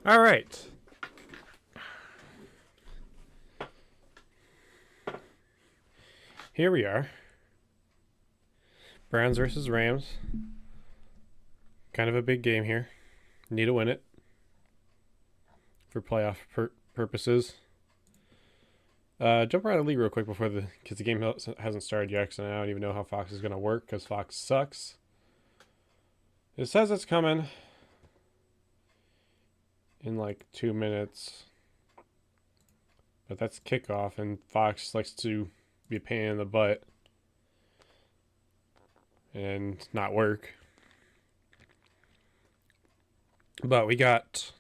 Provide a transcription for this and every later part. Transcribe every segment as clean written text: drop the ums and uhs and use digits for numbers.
All right. Here we are. Browns versus Rams. Kind of a big game here. Need to win it for playoff purposes. Jump around the league real quick because the game hasn't started yet. So I don't even know how Fox is gonna work because Fox sucks. It says it's coming in like 2 minutes, but that's kickoff, and Fox likes to be a pain in the butt and not work. But we got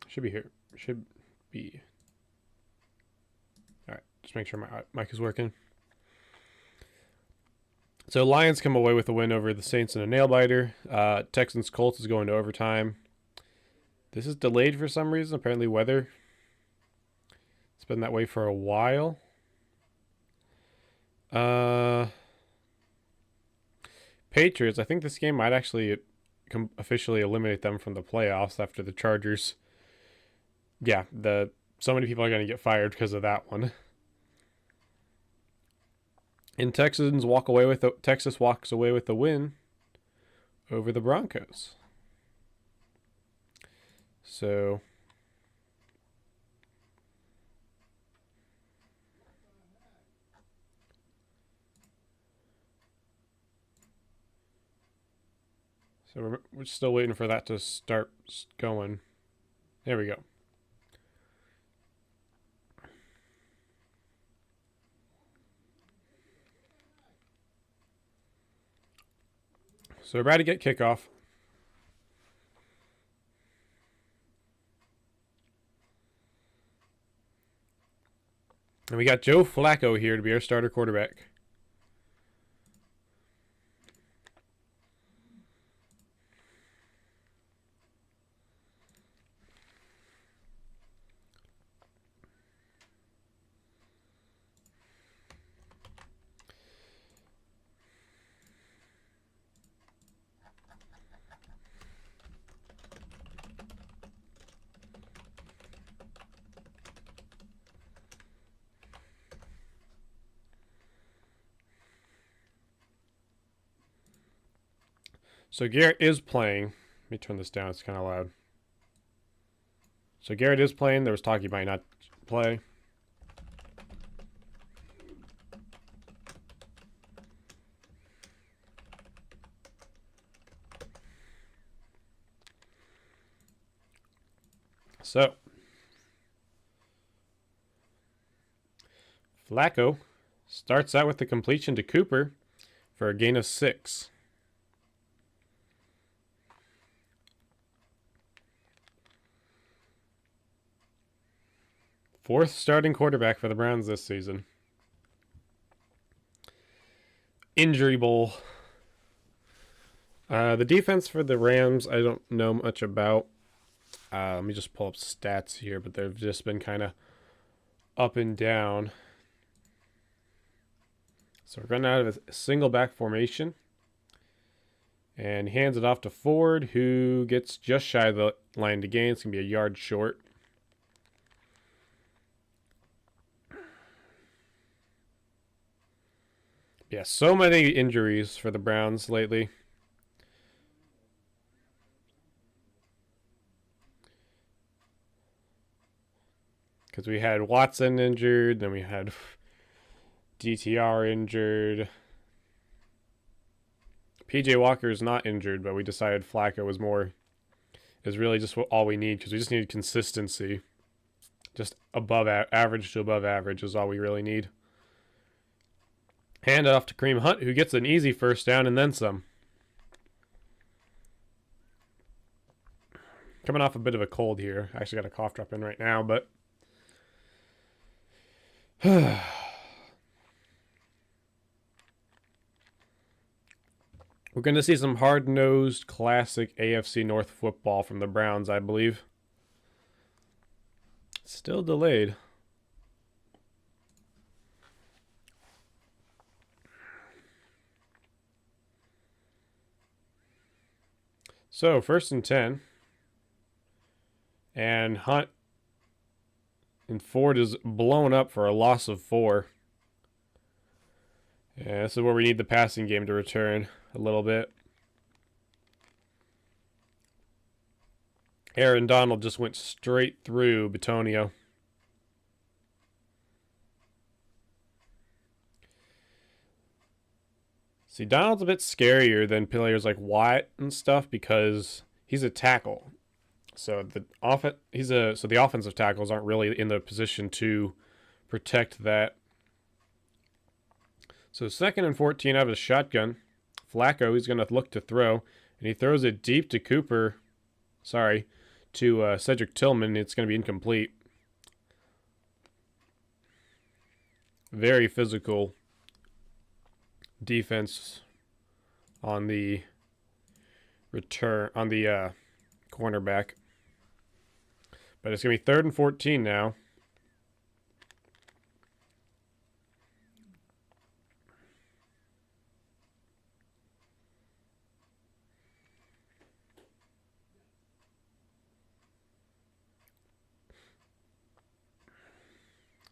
should be here. Should be. All right, just make sure my mic is working. So Lions come away with a win over the Saints in a nail biter. Texans Colts is going to overtime. This is delayed for some reason. Apparently weather. It's been that way for a while. Patriots. I think this game might actually officially eliminate them from the playoffs after the Chargers. Yeah, so many people are going to get fired because of that one. And Texas walks away with the win over the Broncos. So we're still waiting for that to start going. There we go. So we're about to get kickoff. And we got Joe Flacco here to be our starter quarterback. So Garrett is playing. Let me turn this down. It's kind of loud. So Garrett is playing. There was talk he might not play. So Flacco starts out with the completion to Cooper for a gain of 6. Fourth starting quarterback for the Browns this season. Injury Bowl. The defense for the Rams, I don't know much about. Let me just pull up stats here, but they've just been kind of up and down. So we're running out of a single back formation. And he hands it off to Ford, who gets just shy of the line to gain. It's going to be a yard short. Yeah, so many injuries for the Browns lately. Because we had Watson injured, then we had DTR injured. PJ Walker is not injured, but we decided Flacco is really just all we need because we just need consistency. Just above average to above average is all we really need. Hand it off to Kareem Hunt, who gets an easy first down and then some. Coming off a bit of a cold here. I actually got a cough drop in right now, but we're going to see some hard-nosed, classic AFC North football from the Browns, I believe. Still delayed. So, 1st and 10. And Hunt and Ford is blown up for a loss of 4. Yeah, this is where we need the passing game to return a little bit. Aaron Donald just went straight through Bitonio. See, Donald's a bit scarier than players like Wyatt and stuff because he's a tackle. So the offensive tackles aren't really in the position to protect that. So 2nd and 14 out of a shotgun. Flacco, he's going to look to throw, and he throws it deep to Cedric Tillman. It's going to be incomplete. Very physical defense on the return, on the cornerback. But it's going to be 3rd and 14 now.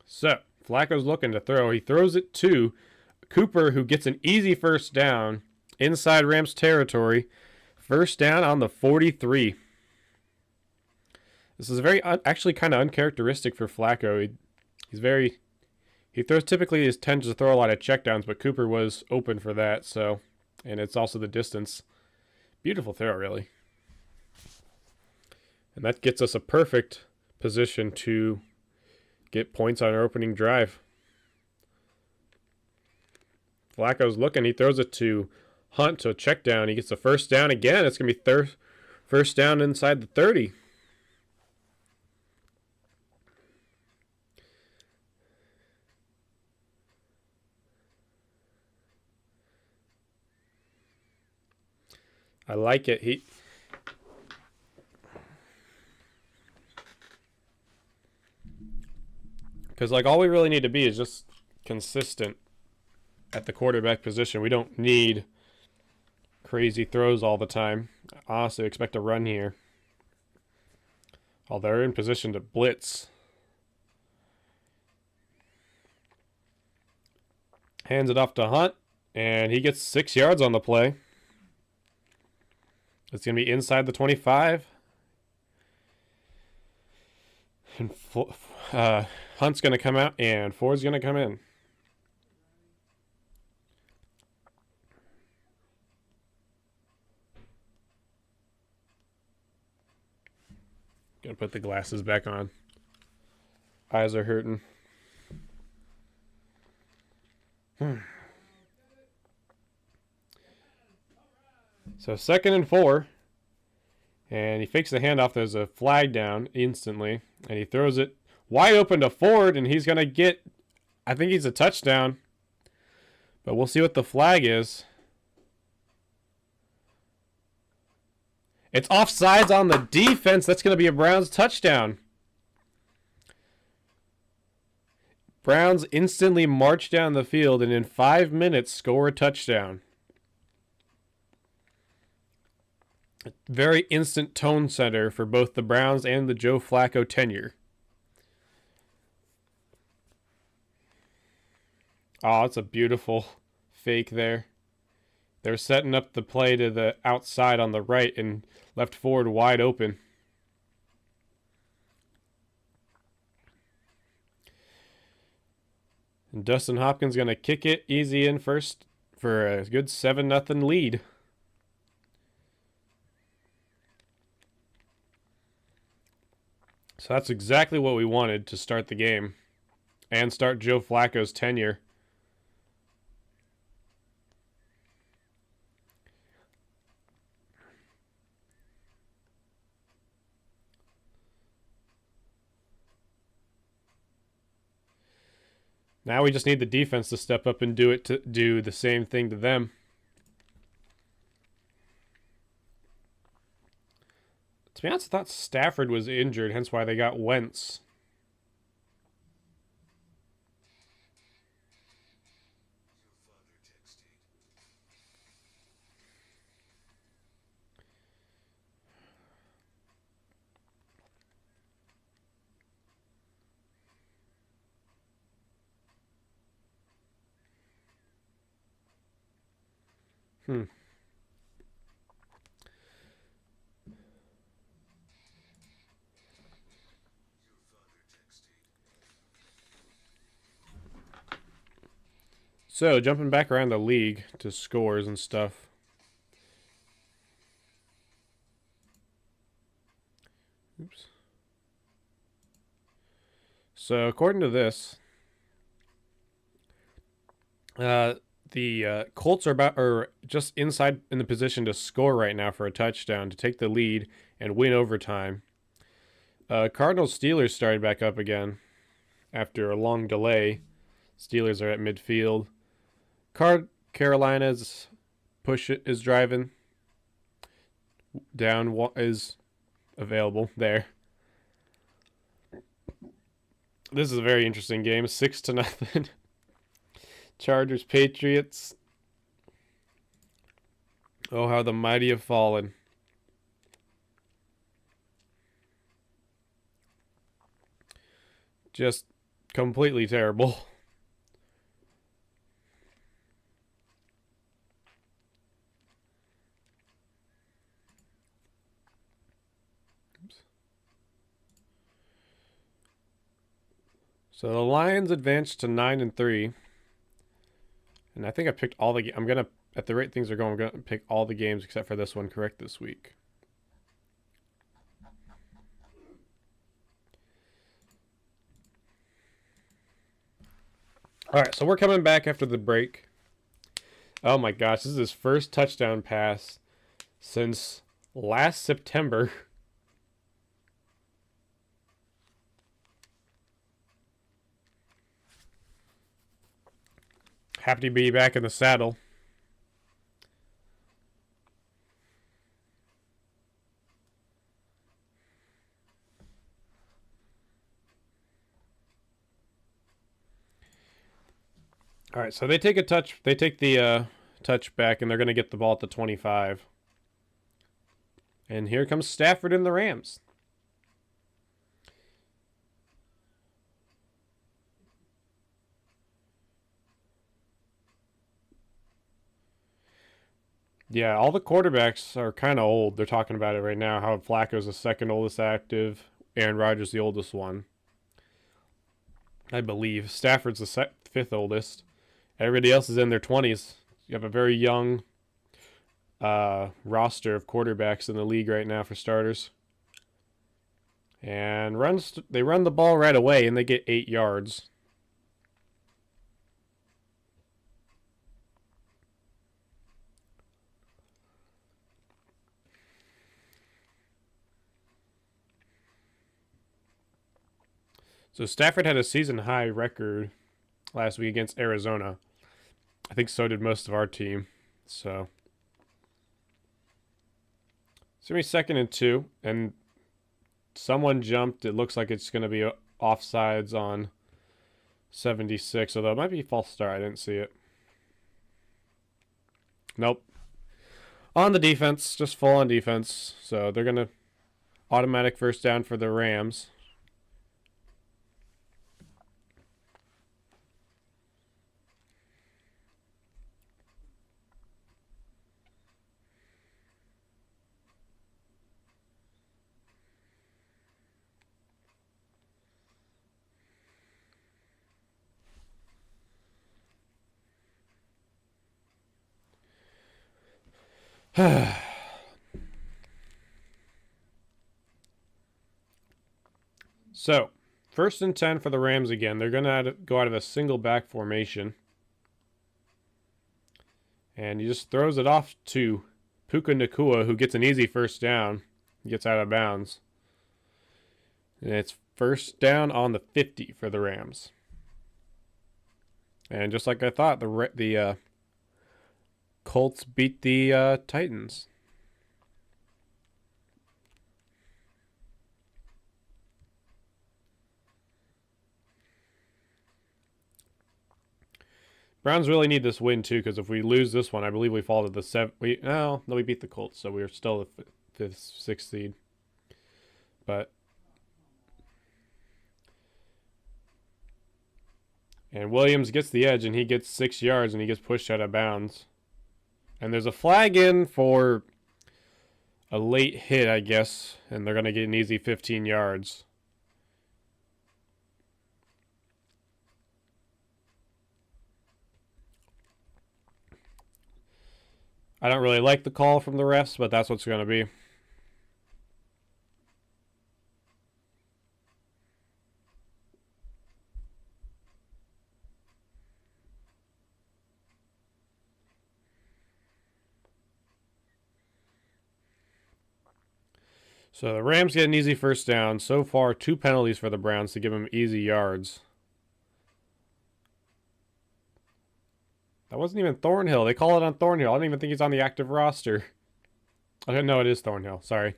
So, Flacco's looking to throw. He throws it to Cooper, who gets an easy first down inside Rams territory. First down on the 43. This is very, actually kind of uncharacteristic for Flacco. He typically tends to throw a lot of checkdowns, but Cooper was open for that, so, and it's also the distance. Beautiful throw, really. And that gets us a perfect position to get points on our opening drive. Flacco's looking. He throws it to Hunt to a check down. He gets a first down again. It's going to be first down inside the 30. I like it. Because all we really need to be is just consistent at the quarterback position. We don't need crazy throws all the time. I honestly expect a run here. They're in position to blitz. Hands it off to Hunt, and he gets 6 yards on the play. It's going to be inside the 25. And Hunt's going to come out, and Ford's going to come in. Gonna put the glasses back on. Eyes are hurting. So 2nd and 4. And he fakes the handoff. There's a flag down instantly. And he throws it wide open to Ford, and he's going to get, I think he's a touchdown. But we'll see what the flag is. It's offsides on the defense. That's going to be a Browns touchdown. Browns instantly march down the field and in 5 minutes score a touchdown. Very instant tone setter for both the Browns and the Joe Flacco tenure. Oh, it's a beautiful fake there. They're setting up the play to the outside on the right and left Ford wide open. And Dustin Hopkins going to kick it easy in first for a good 7-0 lead. So that's exactly what we wanted to start the game and start Joe Flacco's tenure. Now we just need the defense to step up and do the same thing to them. To be honest, I thought Stafford was injured, hence why they got Wentz. Hmm. So, jumping back around the league to scores and stuff. Oops. So, according to this, the Colts are just inside in the position to score right now for a touchdown to take the lead and win overtime. Cardinals Steelers started back up again after a long delay. Steelers are at midfield. Carolina's push is driving. Down is available there. This is a very interesting game. 6-0. Chargers Patriots. Oh, how the mighty have fallen. Just completely terrible. So the Lions advanced to 9-3, and I think I picked all the. I'm gonna, at the rate things are going, I'm gonna pick all the games except for this one correct this week. All right, so we're coming back after the break. Oh my gosh, this is his first touchdown pass since last September. Happy to be back in the saddle. All right, so they take a touch. They take the touch back, and they're going to get the ball at the 25. And here comes Stafford and the Rams. Yeah, all the quarterbacks are kind of old. They're talking about it right now. How Flacco's the second oldest active, Aaron Rodgers the oldest one, I believe. Stafford's the fifth oldest. Everybody else is in their 20s. You have a very young roster of quarterbacks in the league right now for starters. And they run the ball right away, and they get 8 yards. So Stafford had a season high record last week against Arizona. I think so did most of our team. So it's going to be 2nd and 2. And someone jumped. It looks like it's going to be offsides on 76. Although it might be false start. I didn't see it. Nope. On the defense. Just full on defense. So they're going to automatic first down for the Rams. So, 1st and 10 for the Rams again. They're going to go out of a single back formation. And he just throws it off to Puka Nacua, who gets an easy first down. He gets out of bounds. And it's first down on the 50 for the Rams. And just like I thought, the Colts beat the Titans. Browns really need this win too, because if we lose this one, I believe we fall to the 7th. We beat the Colts, so we're still the 5th, 6th seed. But and Williams gets the edge, and he gets 6 yards, and he gets pushed out of bounds And there's a flag in for a late hit, I guess, and they're going to get an easy 15 yards. I don't really like the call from the refs, but that's what's going to be. So the Rams get an easy first down. So far, 2 penalties for the Browns to give them easy yards. That wasn't even Thornhill. They call it on Thornhill. I don't even think he's on the active roster. Okay, no, it is Thornhill. Sorry.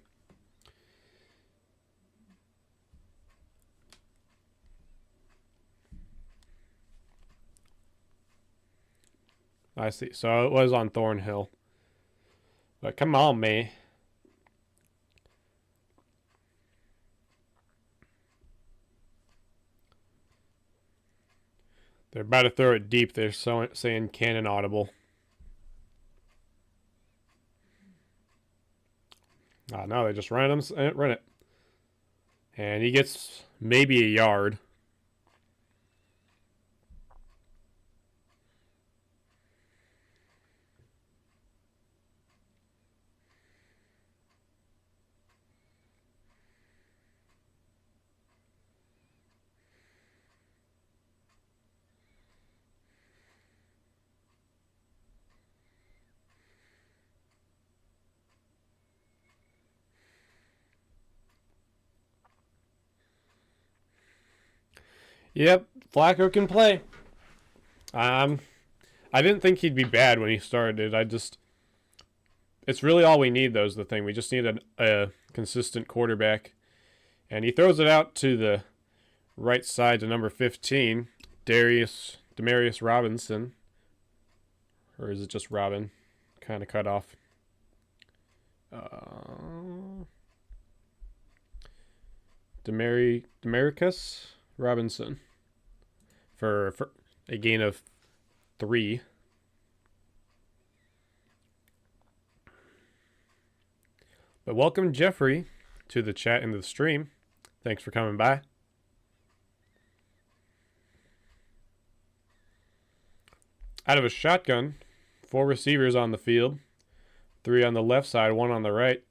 I see. So it was on Thornhill. But come on, man. They're about to throw it deep. They're saying cannon audible. No, they just run it. And he gets maybe a yard. Yep, Flacco can play. I didn't think he'd be bad when he started. It's really all we need, though, is the thing. We just need a consistent quarterback. And he throws it out to the right side to number 15, Demarius Robinson. Or is it just Robin? Kind of cut off. Demarcus Robinson for a gain of 3. But welcome, Jeffrey, to the chat and the stream. Thanks for coming by. Out of a shotgun, 4 receivers on the field, 3 on the left side, 1 on the right.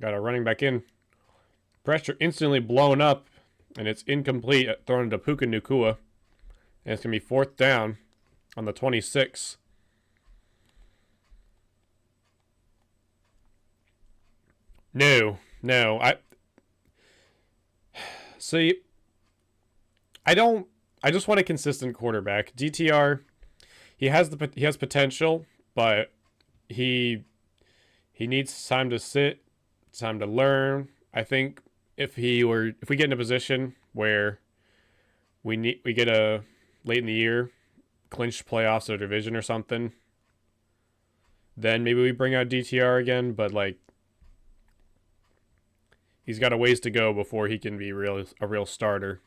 Got a running back in. Pressure instantly blown up, and it's incomplete, thrown to Puka Nacua. And it's going to be 4th down on the 26. No. I just want a consistent quarterback. DTR, he has potential, but he needs time to sit, time to learn. I think if we get in a position where we get a late in the year clinch playoffs or division or something, then maybe we bring out DTR again, but he's got a ways to go before he can be a real starter.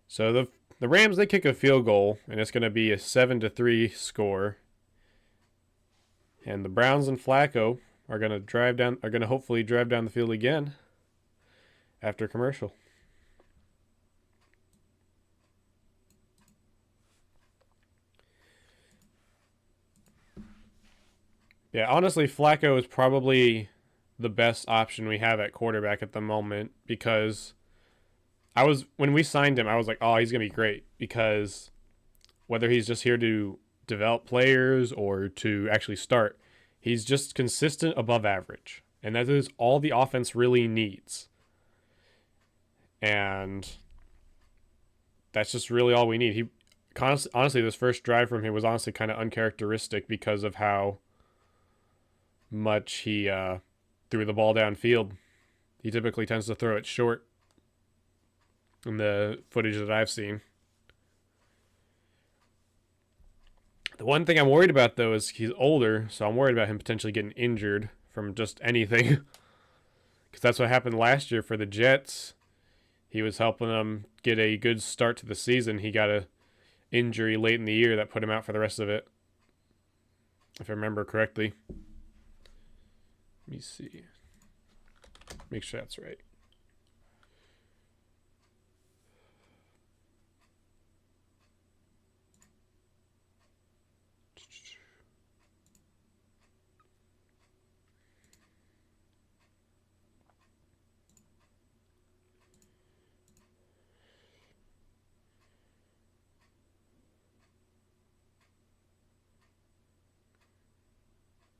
So the Rams, they kick a field goal, and it's going to be a 7-3 score. And the Browns and Flacco are going to hopefully drive down the field again after commercial. Yeah, honestly, Flacco is probably the best option we have at quarterback at the moment, because when we signed him, I was like, oh, he's going to be great, because whether he's just here to develop players or to actually start, he's just consistent above average. And that is all the offense really needs. And that's just really all we need. Honestly, this first drive from him was honestly kind of uncharacteristic because of how much he threw the ball downfield. He typically tends to throw it short in the footage that I've seen. The one thing I'm worried about, though, is he's older, so I'm worried about him potentially getting injured from just anything. Because that's what happened last year for the Jets. He was helping them get a good start to the season. He got an injury late in the year that put him out for the rest of it. if I remember correctly. Let me see. Make sure that's right.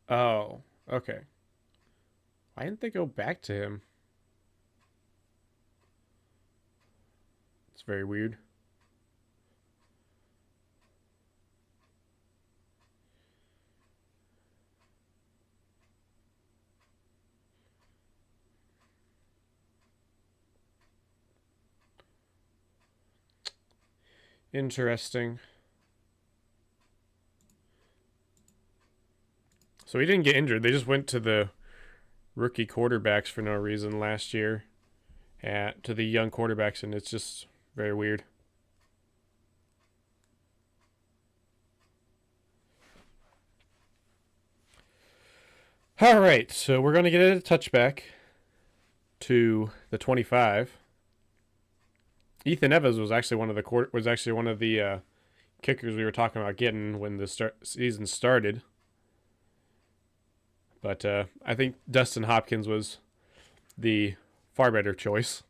Oh, okay. Why didn't they go back to him? It's very weird. Interesting. So he didn't get injured. They just went to the rookie quarterbacks for no reason last year, to the young quarterbacks, and it's just very weird. All right, so we're going to get a touchback to the 25. Ethan Evans was actually one of the kickers we were talking about getting when the season started. But I think Dustin Hopkins was the far better choice.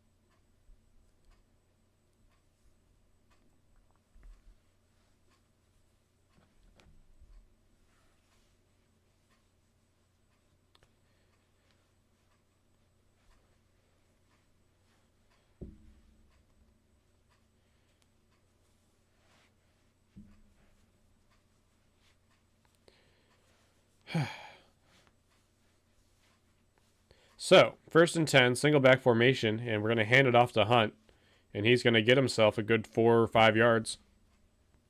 So, 1st and 10, single back formation, and we're going to hand it off to Hunt, and he's going to get himself a good 4 or 5 yards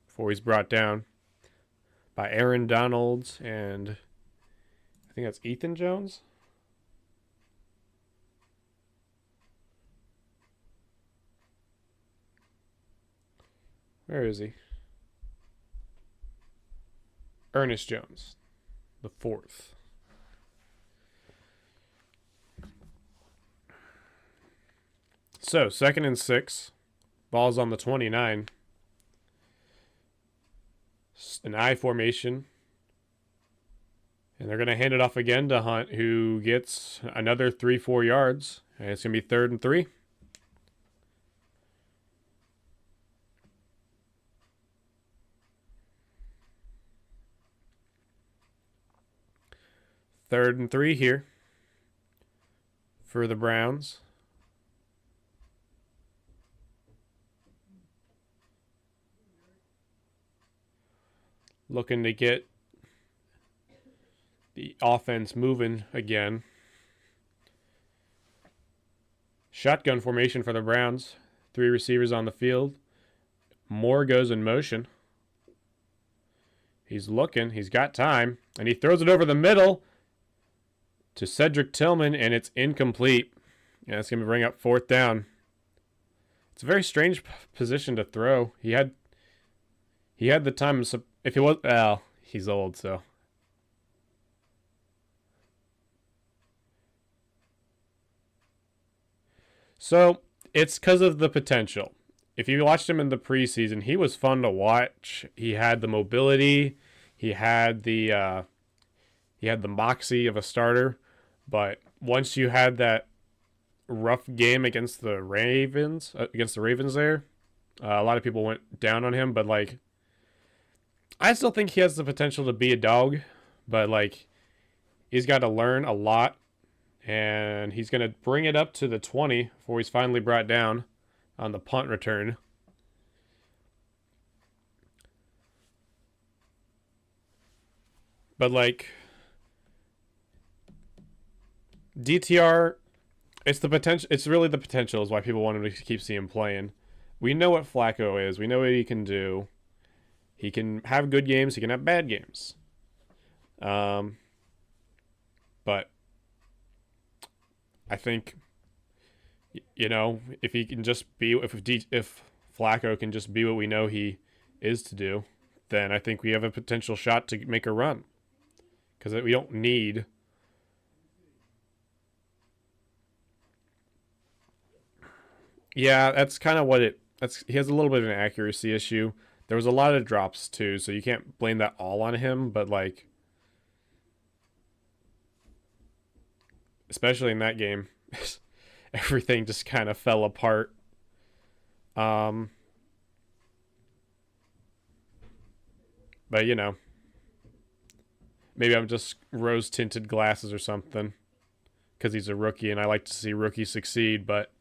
before he's brought down by Aaron Donalds and I think that's Ethan Jones. Where is he? Ernest Jones, the 4th. So, 2nd and 6. Ball's on the 29. An I formation. And they're going to hand it off again to Hunt, who gets another 3-4 yards. And it's going to be 3rd and 3. Third and 3 here for the Browns. Looking to get the offense moving again. Shotgun formation for the Browns. 3 receivers on the field. Moore goes in motion. He's looking. He's got time. And he throws it over the middle to Cedric Tillman, and it's incomplete. Yeah, it's going to bring up 4th down. It's a very strange position to throw. He had the time. If he was, well, he's old, so. So, it's because of the potential. If you watched him in the preseason, he was fun to watch. He had the mobility. He had the moxie of a starter. But once you had that rough game against the Ravens, there, a lot of people went down on him. But like, I still think he has the potential to be a dog. But like, he's got to learn a lot. And he's going to bring it up to the 20 before he's finally brought down on the punt return. But like, DTR, it's the potential. It's really the potential is why people want him to keep seeing him playing. We know what Flacco is. We know what he can do. He can have good games. He can have bad games. But I think, if he can just be, if Flacco can just be what we know he is to do, then I think we have a potential shot to make a run. because we don't need. Yeah, that's kind of what it. He has a little bit of an accuracy issue. There was a lot of drops too, so you can't blame that all on him. But like, especially in that game, everything just kind of fell apart. Um, but you know, maybe I'm just rose tinted glasses or something because he's a rookie, and I like to see rookies succeed. But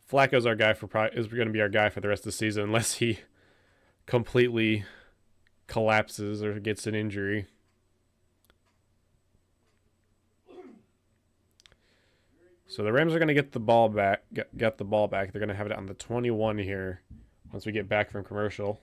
Flacco's our guy is going to be our guy for the rest of the season unless he completely collapses or gets an injury. So the Rams are going to get the ball back. Get the ball back. They're going to have it on the 21 here once we get back from commercial.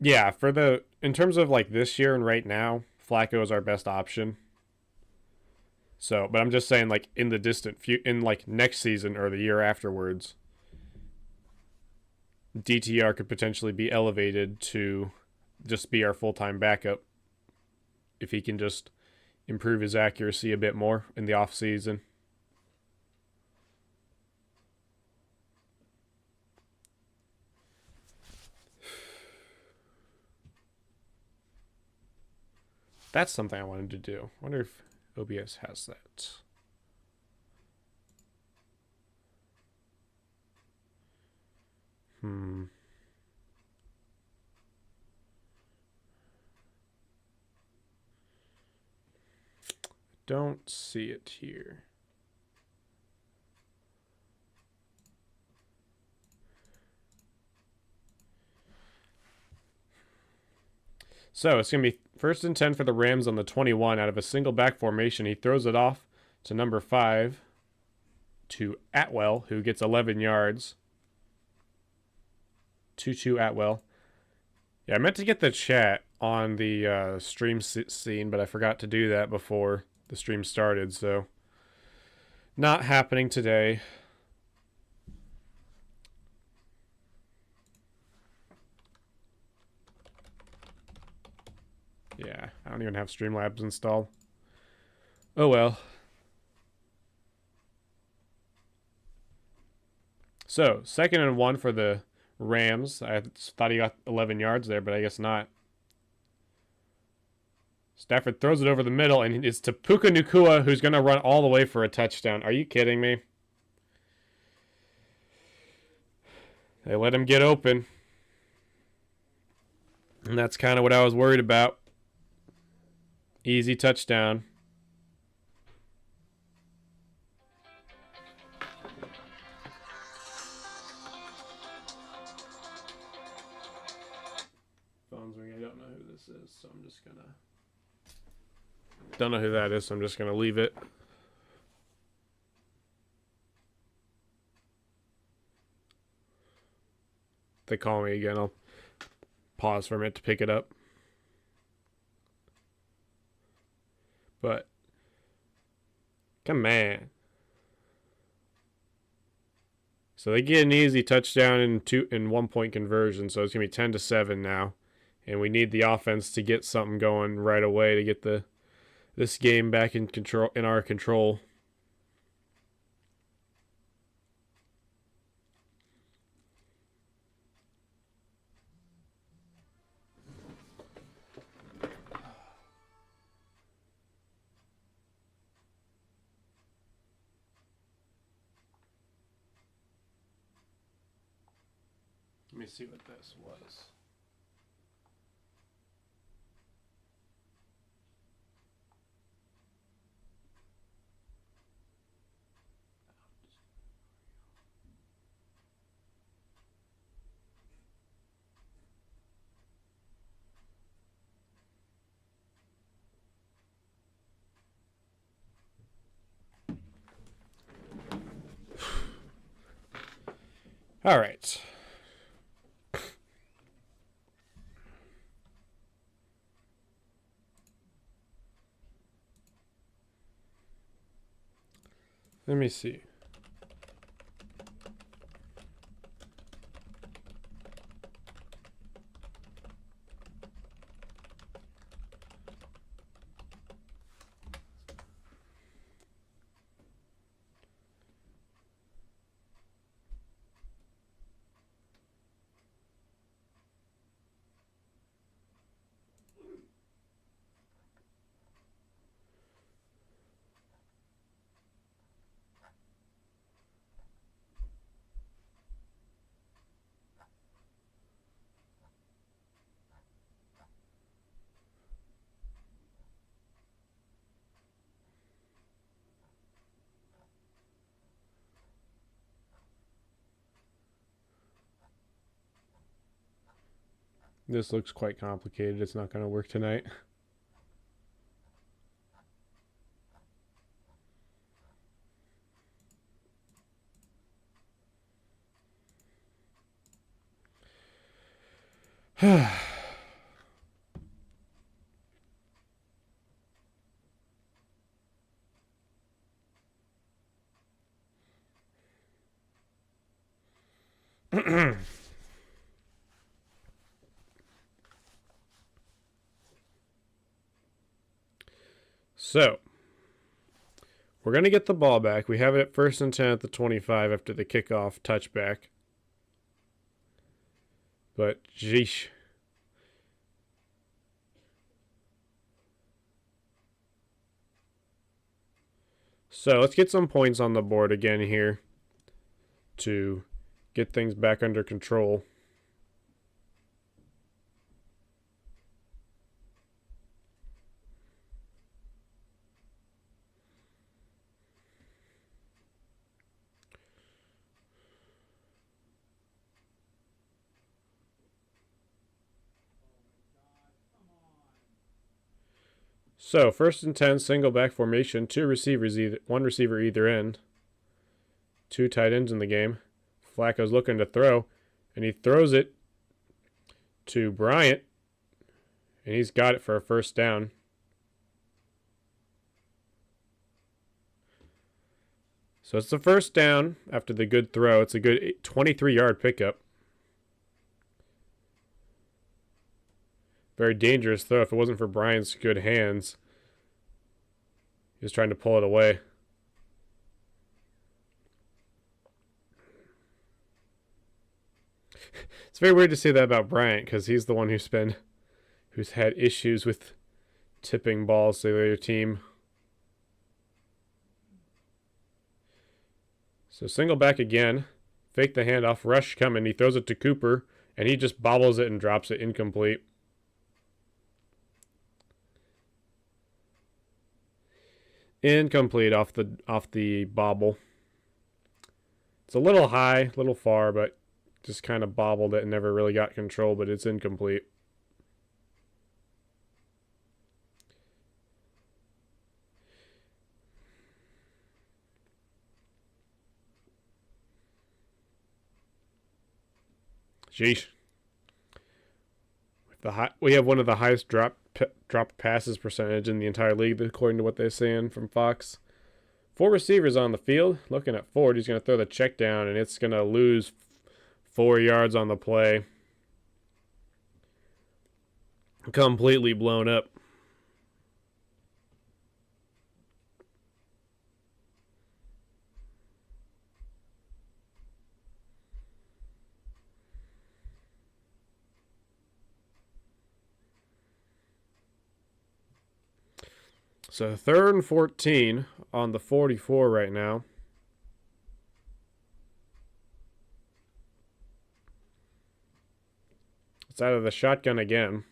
Yeah, in terms of like this year and right now, Flacco is our best option. So, but I'm just saying, like in the in like next season or the year afterwards, DTR could potentially be elevated to just be our full time backup if he can just improve his accuracy a bit more in the off season. That's something I wanted to do. I wonder if OBS has that. Don't see it here. So it's going to be 1st and 10 for the Rams on the 21 out of a single back formation. He throws it off to number 5 to Atwell, who gets 11 yards. 2-2 Atwell. Yeah, I meant to get the chat on the stream scene, but I forgot to do that before the stream started, so not happening today. Yeah, I don't even have Streamlabs installed. Oh well. So, 2nd and 1 for the Rams. I thought he got 11 yards there, but I guess not. Stafford throws it over the middle, and it's to Puka Nacua, who's going to run all the way for a touchdown. Are you kidding me? They let him get open. And that's kind of what I was worried about. Easy touchdown. Phone's ringing. I don't know who this is, so I'm just gonna. Don't know who that is, so I'm just gonna leave it. If they call me again, I'll pause for a minute to pick it up. But come on. So they get an easy touchdown in 1 point conversion, so it's gonna be 10-7 now. And we need the offense to get something going right away to get this game back in our control. Let me see what this was. All right. Let me see. This looks quite complicated. It's not going to work tonight. So, we're going to get the ball back. We have it at 1st and 10 at the 25 after the kickoff touchback. But, jeesh. So, let's get some points on the board again here to get things back under control. So, 1st and 10, single back formation, one receiver either end. 2 tight ends in the game. Flacco's looking to throw, and he throws it to Bryant, and he's got it for a 1st down. So it's the 1st down after the good throw. It's a good 23-yard pickup. Very dangerous throw if it wasn't for Bryant's good hands. He was trying to pull it away. It's very weird to say that about Bryant because he's the one who's had issues with tipping balls to the other team. So single back again. Fake the handoff. Rush coming. He throws it to Cooper, and he just bobbles it and drops it incomplete. Incomplete off the bobble. It's a little high, a little far, but just kind of bobbled it and never really got control, but it's incomplete. Sheesh. We have one of the highest drop passes percentage in the entire league, according to what they're saying from Fox. 4 receivers on the field. Looking at Ford, he's going to throw the check down, and it's going to lose 4 yards on the play. Completely blown up. So 3rd and 14 on the 44 right now. It's out of the shotgun again.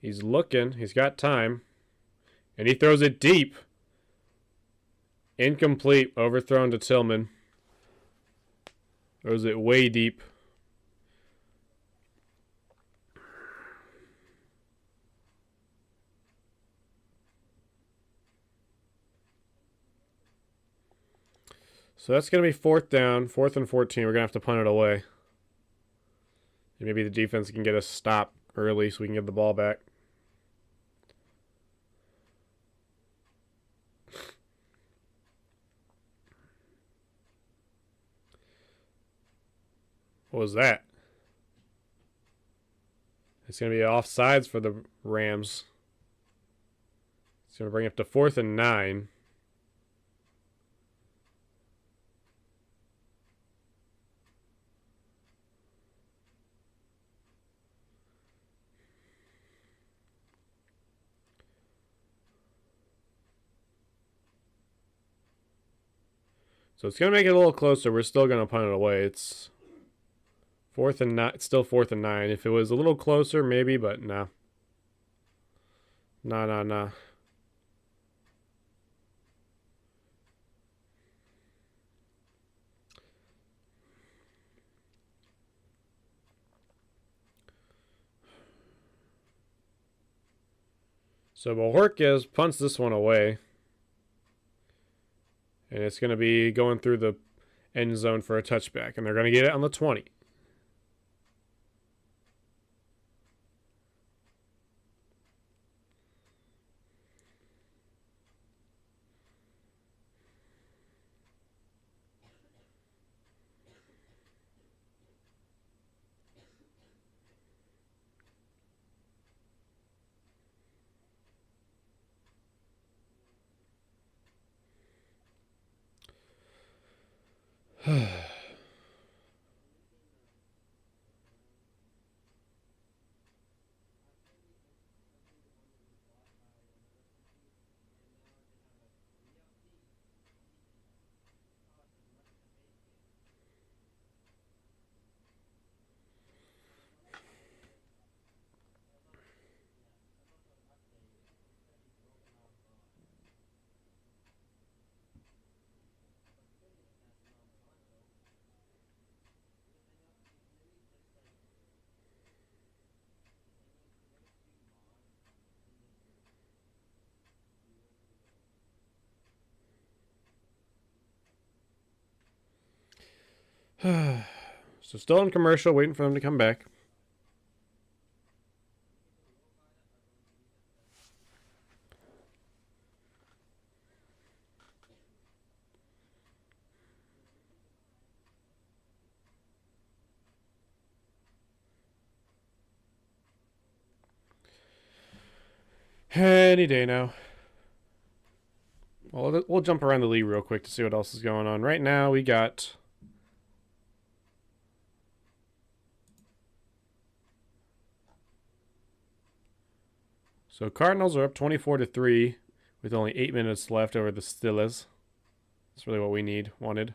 He's looking. He's got time. And he throws it deep. Incomplete. Overthrown to Tillman. Throws it way deep. So that's going to be 4th down, 4th and 14. We're going to have to punt it away. And maybe the defense can get a stop early so we can get the ball back. What was that? It's going to be offsides for the Rams. It's going to bring it up to 4th and 9. So it's going to make it a little closer. We're still going to punt it away. It's 4th and 9. It's still 4th and 9. If it was a little closer, maybe, but no. No. So Bojorquez punts this one away. And it's going to be going through the end zone for a touchback. And they're going to get it on the 20. So still in commercial, waiting for them to come back. Any day now. Well, we'll jump around the league real quick to see what else is going on. Right now, we got... So Cardinals are up 24-3 with only 8 minutes left over the Steelers. That's really what we wanted.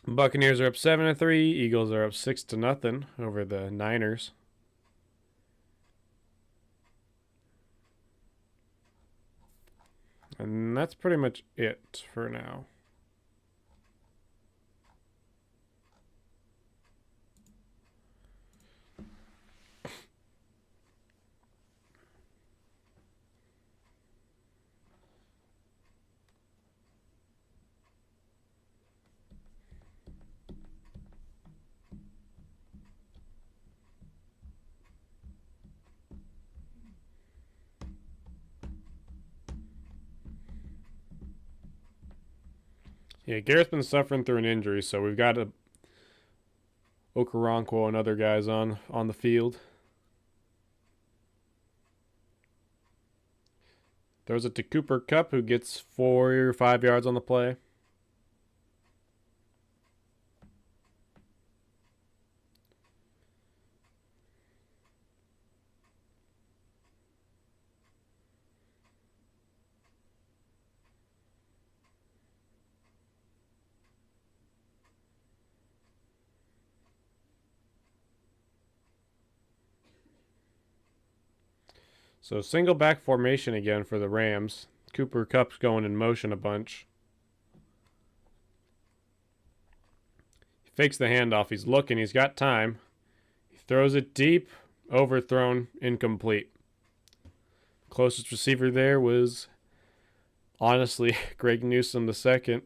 Buccaneers are up 7-3. Eagles are up 6-0 over the Niners. And that's pretty much it for now. Yeah, Garrett's been suffering through an injury, so we've got Okoronkwo and other guys on the field. Throws it to Cooper Kupp, who gets 4 or 5 yards on the play. So single back formation again for the Rams. Cooper Kupp's going in motion a bunch. He fakes the handoff. He's looking. He's got time. He throws it deep. Overthrown. Incomplete. Closest receiver there was, honestly, Greg Newsome II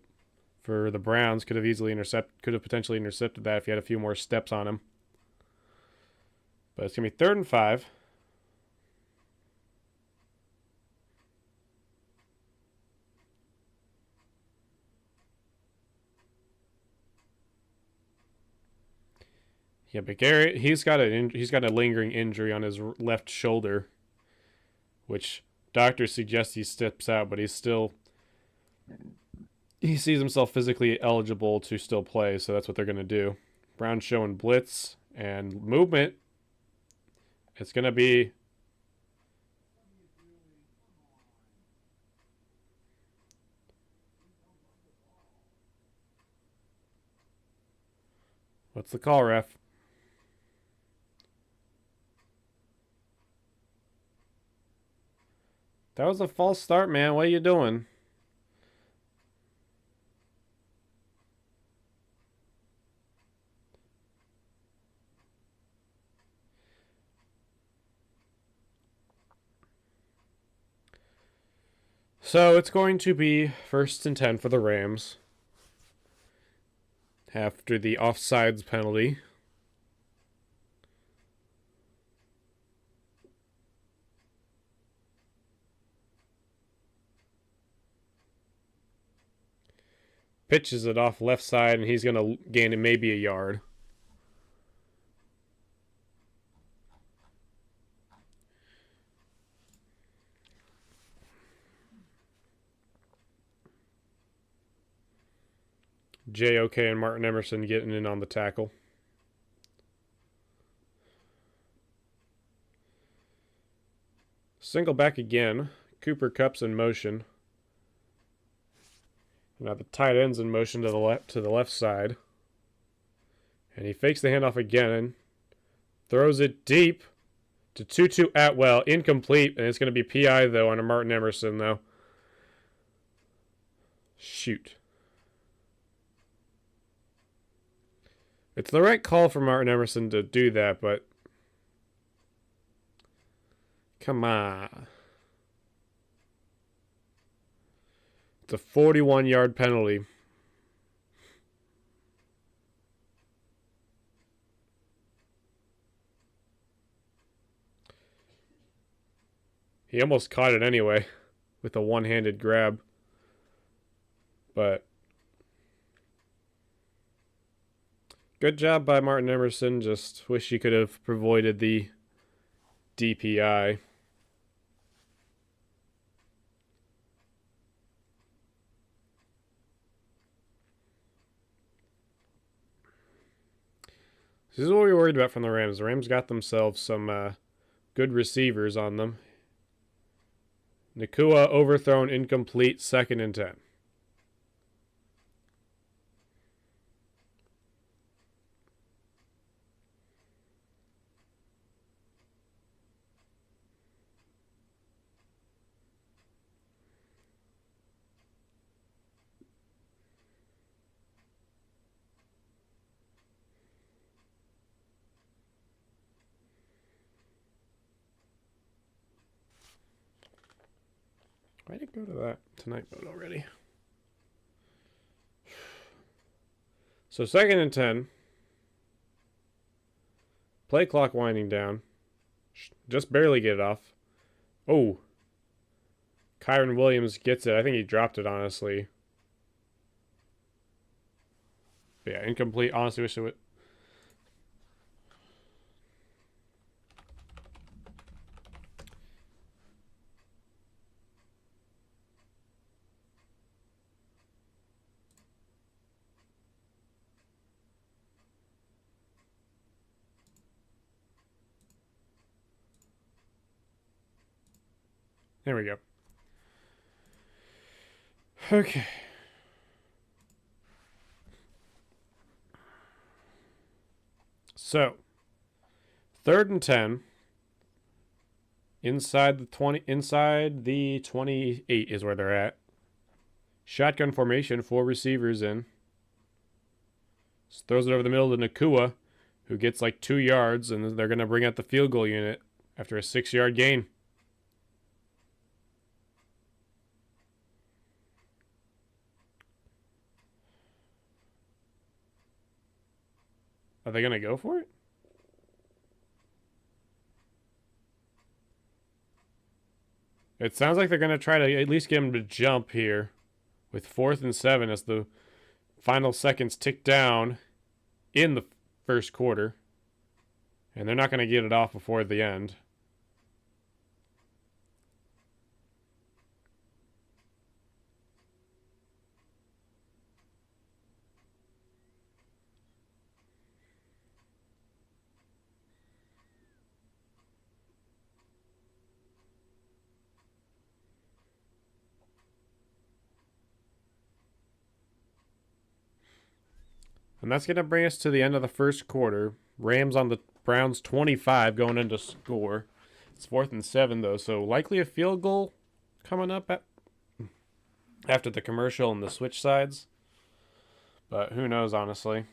for the Browns. Could have potentially intercepted that if he had a few more steps on him. But it's going to be 3rd and 5. Yeah, but Garrett, he's got a lingering injury on his left shoulder, which doctors suggest he steps out, but he sees himself physically eligible to still play, so that's what they're going to do. Brown's showing blitz and movement. It's going to be what's the call, ref? That was a false start, man. What are you doing? So it's going to be 1st and 10 for the Rams after the offsides penalty. Pitches it off left side, and he's going to gain maybe a yard. JOK and Martin Emerson getting in on the tackle. Single back again. Cooper Kupp's in motion. Now the tight end's in motion to the left side. And he fakes the handoff again. Throws it deep to Tutu Atwell. Incomplete. And it's going to be PI, though, on a Martin Emerson, though. Shoot. It's the right call for Martin Emerson to do that, but come on. It's a 41-yard penalty. He almost caught it anyway with a one-handed grab. But good job by Martin Emerson. Just wish he could have avoided the DPI. This is what we were worried about from the Rams. The Rams got themselves some good receivers on them. Nakua overthrown, incomplete, 2nd and 10. Why did it go to that tonight mode already? So 2nd and 10. Play clock winding down. Just barely get it off. Oh. Kyron Williams gets it. I think he dropped it, honestly. But yeah, incomplete. Honestly, wish it would. There we go. Okay. So, 3rd and 10. Inside the 28 is where they're at. Shotgun formation, 4 receivers in. Just throws it over the middle to Nakua, who gets like 2 yards, and they're going to bring out the field goal unit after a 6-yard gain. Are they going to go for it? It sounds like they're going to try to at least get him to jump here with 4th and 7 as the final seconds tick down in the first quarter. And they're not going to get it off before the end. And that's going to bring us to the end of the first quarter. Rams on the Browns 25 going into score. It's 4th and 7, though, so likely a field goal coming up after the commercial and the switch sides. But who knows, honestly.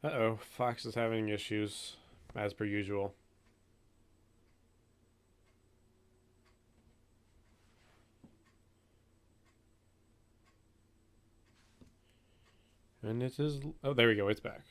Uh-oh, Fox is having issues, as per usual. And it is... Oh, there we go, it's back.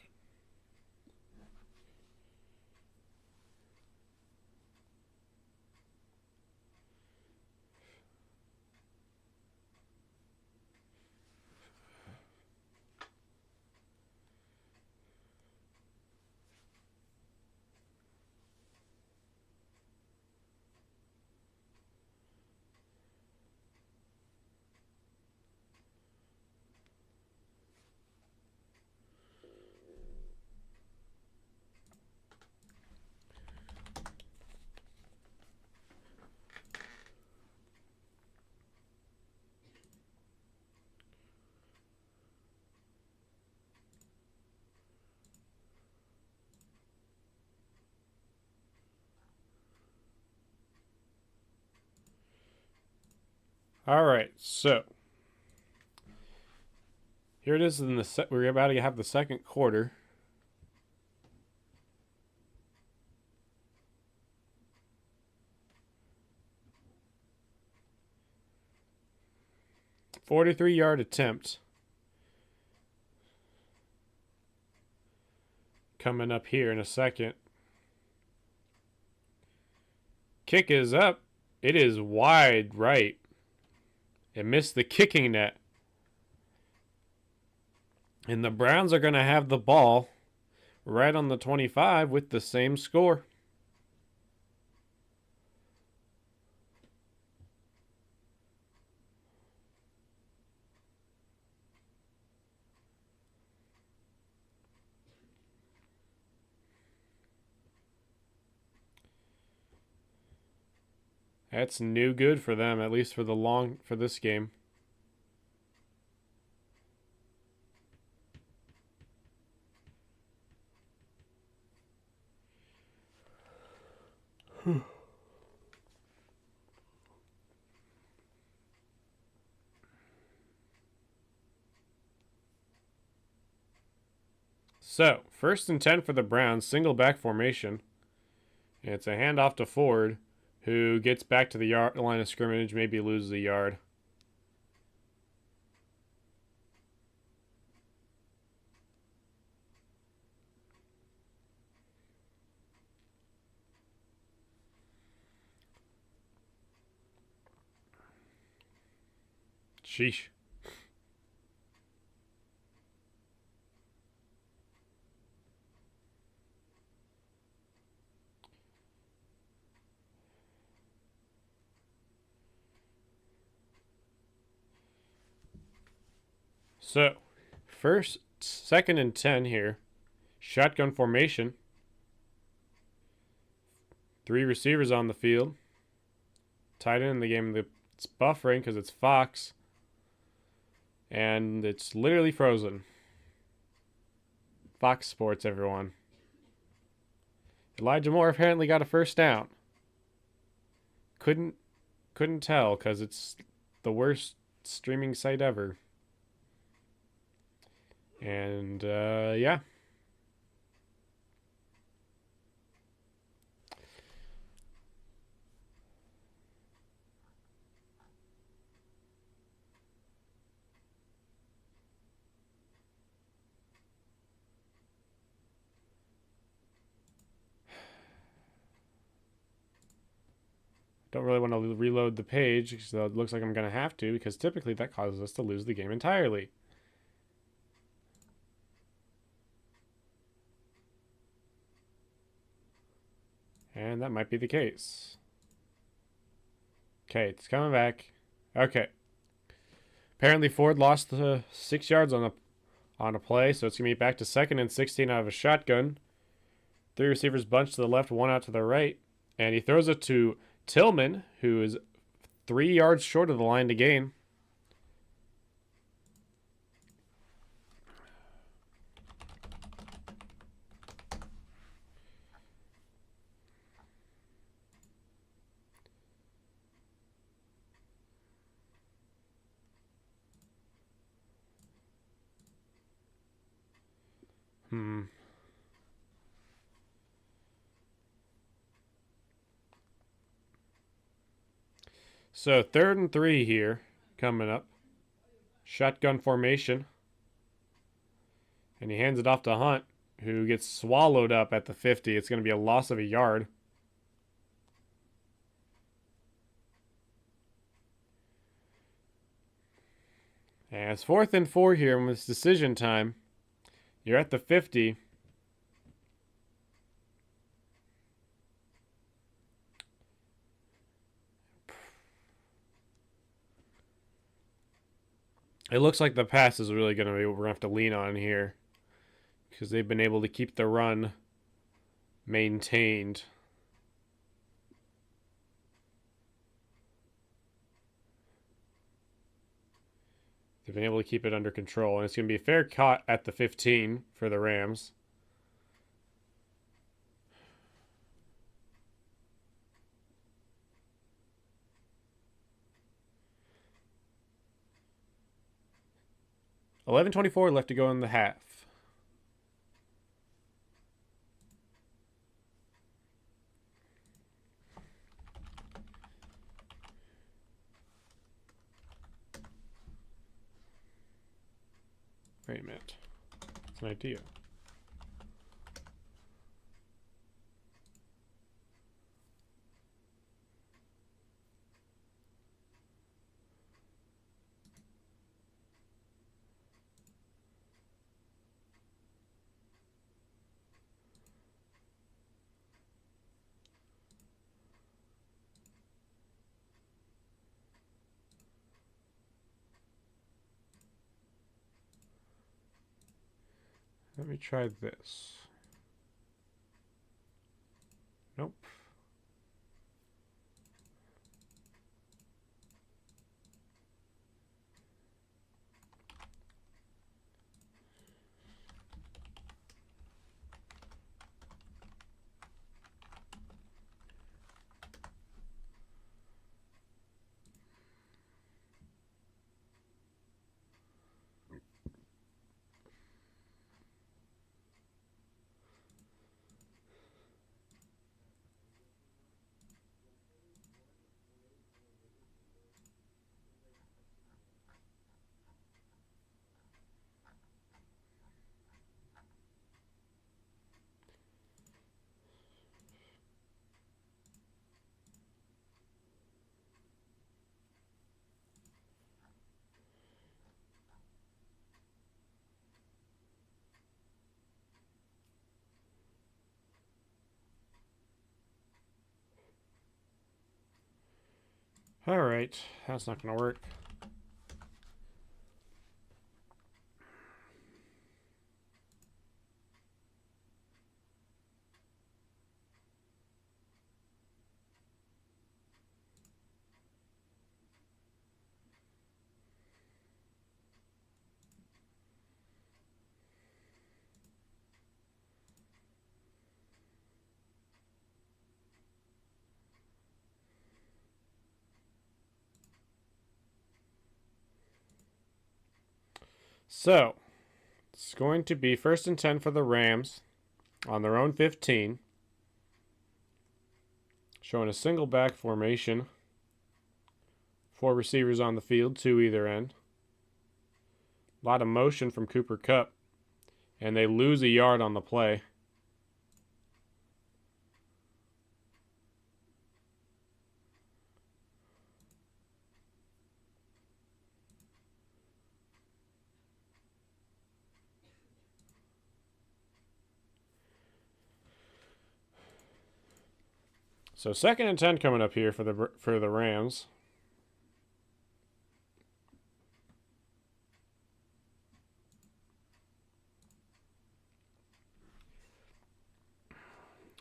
All right, so here it is in the we're about to have the second quarter. "43-yard attempt coming up here in a second. Kick is up. It is wide right. It missed the kicking net. And the Browns are going to have the ball right on the 25 with the same score. That's new good for them, at least for this game. So, 1st and 10 for the Browns, single back formation. And it's a handoff to Ford, who gets back to the line of scrimmage, maybe loses a yard. Sheesh. So, 2nd and 10 here. Shotgun formation. 3 receivers on the field. Tight end in the game. It's buffering because it's Fox. And it's literally frozen. Fox Sports, everyone. Elijah Moore apparently got a first down. couldn't tell because it's the worst streaming site ever. And yeah. Don't really want to reload the page, so it looks like I'm going to have to, because typically that causes us to lose the game entirely. And that might be the case. Okay, it's coming back. Okay. Apparently Ford lost the 6 yards on a play, so it's going to be back to 2nd and 16 out of a shotgun. 3 receivers bunched to the left, 1 out to the right. And he throws it to Tillman, who is 3 yards short of the line to gain. So 3rd and 3 here coming up. Shotgun formation. And he hands it off to Hunt, who gets swallowed up at the 50. It's going to be a loss of a yard. And it's 4th and 4 here when it's decision time. You're at the 50. It looks like the pass is really going to be what we're going to have to lean on here, because they've been able to keep the run maintained. They've been able to keep it under control, and it's going to be a fair cut at the 15 for the Rams. $11:24 left to go in the half. Wait a minute. It's an idea. Let me try this. Nope. Alright, that's not going to work. So, it's going to be 1st and 10 for the Rams on their own 15. Showing a single back formation. 4 receivers on the field, 2 either end. A lot of motion from Cooper Kupp. And they lose a yard on the play. So 2nd and 10 coming up here for the Rams.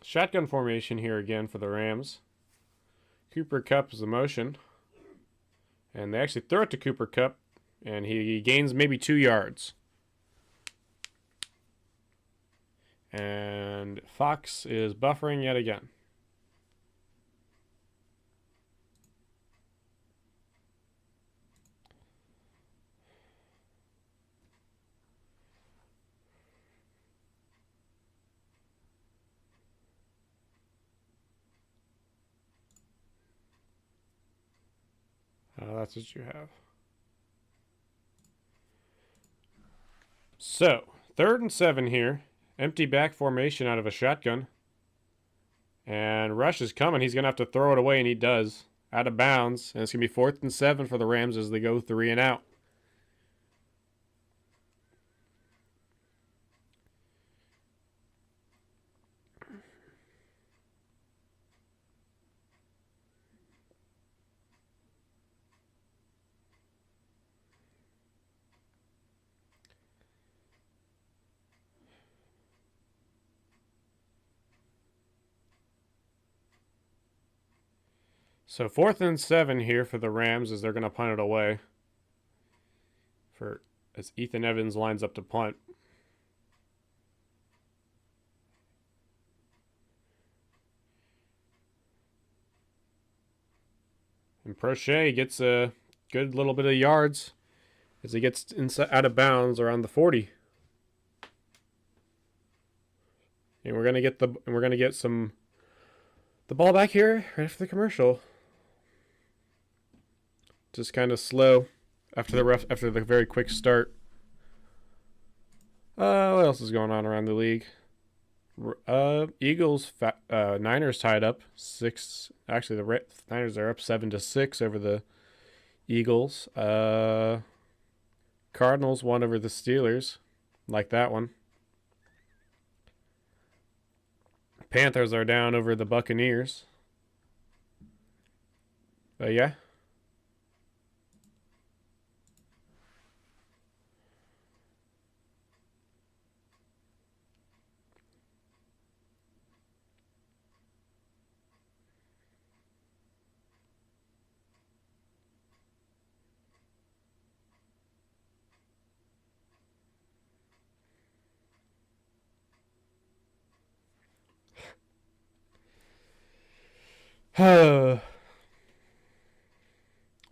Shotgun formation here again for the Rams. Cooper Kupp is the motion. And they actually throw it to Cooper Kupp, and he gains maybe 2 yards. And Fox is buffering yet again. That's what you have. So, 3rd and 7 here. Empty back formation out of a shotgun. And Rush is coming. He's going to have to throw it away, and he does. Out of bounds. And it's going to be 4th and 7 for the Rams as they go 3 and out. So 4th and 7 here for the Rams as they're going to punt it away. As Ethan Evans lines up to punt. And Prochet gets a good little bit of yards as he gets out of bounds around the 40. And we're gonna get the ball back here right after the commercial. Just kind of slow after the very quick start. What else is going on around the league? Eagles, Niners tied up 6. Actually, the Niners are up 7-6 over the Eagles. Cardinals won over the Steelers. Like that one. Panthers are down over the Buccaneers. But yeah.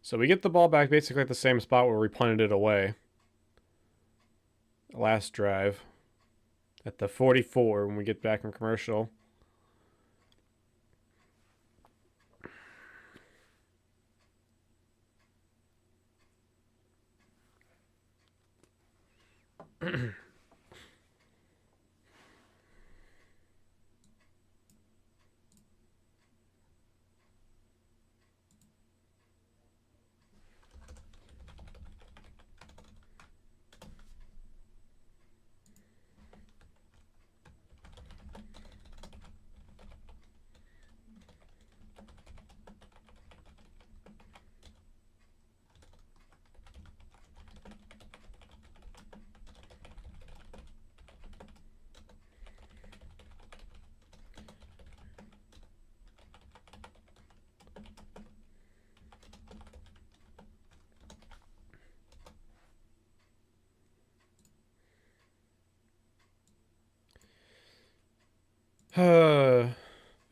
So we get the ball back basically at the same spot where we punted it away. Last drive. At the 44 when we get back from commercial.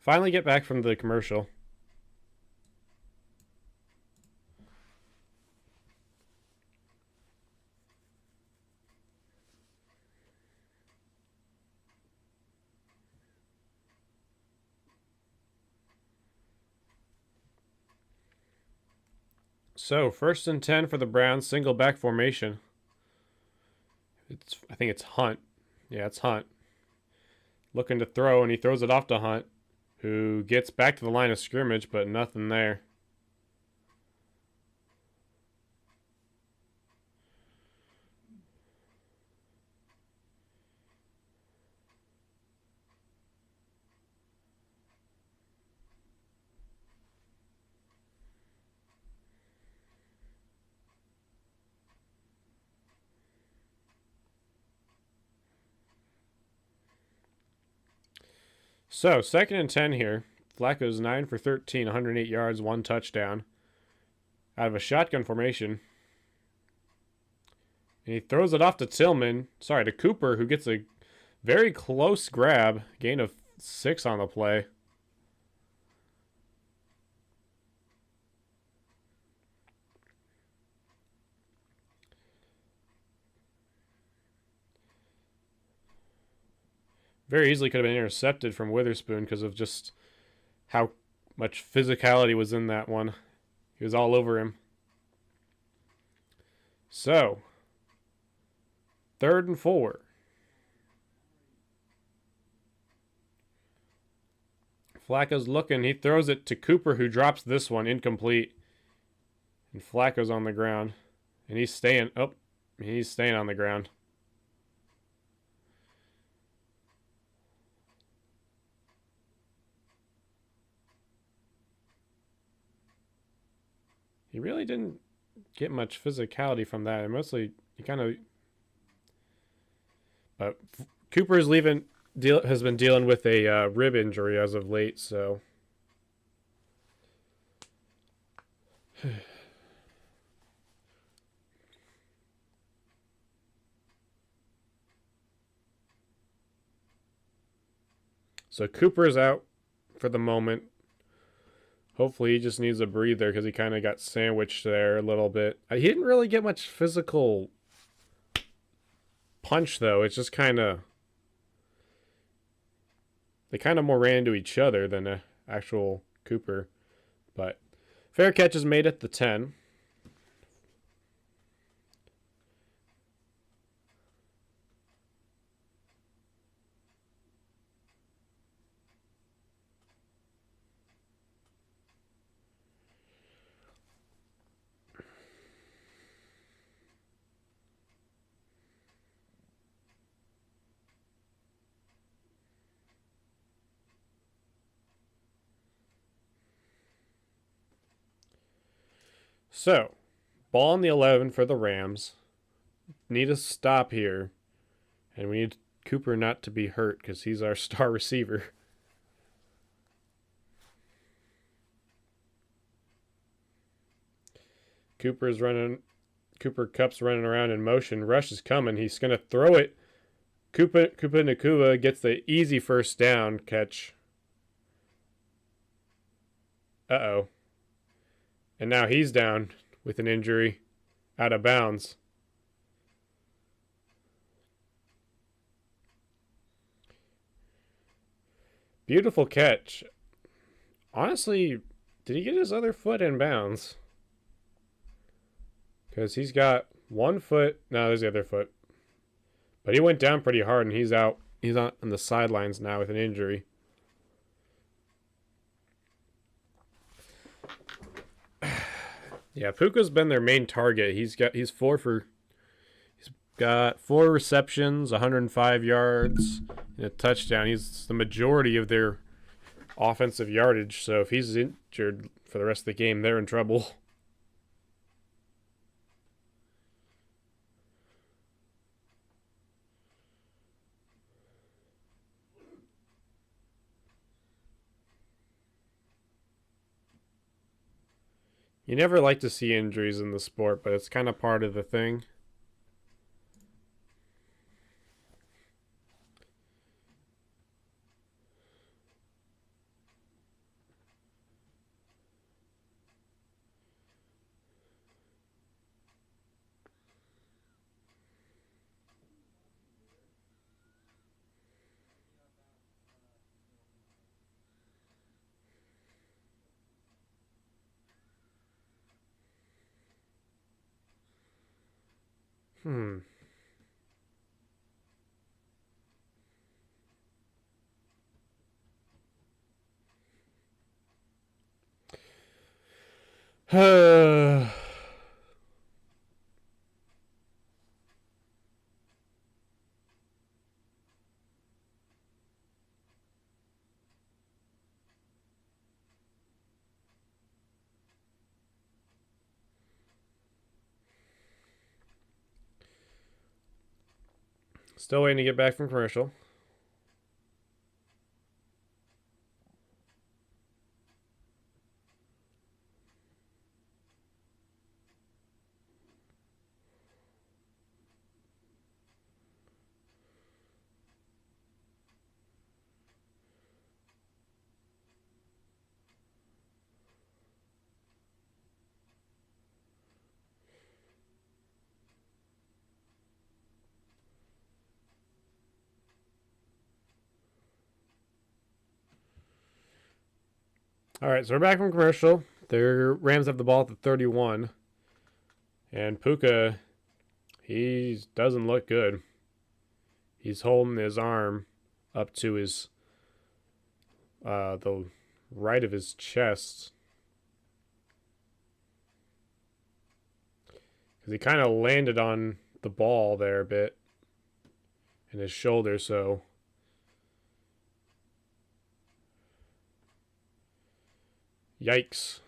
Finally get back from the commercial. So 1st and 10 for the Browns, single back formation. I think it's Hunt. Yeah, it's Hunt. Looking to throw, and he throws it off to Hunt, who gets back to the line of scrimmage, but nothing there. So 2nd and 10 here. Flacco's 9 for 13, 108 yards, 1 touchdown. Out of a shotgun formation. And he throws it off to to Cooper, who gets a very close grab. Gain of 6 on the play. Very easily could have been intercepted from Witherspoon because of just how much physicality was in that one. He was all over him. So, 3rd and 4. Flacco's looking. He throws it to Cooper, who drops this one incomplete. And Flacco's on the ground. And he's staying. Oh, he's staying on the ground. He really didn't get much physicality from that. And mostly, he kind of. But Cooper is has been dealing with a rib injury as of late, so. So Cooper's out for the moment. Hopefully he just needs a breather because he kind of got sandwiched there a little bit. He didn't really get much physical punch, though. It's just kind of... They kind of more ran into each other than an actual Cooper. But fair catch is made at the 10. So, ball on the 11 for the Rams. Need a stop here. And we need Cooper not to be hurt because he's our star receiver. Cooper Cup's running around in motion. Rush is coming. He's going to throw it. Koopa Nakua gets the easy first down catch. Uh-oh. And now he's down with an injury, out of bounds. Beautiful catch. Honestly, did he get his other foot in bounds? Because he's got one foot. No, there's the other foot. But he went down pretty hard, and he's out. He's on the sidelines now with an injury. Yeah, Puka's been their main target. He's got four receptions, 105 yards, and a touchdown. He's the majority of their offensive yardage. So if he's injured for the rest of the game, they're in trouble. You never like to see injuries in the sport, but it's kind of part of the thing. Hmm. Still waiting to get back from commercial. All right, so we're back from commercial. Their Rams have the ball at the 31. And Puka, he doesn't look good. He's holding his arm up to his the right of his chest because he kind of landed on the ball there a bit in his shoulder. So yikes.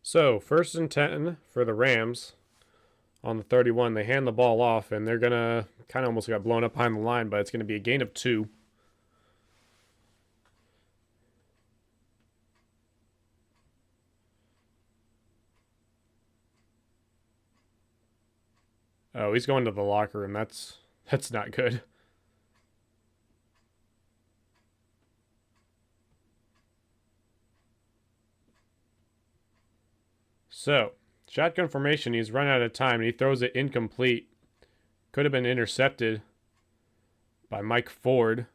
So, 1st and 10 for the Rams on the 31. They hand the ball off, and they're going to kind of almost got blown up behind the line, but it's going to be a gain of 2. Oh, he's going to the locker room. That's not good. So, shotgun formation. He's run out of time, and he throws it incomplete. Could have been intercepted by Mike Ford.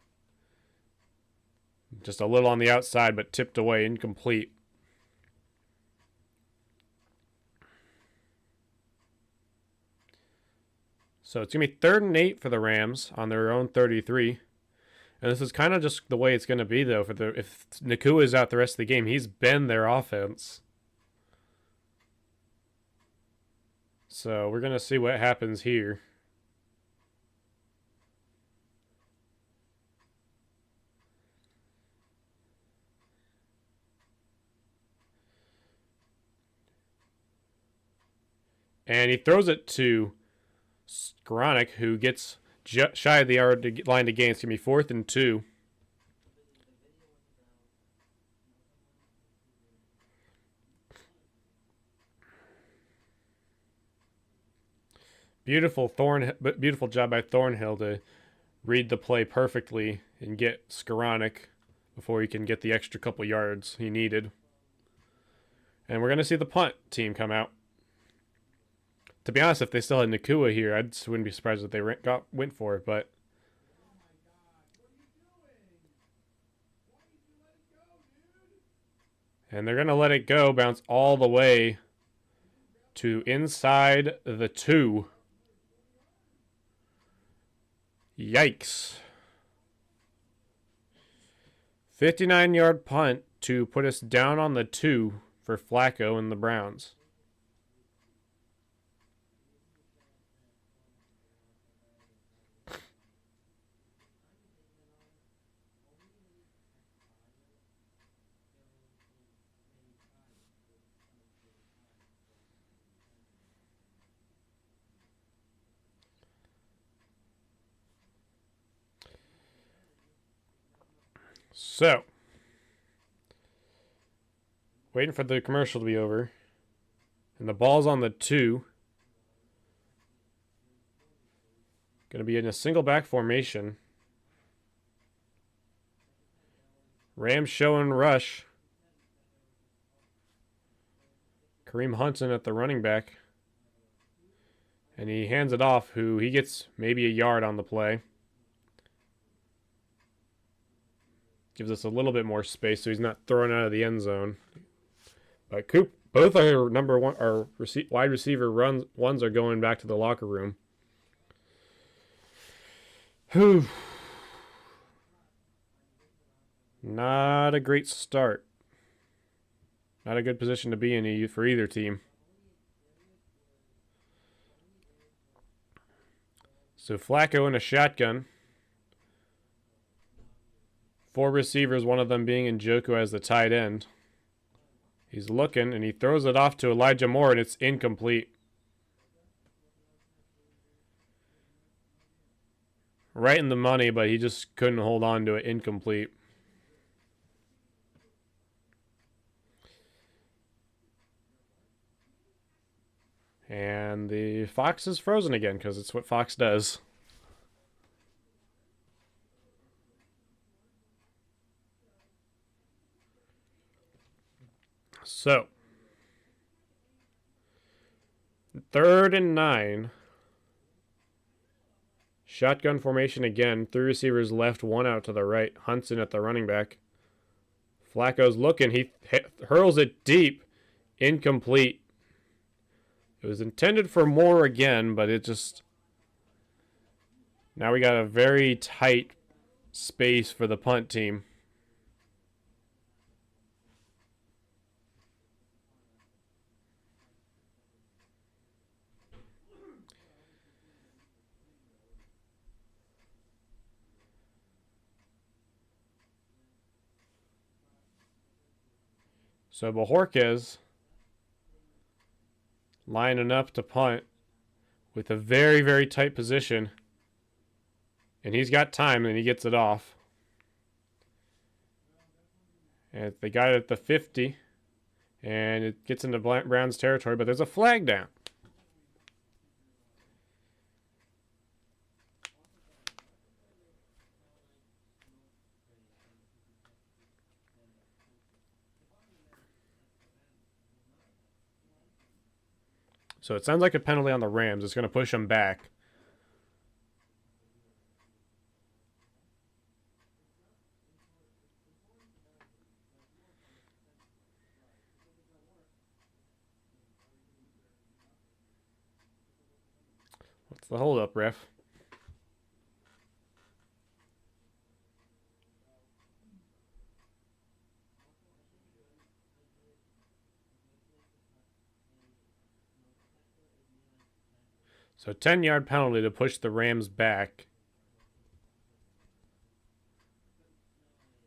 Just a little on the outside, but tipped away, incomplete. So it's going to be 3rd and 8 for the Rams on their own 33. And this is kind of just the way it's going to be, though. If Nakua is out the rest of the game, he's been their offense. So we're going to see what happens here. And he throws it to Skowronek, who gets shy of the yard line to gain. It's going to be 4th and 2. Beautiful job by Thornhill to read the play perfectly and get Skowronek before he can get the extra couple yards he needed. And we're going to see the punt team come out. To be honest, if they still had Nakua here, I just wouldn't be surprised if they went for it. But and they're going to let it go, bounce all the way to inside the 2. Yikes. 59-yard punt to put us down on the 2 for Flacco and the Browns. So, waiting for the commercial to be over. And the ball's on the 2. Going to be in a single back formation. Rams show and rush. Kareem Hunt's at the running back. And he hands it off, he gets maybe a yard on the play. Gives us a little bit more space so he's not thrown out of the end zone. But both our number one, our wide receiver ones are going back to the locker room. Whew. Not a great start. Not a good position to be in for either team. So Flacco in a shotgun. 4 receivers, one of them being Njoku as the tight end. He's looking, and he throws it off to Elijah Moore, and it's incomplete. Right in the money, but he just couldn't hold on to it. Incomplete. And the Fox is frozen again, because it's what Fox does. So, 3rd and 9. Shotgun formation again. 3 receivers left, 1 out to the right. Hunt's in at the running back. Flacco's looking. He hurls it deep. Incomplete. It was intended for Moore again, but it just... Now we got a very tight space for the punt team. So Bajorquez lining up to punt with a very, very tight position. And he's got time, and he gets it off. And they got it at the 50. And it gets into Brown's territory, but there's a flag down. So it sounds like a penalty on the Rams. It's going to push them back. What's the holdup, ref? So 10-yard penalty to push the Rams back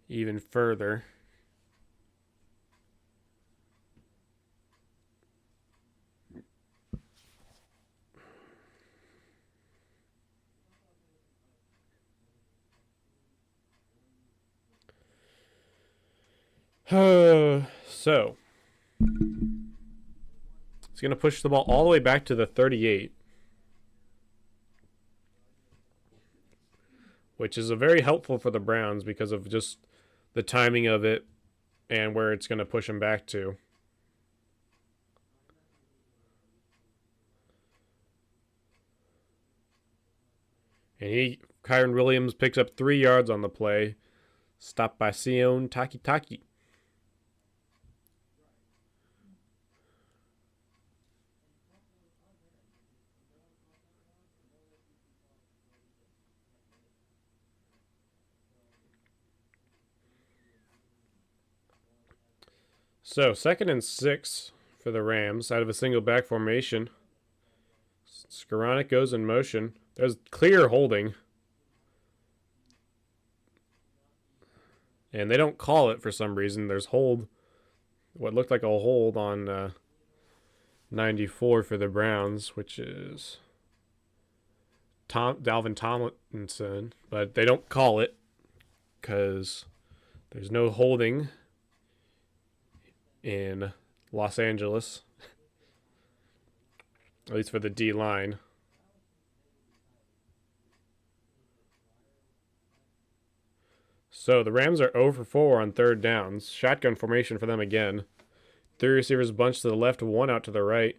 even further. So it's going to push the ball all the way back to the 38. Which is very helpful for the Browns because of just the timing of it and where it's going to push them back to. And Kyron Williams picks up 3 yards on the play. Stopped by Sion Takitaki. So 2nd and 6 for the Rams out of a single back formation. Skoranek goes in motion. There's clear holding. And they don't call it for some reason. There's what looked like a hold on 94 for the Browns, which is Dalvin Tomlinson. But they don't call it because there's no holding in Los Angeles, at least for the D line. So the Rams are 0 for 4 on 3rd downs. Shotgun formation for them again. 3 receivers bunched to the left, 1 out to the right.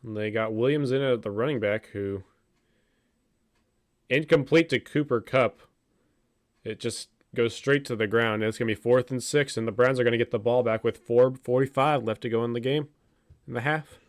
And they got Williams in at the running back, who incomplete to Cooper Kupp. It just goes straight to the ground. And it's going to be 4th and 6, and the Browns are going to get the ball back with 4:45 left to go in the game, in the half.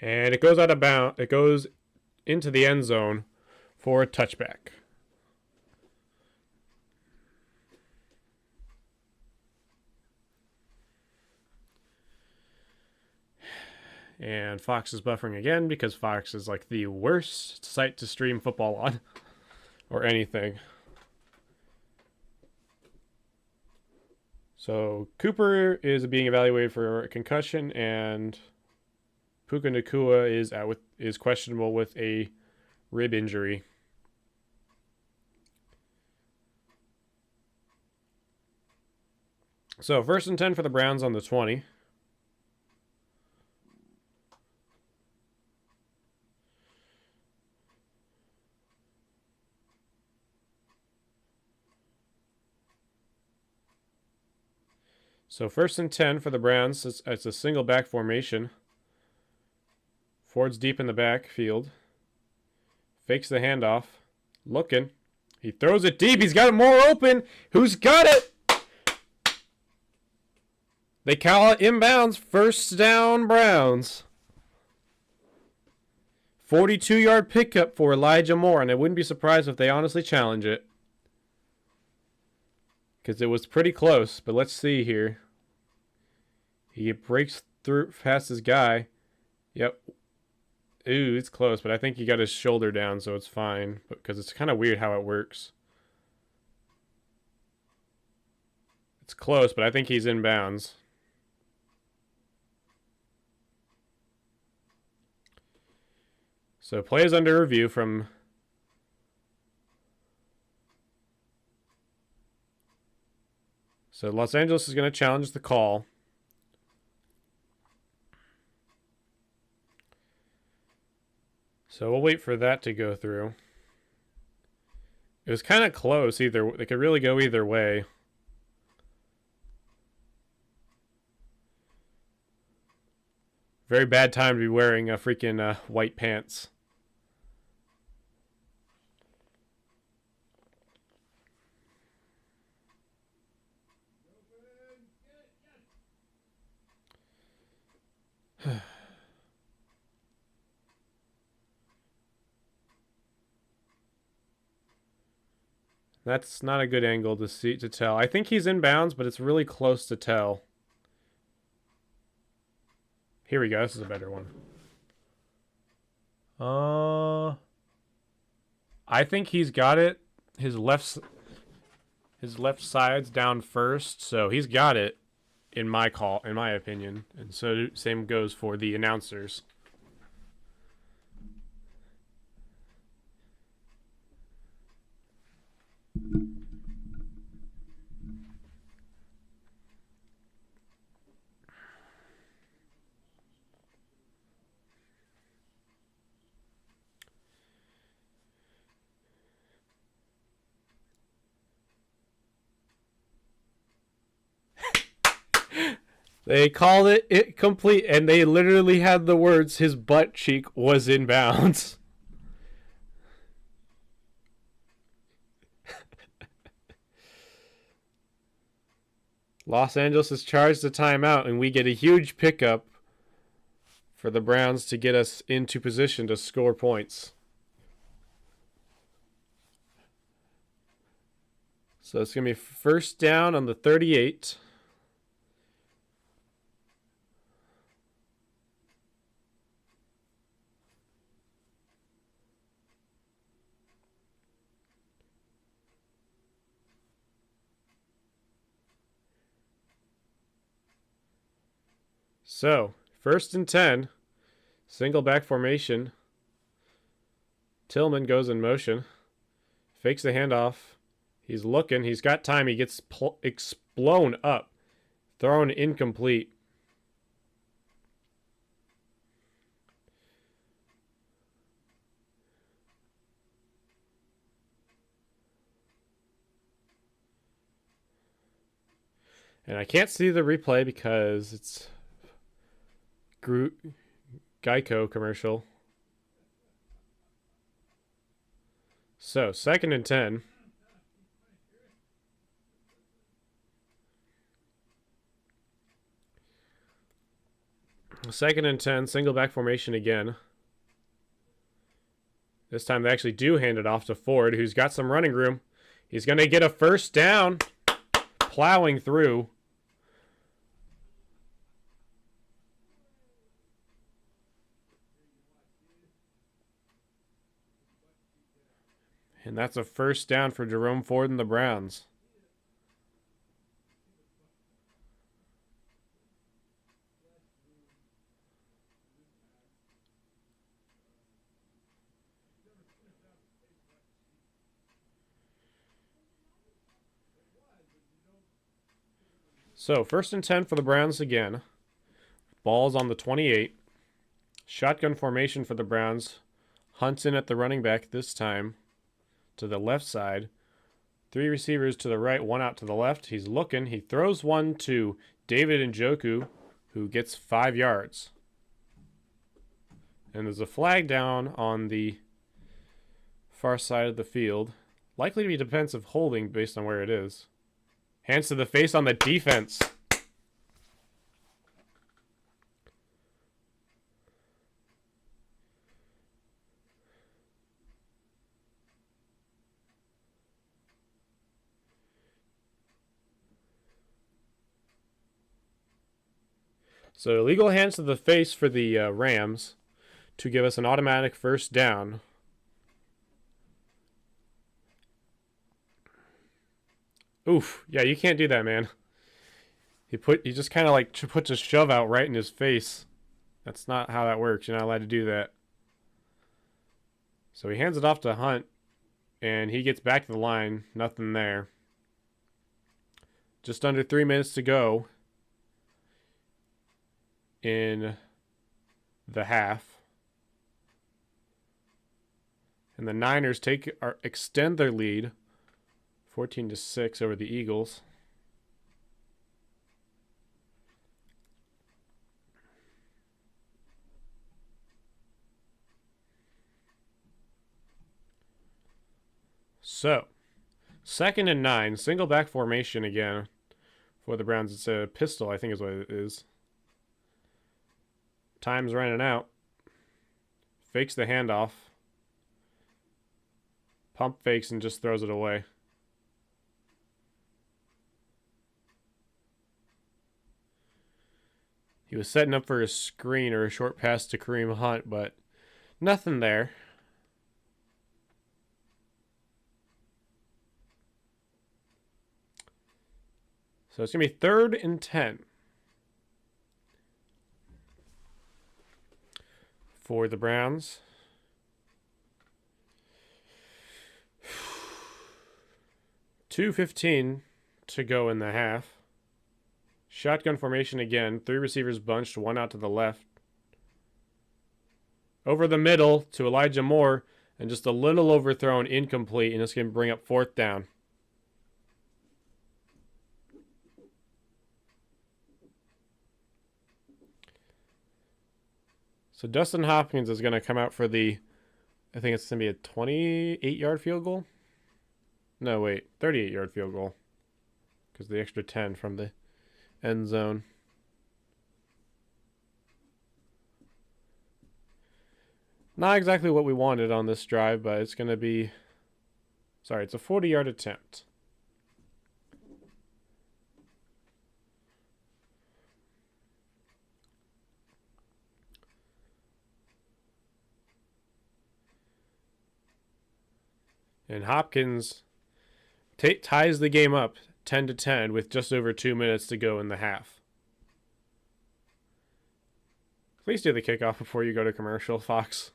And it goes out of bounds. It goes into the end zone for a touchback. And Fox is buffering again because Fox is like the worst site to stream football on or anything. So Cooper is being evaluated for a concussion, and Puka Nacua is questionable with a rib injury. So 1st and 10 for the Browns on the 20. So 1st and 10 for the Browns. It's a single back formation. Ford's deep in the backfield. Fakes the handoff. Looking. He throws it deep. He's got it more open. Who's got it? They call it inbounds. 1st down, Browns. 42-yard pickup for Elijah Moore, and I wouldn't be surprised if they honestly challenge it, because it was pretty close. But let's see here. He breaks through past his guy. Yep. Ooh, it's close, but I think he got his shoulder down, so it's fine. Because it's kind of weird how it works. It's close, but I think he's in bounds. So play is under review from... So Los Angeles is going to challenge the call. So we'll wait for that to go through. It was kind of close. They could really go either way. Very bad time to be wearing freaking white pants. That's not a good angle to tell. I think he's in bounds, but it's really close to tell. Here we go. This is a better one. I think he's got it. His left side's down first, so he's got it in my opinion. And so same goes for the announcers. They called it complete, and they literally had the words, his butt cheek was in bounds. Los Angeles has charged a timeout, and we get a huge pickup for the Browns to get us into position to score points. So it's going to be 1st down on the 38. So, 1st and 10, single back formation. Tillman goes in motion, fakes the handoff. He's looking. He's got time. He gets blown up. Thrown incomplete. And I can't see the replay because it's Geico commercial. So, 2nd and 10. Second and 10, single back formation again. This time they actually do hand it off to Ford, who's got some running room. He's going to get a first down, plowing through. And that's a first down for Jerome Ford and the Browns. So, 1st and 10 for the Browns again. Ball's on the 28. Shotgun formation for the Browns. Hunt's in at the running back this time to the left side. 3 receivers to the right, 1 out to the left. He's looking. He throws one to David Njoku, who gets 5 yards. And there's a flag down on the far side of the field. Likely to be defensive holding based on where it is. Hands to the face on the defense. So illegal hands to the face for the Rams to give us an automatic first down. Oof. Yeah, you can't do that, man. He just kind of like puts a shove out right in his face. That's not how that works. You're not allowed to do that. So he hands it off to Hunt, and he gets back to the line. Nothing there. Just under 3 minutes to go in the half. And the Niners extend their lead 14-6 over the Eagles. So, 2nd and 9, single back formation again for the Browns. It's a pistol, I think is what it is. Time's running out. Fakes the handoff. Pump fakes and just throws it away. He was setting up for a screen or a short pass to Kareem Hunt, but nothing there. So it's going to be 3rd and 10 for the Browns. $2:15 to go in the half. Shotgun formation again. 3 receivers bunched, 1 out to the left. Over the middle to Elijah Moore, and just a little overthrown, incomplete, and it's going to bring up 4th down. So Dustin Hopkins is going to come out for I think it's going to be a 28-yard field goal. No, wait, 38-yard field goal. Because the extra 10 from the end zone. Not exactly what we wanted on this drive, but it's going to be... Sorry, it's a 40-yard attempt. And Hopkins ties the game up 10-10 with just over 2 minutes to go in the half. Please do the kickoff before you go to commercial, Fox.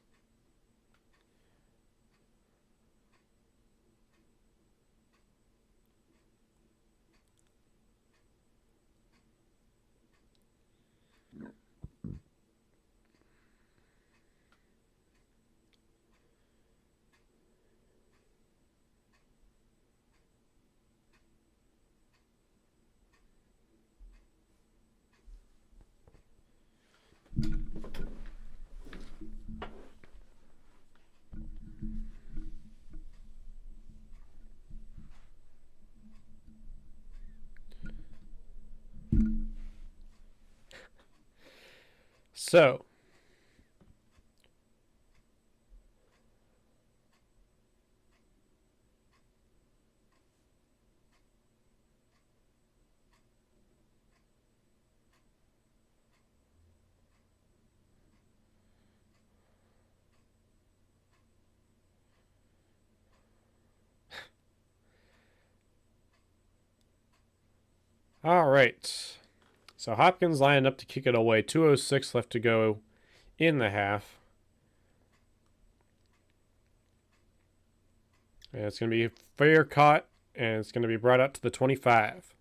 So, all right. So Hopkins lining up to kick it away. 2:06 left to go in the half. And it's going to be fair caught, and it's going to be brought out to the 25.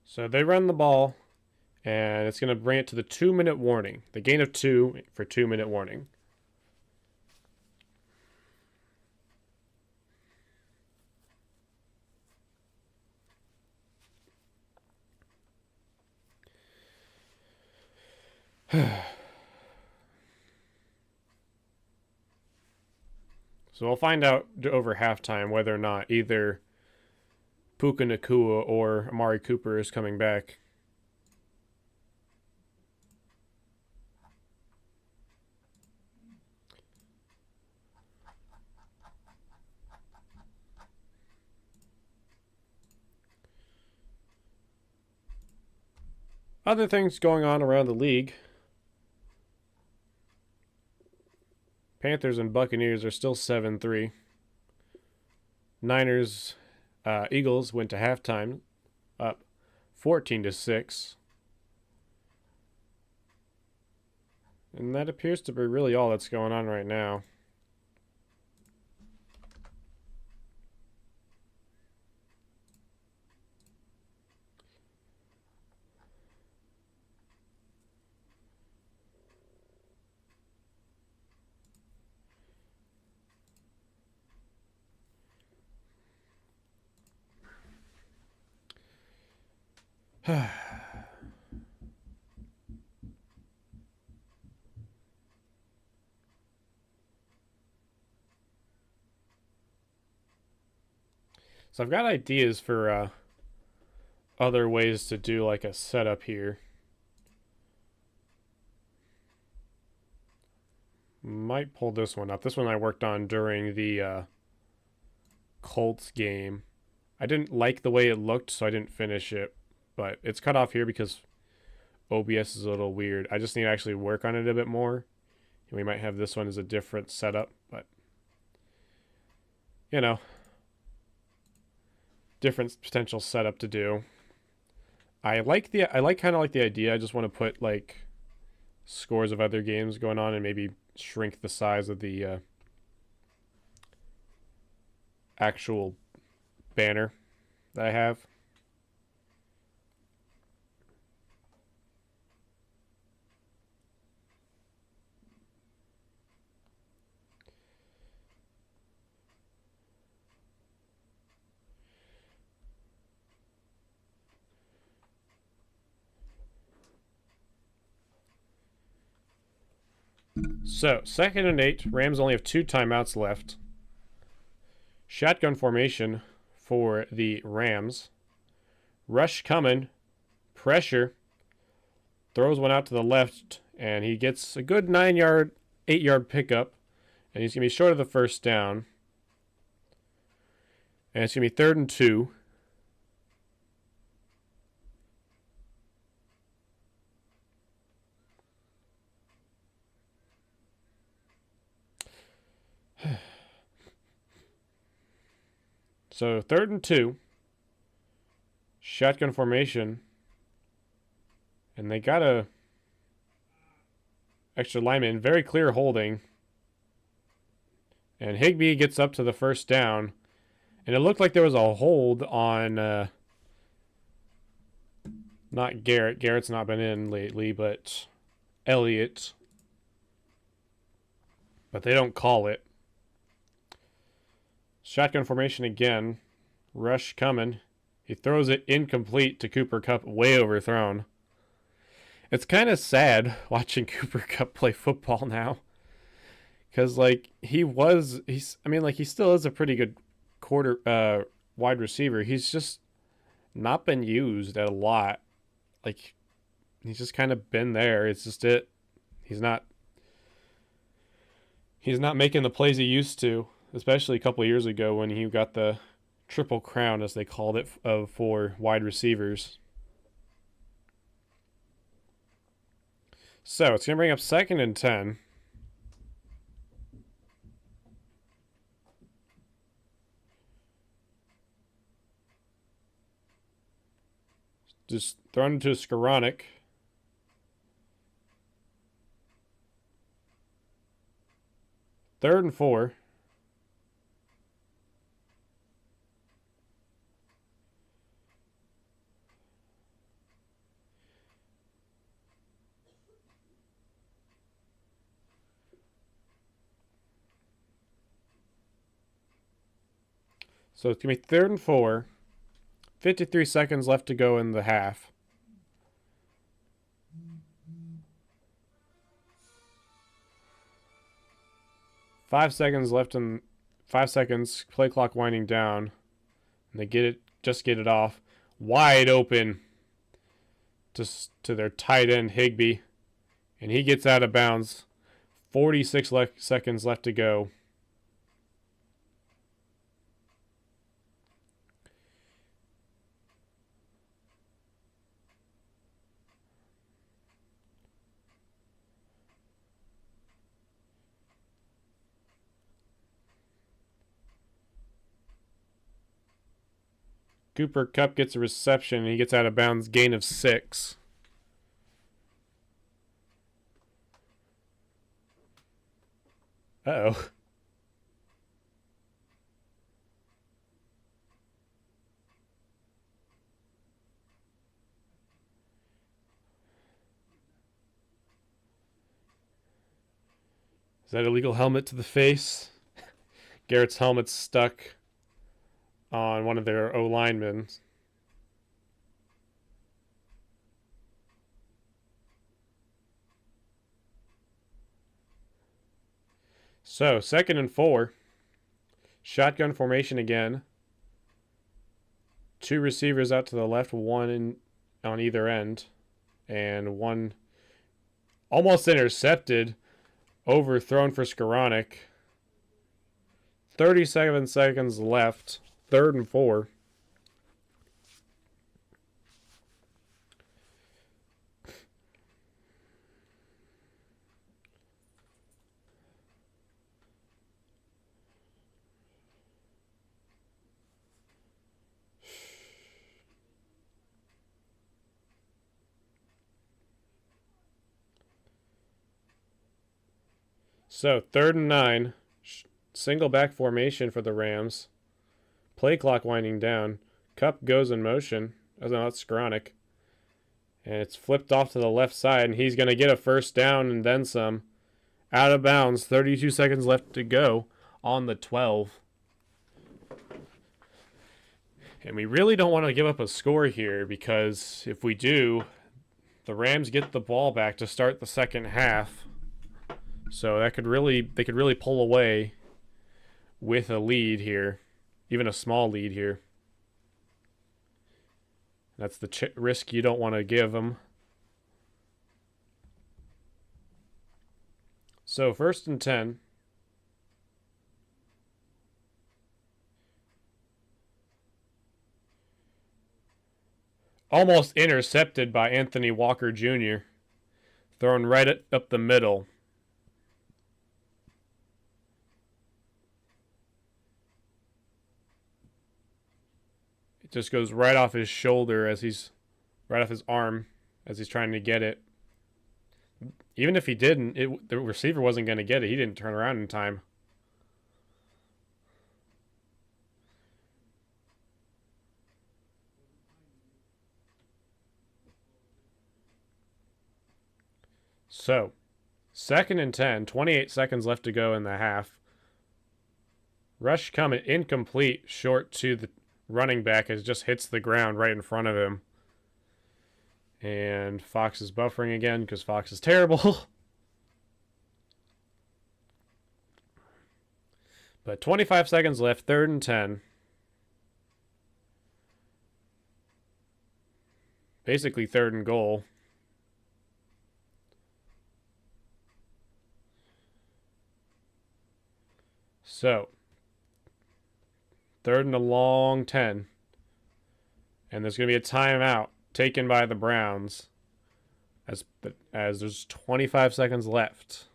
So they run the ball, and it's going to bring it to the 2-minute warning. The gain of 2 for 2-minute warning. So we'll find out over halftime whether or not either Puka Nacua or Amari Cooper is coming back. Other things going on around the league. Panthers and Buccaneers are still 7-3. Niners, Eagles went to halftime up 14-6. And that appears to be really all that's going on right now. So I've got ideas for other ways to do like a setup here. Might pull this one up. This one I worked on during the Colts game. I didn't like the way it looked, so I didn't finish it. But it's cut off here because OBS is a little weird. I just need to actually work on it a bit more. And we might have this one as a different setup, but you know, different potential setup to do. I like kind of like the idea. I just want to put like scores of other games going on and maybe shrink the size of the actual banner that I have. So, 2nd and 8. Rams only have 2 timeouts left. Shotgun formation for the Rams. Rush coming. Pressure. Throws one out to the left, and he gets a good 9-yard, 8-yard pickup. And he's going to be short of the first down. And it's going to be 3rd and 2. So 3rd and 2. Shotgun formation. And they got a extra lineman. Very clear holding. And Higbee gets up to the first down. And it looked like there was a hold on Not Garrett. Garrett's not been in lately, but Elliott. But they don't call it. Shotgun formation again. Rush coming. He throws it incomplete to Cooper Kupp, way overthrown. It's kind of sad watching Cooper Kupp play football now. Because, like, he still is a pretty good wide receiver. He's just not been used a lot. Like, he's just kind of been there. It's just it. He's not making the plays he used to, especially a couple of years ago when he got the triple crown, as they called it, for wide receivers. So it's going to bring up 2nd and 10. Just thrown to Skoranek. Third and 4. So it's going to be 3rd and 4. 53 seconds left to go in the half. Five seconds left in 5 seconds. Play clock winding down. And they get it off. Wide open to their tight end, Higbee. And he gets out of bounds. 46 seconds left to go. Cooper Kupp gets a reception, and he gets out of bounds, gain of 6. Uh-oh. Is that illegal helmet to the face? Garrett's helmet's stuck on one of their O-linemen. So, 2nd and 4. Shotgun formation again. 2 receivers out to the left, one on either end. And one almost intercepted, overthrown for Skoranek. 37 seconds left. 3rd and 4. So, 3rd and 9. Single back formation for the Rams. Play clock winding down. Kupp goes in motion. Oh, no, that's Skoranek. And it's flipped off to the left side, and he's going to get a 1st down and then some. Out of bounds. 32 seconds left to go on the 12. And we really don't want to give up a score here, because if we do, the Rams get the ball back to start the second half. So they could really pull away with a lead here. Even a small lead here. That's the risk you don't want to give them. So 1st and 10. Almost intercepted by Anthony Walker Jr. Thrown right up the middle. Just goes right off his shoulder right off his arm as he's trying to get it. Even if he didn't, the receiver wasn't going to get it. He didn't turn around in time. So, 2nd and 10, 28 seconds left to go in the half. Rush coming incomplete, short to the running back as just hits the ground right in front of him. And Fox is buffering again because Fox is terrible. But 25 seconds left, 3rd and 10. Basically 3rd and goal. So, 3rd and a long 10. And there's going to be a timeout taken by the Browns as there's 25 seconds left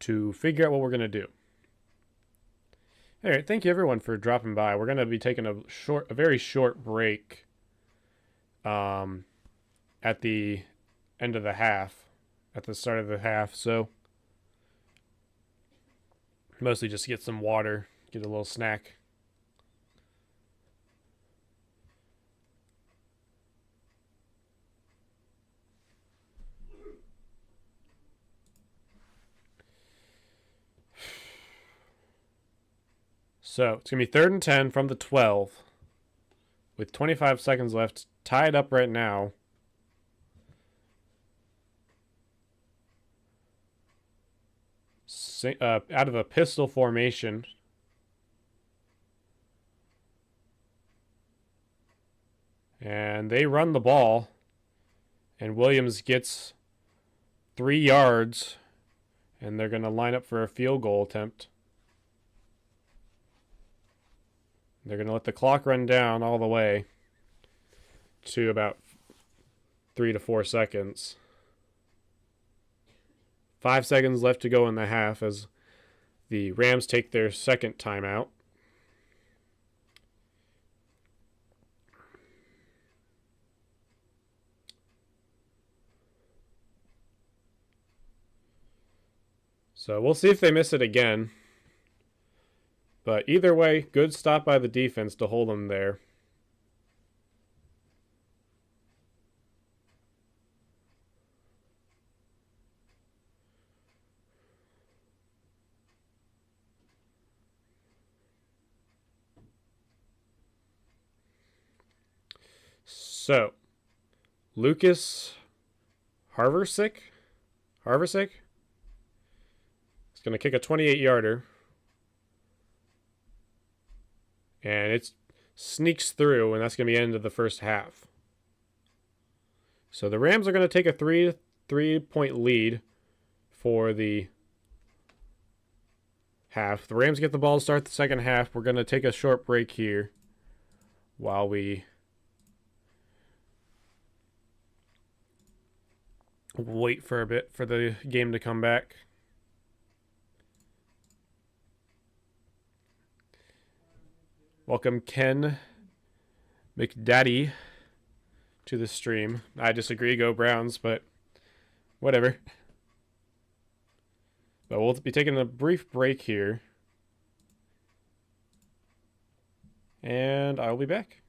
to figure out what we're going to do. All right, thank you everyone for dropping by. We're going to be taking a very short break at the end of the half, at the start of the half. So mostly just get some water, get a little snack. So it's going to be 3rd and 10 from the 12 with 25 seconds left, tied up right now. Out of a pistol formation. And they run the ball. And Williams gets 3 yards. And they're going to line up for a field goal attempt. They're going to let the clock run down all the way to about 3 to 4 seconds. 5 seconds left to go in the half as the Rams take their second timeout. So we'll see if they miss it again. But either way, good stop by the defense to hold them there. So, Lucas Harversick is going to kick a 28-yarder. And it sneaks through, and that's going to be the end of the first half. So the Rams are going to take a 3-point lead for the half. The Rams get the ball to start the second half. We're going to take a short break here while we wait for a bit for the game to come back. Welcome Ken McDaddy to the stream. I disagree, go Browns, but whatever. But we'll be taking a brief break here. And I'll be back.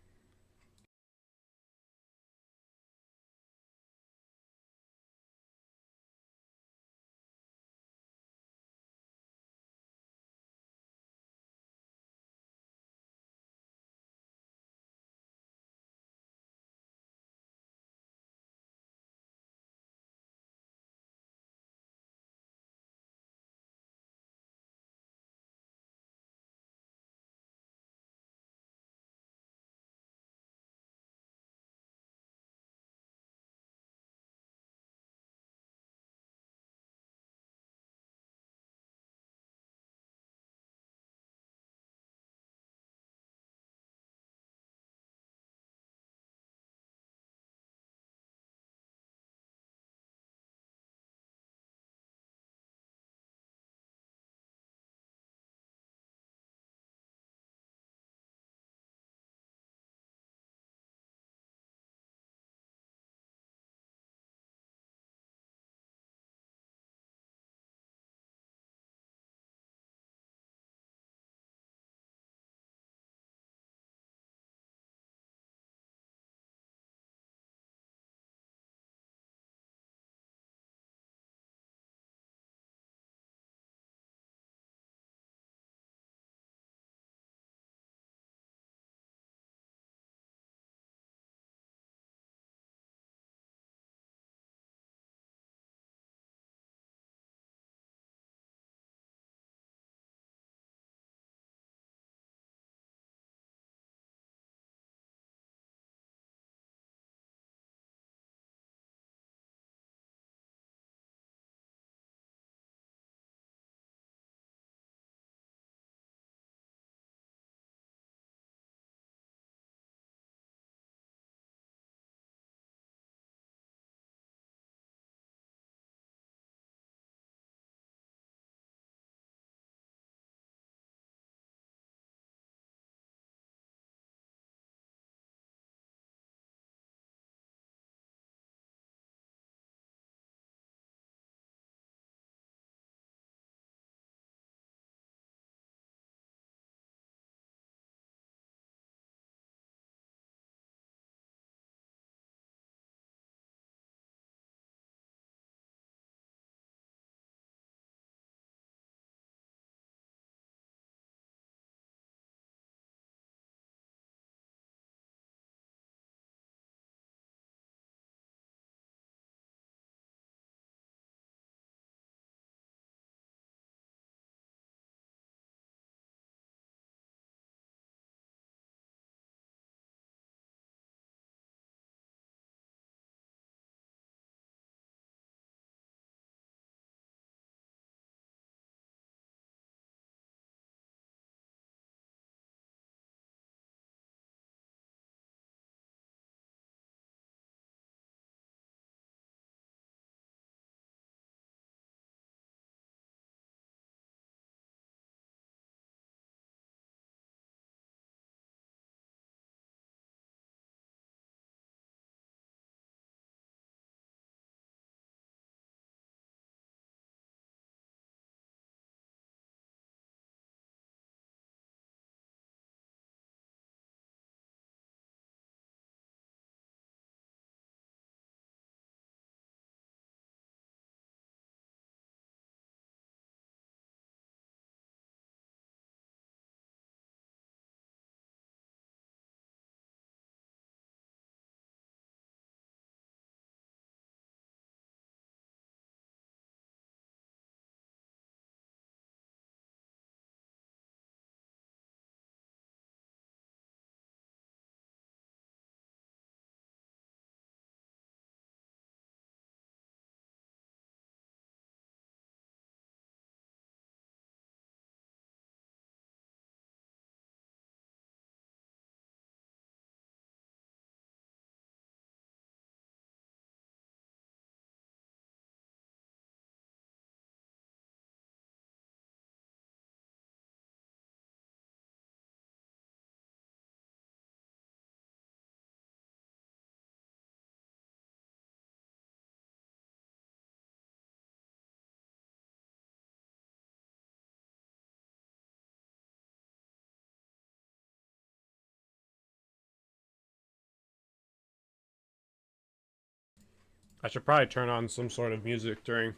I should probably turn on some sort of music during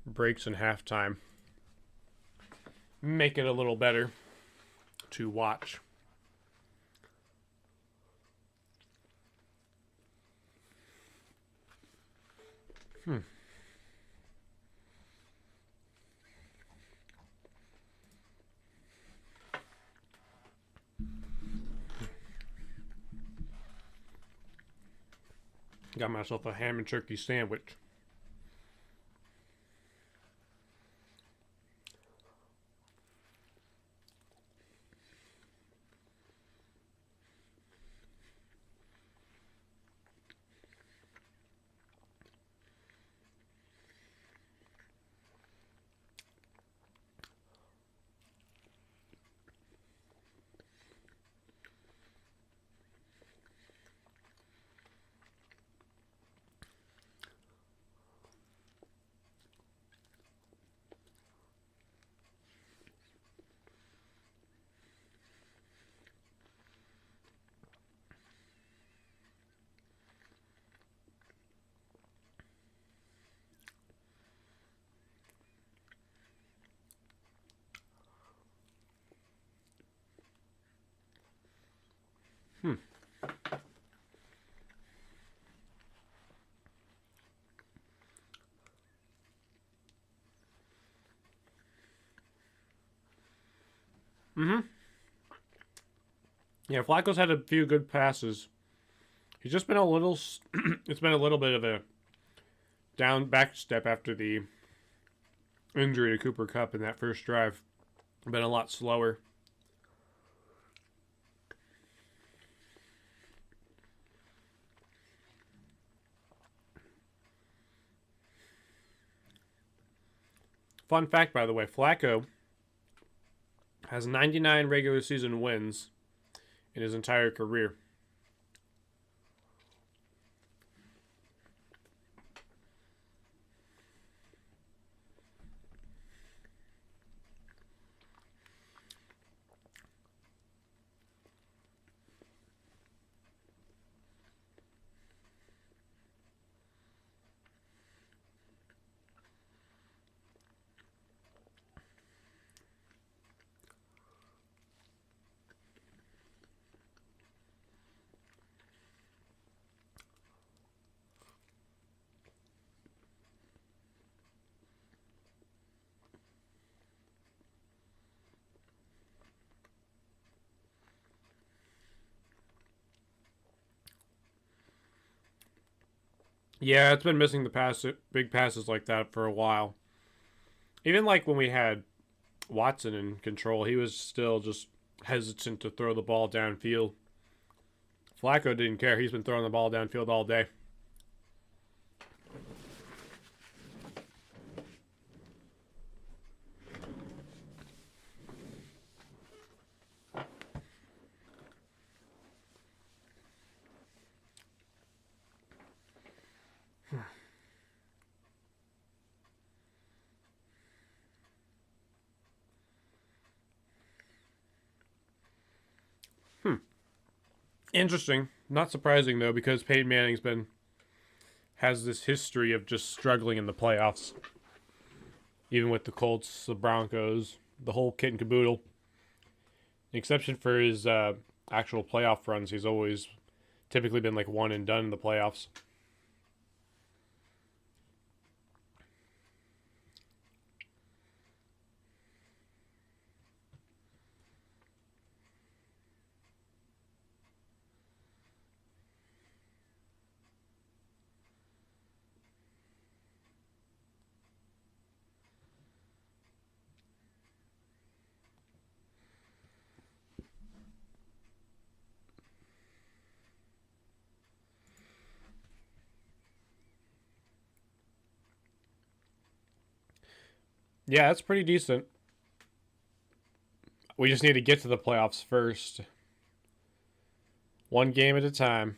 breaks and halftime. Make it a little better to watch. Got myself a ham and turkey sandwich. Yeah, Flacco's had a few good passes. He's just been a little. It's been a little bit of a down back step after the injury to Cooper Kupp in that first drive. Been a lot slower. Fun fact, by the way, Flacco has 99 regular season wins in his entire career. Yeah, it's been missing the big passes like that for a while. Even like when we had Watson in control, he was still just hesitant to throw the ball downfield. Flacco didn't care. He's been throwing the ball downfield all day. Interesting. Not surprising though, because Peyton Manning's been has this history of just struggling in the playoffs. Even with the Colts, the Broncos, the whole kit and caboodle. The exception for his actual playoff runs, he's always typically been like one and done in the playoffs. Yeah, that's pretty decent. We just need to get to the playoffs first. One game at a time.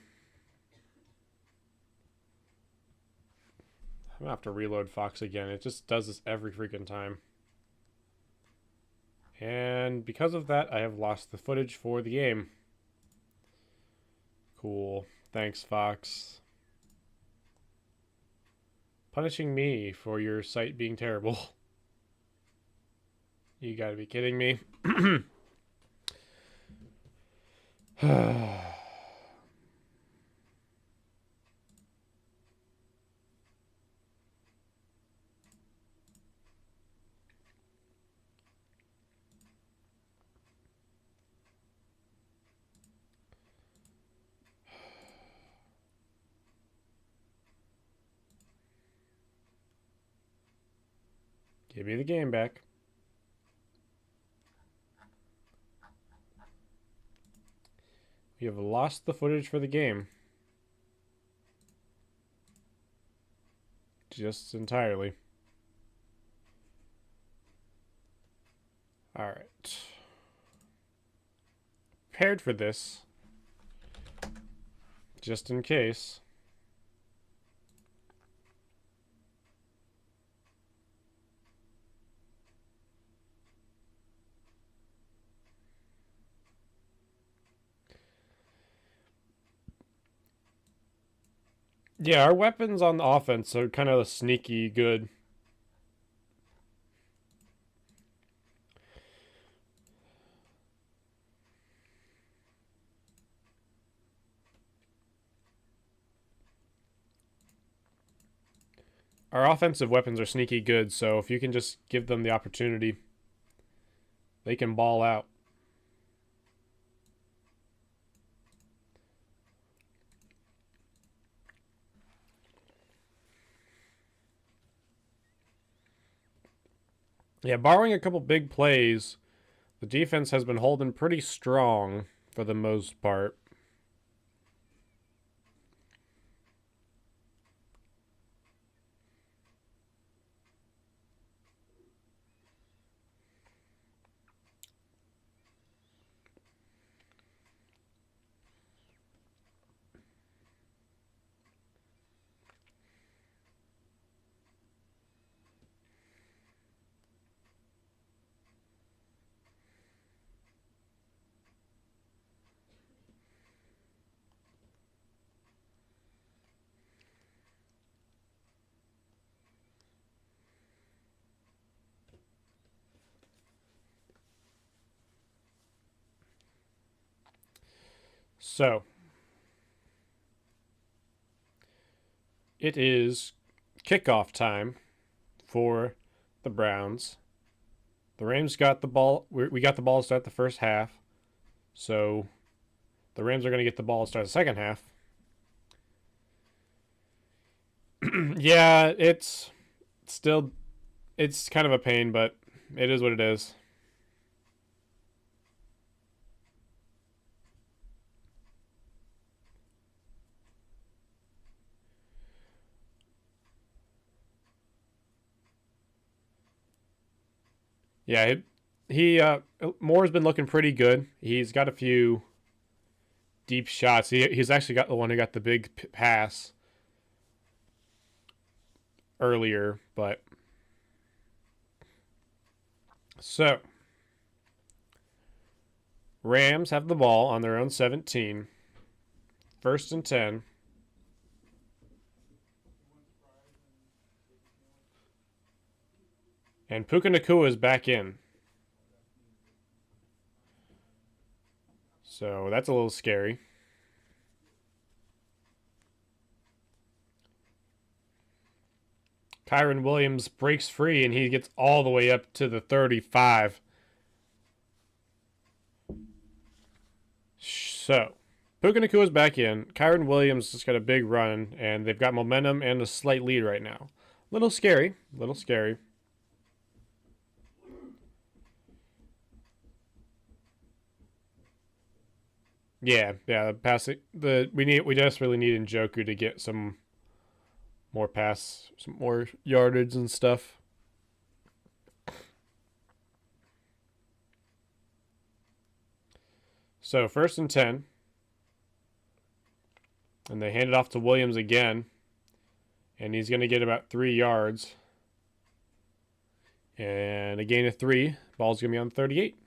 I'm gonna have to reload Fox again. It just does this every freaking time. And because of that, I have lost the footage for the game. Cool. Thanks, Fox. Punishing me for your sight being terrible. You gotta be kidding me. Give me the game back. We have lost the footage for the game. Just entirely. Alright. Prepared for this. Just in case. Yeah, our weapons on the offense are kind of sneaky good. Our offensive weapons are sneaky good, so if you can just give them the opportunity, they can ball out. Yeah, barring a couple big plays, the defense has been holding pretty strong for the most part. So, it is kickoff time for the Browns. The Rams got the ball. We got the ball to start the first half. So, the Rams are going to get the ball to start the second half. Yeah, it's still it's kind of a pain, but it is what it is. Yeah, Moore's been looking pretty good. He's got a few deep shots. He's actually got the one who got the big pass earlier, but so Rams have the ball on their own 17. First and 10. And Puka Nakua is back in. So that's a little scary. Kyron Williams breaks free and he gets all the way up to the 35. So, Puka Nakua's back in. Kyron Williams just got a big run, and they've got momentum and a slight lead right now. Little scary. Little scary. Yeah. Passing we just really need Njoku to get some more yardage and stuff. So first and 10, and they hand it off to Williams again, and he's going to get about 3 yards, and a gain of 3. Ball's going to be on 38.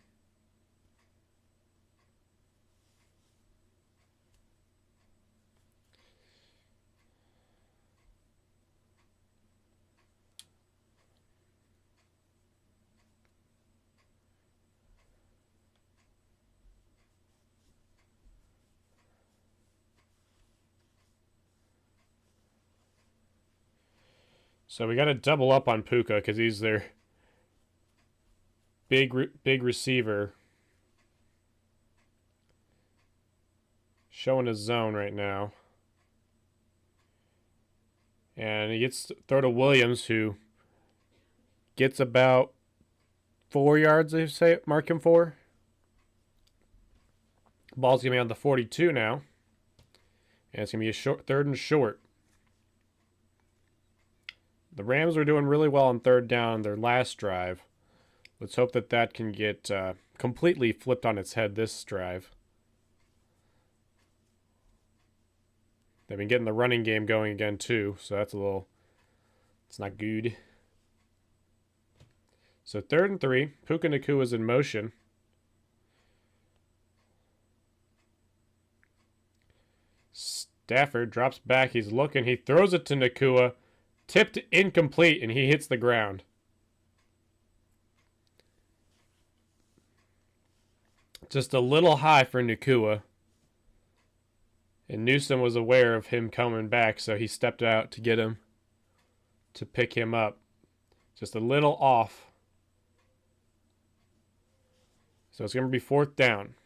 So we got to double up on Puka because he's their big receiver. Showing his zone right now. And he gets throw to Williams, who gets about 4 yards, they say, mark him for. Ball's going to be on the 42 now. And it's going to be a short, third and short. The Rams were doing really well on third down their last drive. Let's hope that that can get completely flipped on its head this drive. They've been getting the running game going again too, so that's it's not good. So 3rd and 3, Puka Nacua is in motion. Stafford drops back, he's looking, he throws it to Nacua, tipped incomplete, and he hits the ground. Just a little high for Nacua. And Newsom was aware of him coming back, so he stepped out to get him, to pick him up. Just a little off. So it's going to be 4th down.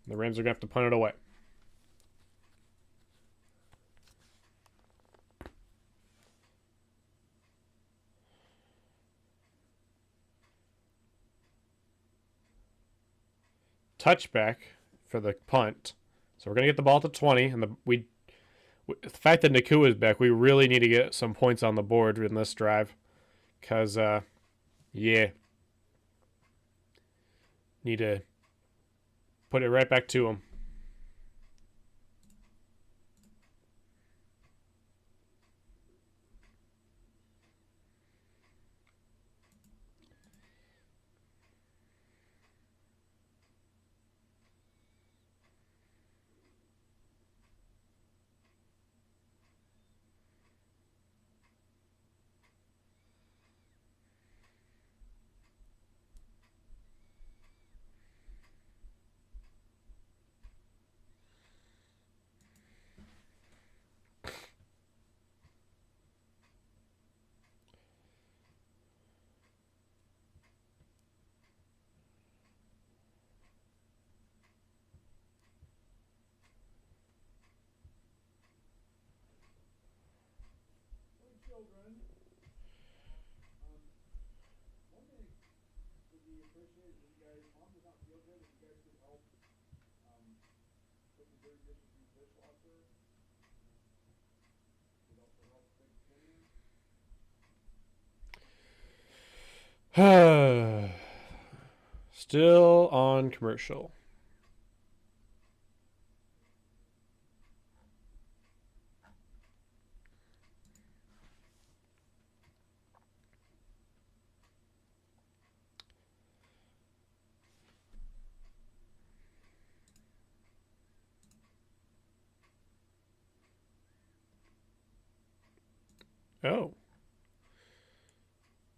The Rams are going to have to punt it away. Touchback for the punt. So we're going to get the ball at the 20. And the fact that Nacua is back, we really need to get some points on the board in this drive. Because, yeah. Need to put it right back to him. Still on commercial. Oh.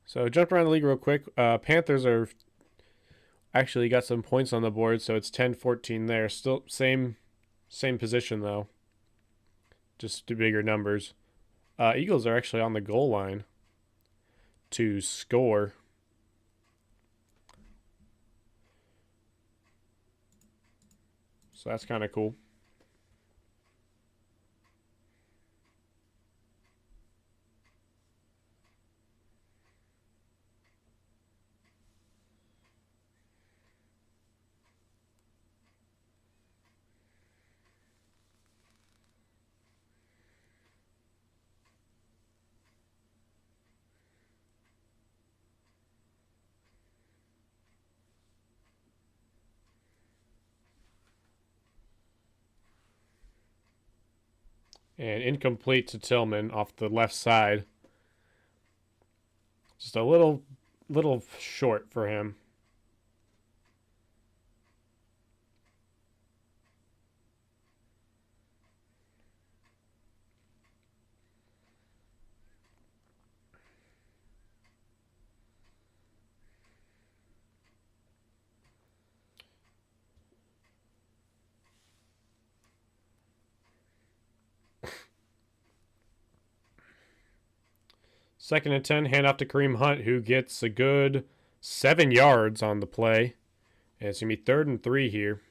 So jump around the league real quick. Panthers are actually got some points on the board, so it's 10-14 there. Still same position though. Just two bigger numbers. Eagles are actually on the goal line to score. So that's kind of cool. And incomplete to Tillman off the left side. Just a little short for him. 2nd and 10, hand off to Kareem Hunt, who gets a good 7 yards on the play. And it's going to be 3rd and 3 here.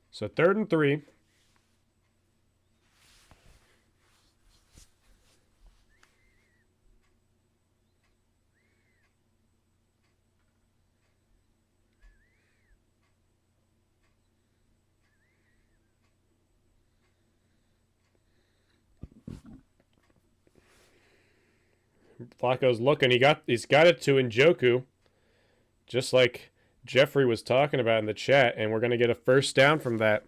So 3rd and 3. Flacco's looking. He's got it to Njoku, just like Jeffrey was talking about in the chat, and we're going to get a first down from that.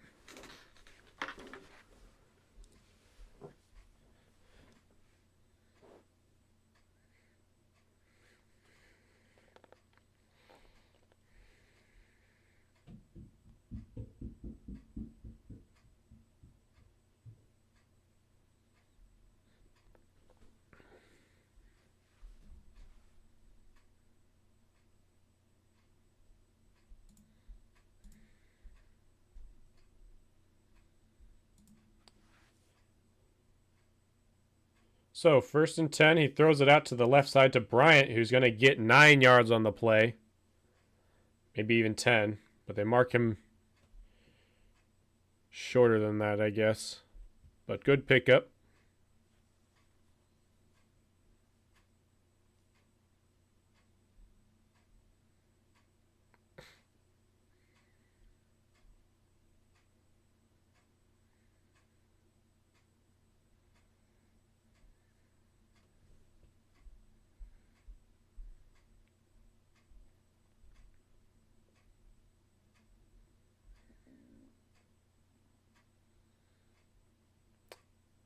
So 1st and 10, he throws it out to the left side to Bryant, who's going to get 9 yards on the play. Maybe even 10, but they mark him shorter than that, I guess. But good pickup.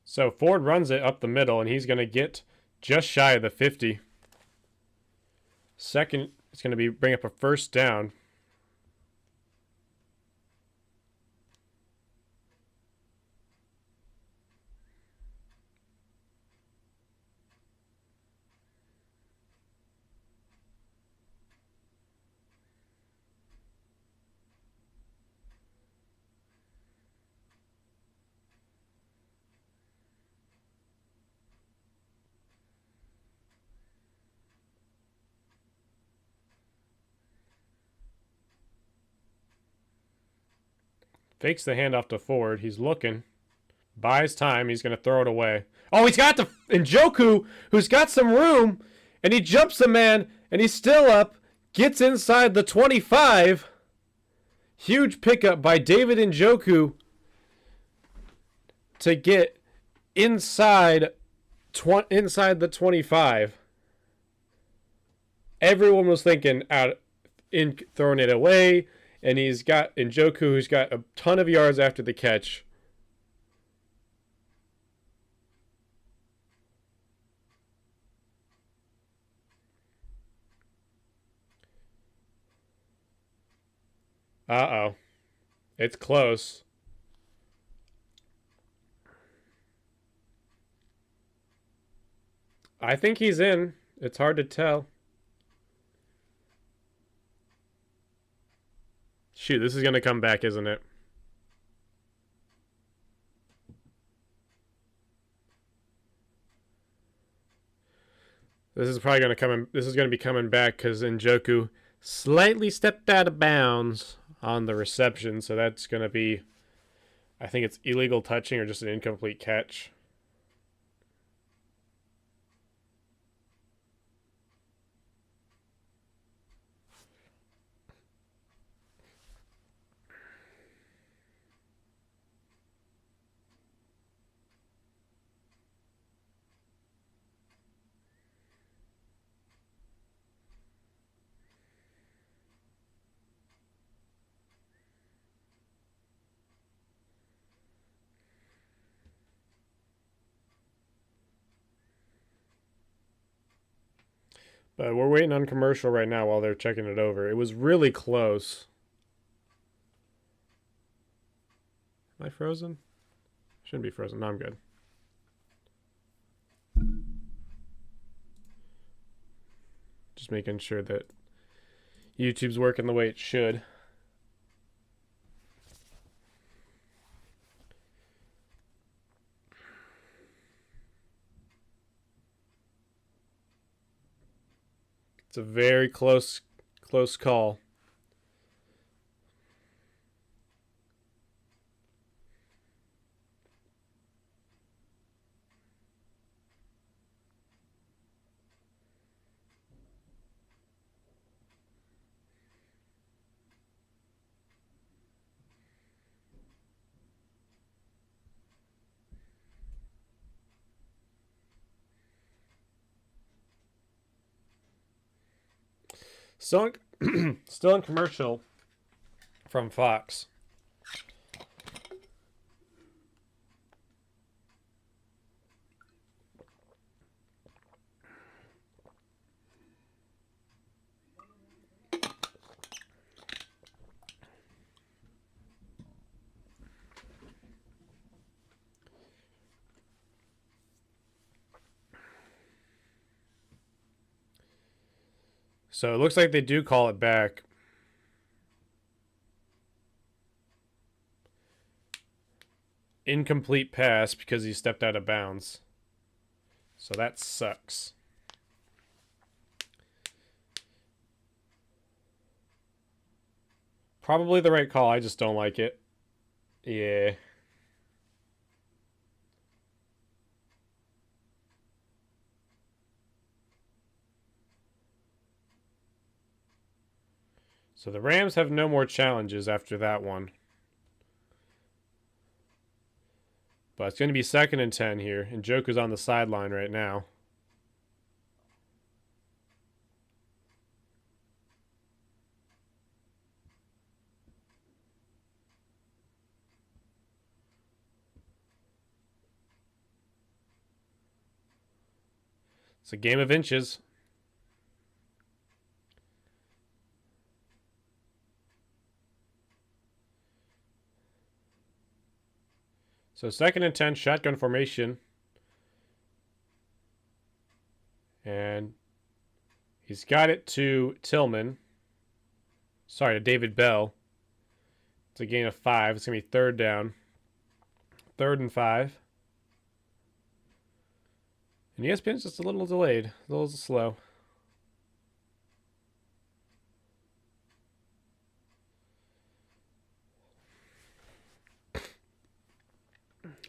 So Ford runs it up the middle, and he's going to get just shy of the 50. Second, it's going to bring up a first down. Fakes the handoff to Ford. He's looking. Buys time. He's going to throw it away. Oh, he's got the Njoku, who's got some room, and he jumps the man, and he's still up. Gets inside the 25. Huge pickup by David Njoku to get inside the 25. Everyone was thinking throwing it away. And he's got Njoku, who's got a ton of yards after the catch. Uh-oh. It's close. I think he's in. It's hard to tell. Shoot, this is going to come back, isn't it? This is probably going to come in. This is going to be coming back because Njoku slightly stepped out of bounds on the reception. So that's going to be, I think it's illegal touching or just an incomplete catch. But we're waiting on commercial right now while they're checking it over. It was really close. Am I frozen? Shouldn't be frozen. No, I'm good. Just making sure that YouTube's working the way it should. It's a very close call. Still in commercial from Fox. So it looks like they do call it back. Incomplete pass because he stepped out of bounds. So that sucks. Probably the right call. I just don't like it. Yeah. So the Rams have no more challenges after that one. But it's going to be 2nd and 10 here. And Njoku's on the sideline right now. It's a game of inches. So 2nd and 10, shotgun formation. And he's got it to Tillman. Sorry, to David Bell. It's a gain of 5. It's going to be 3rd down. 3rd and 5. And ESPN's just a little delayed. A little slow.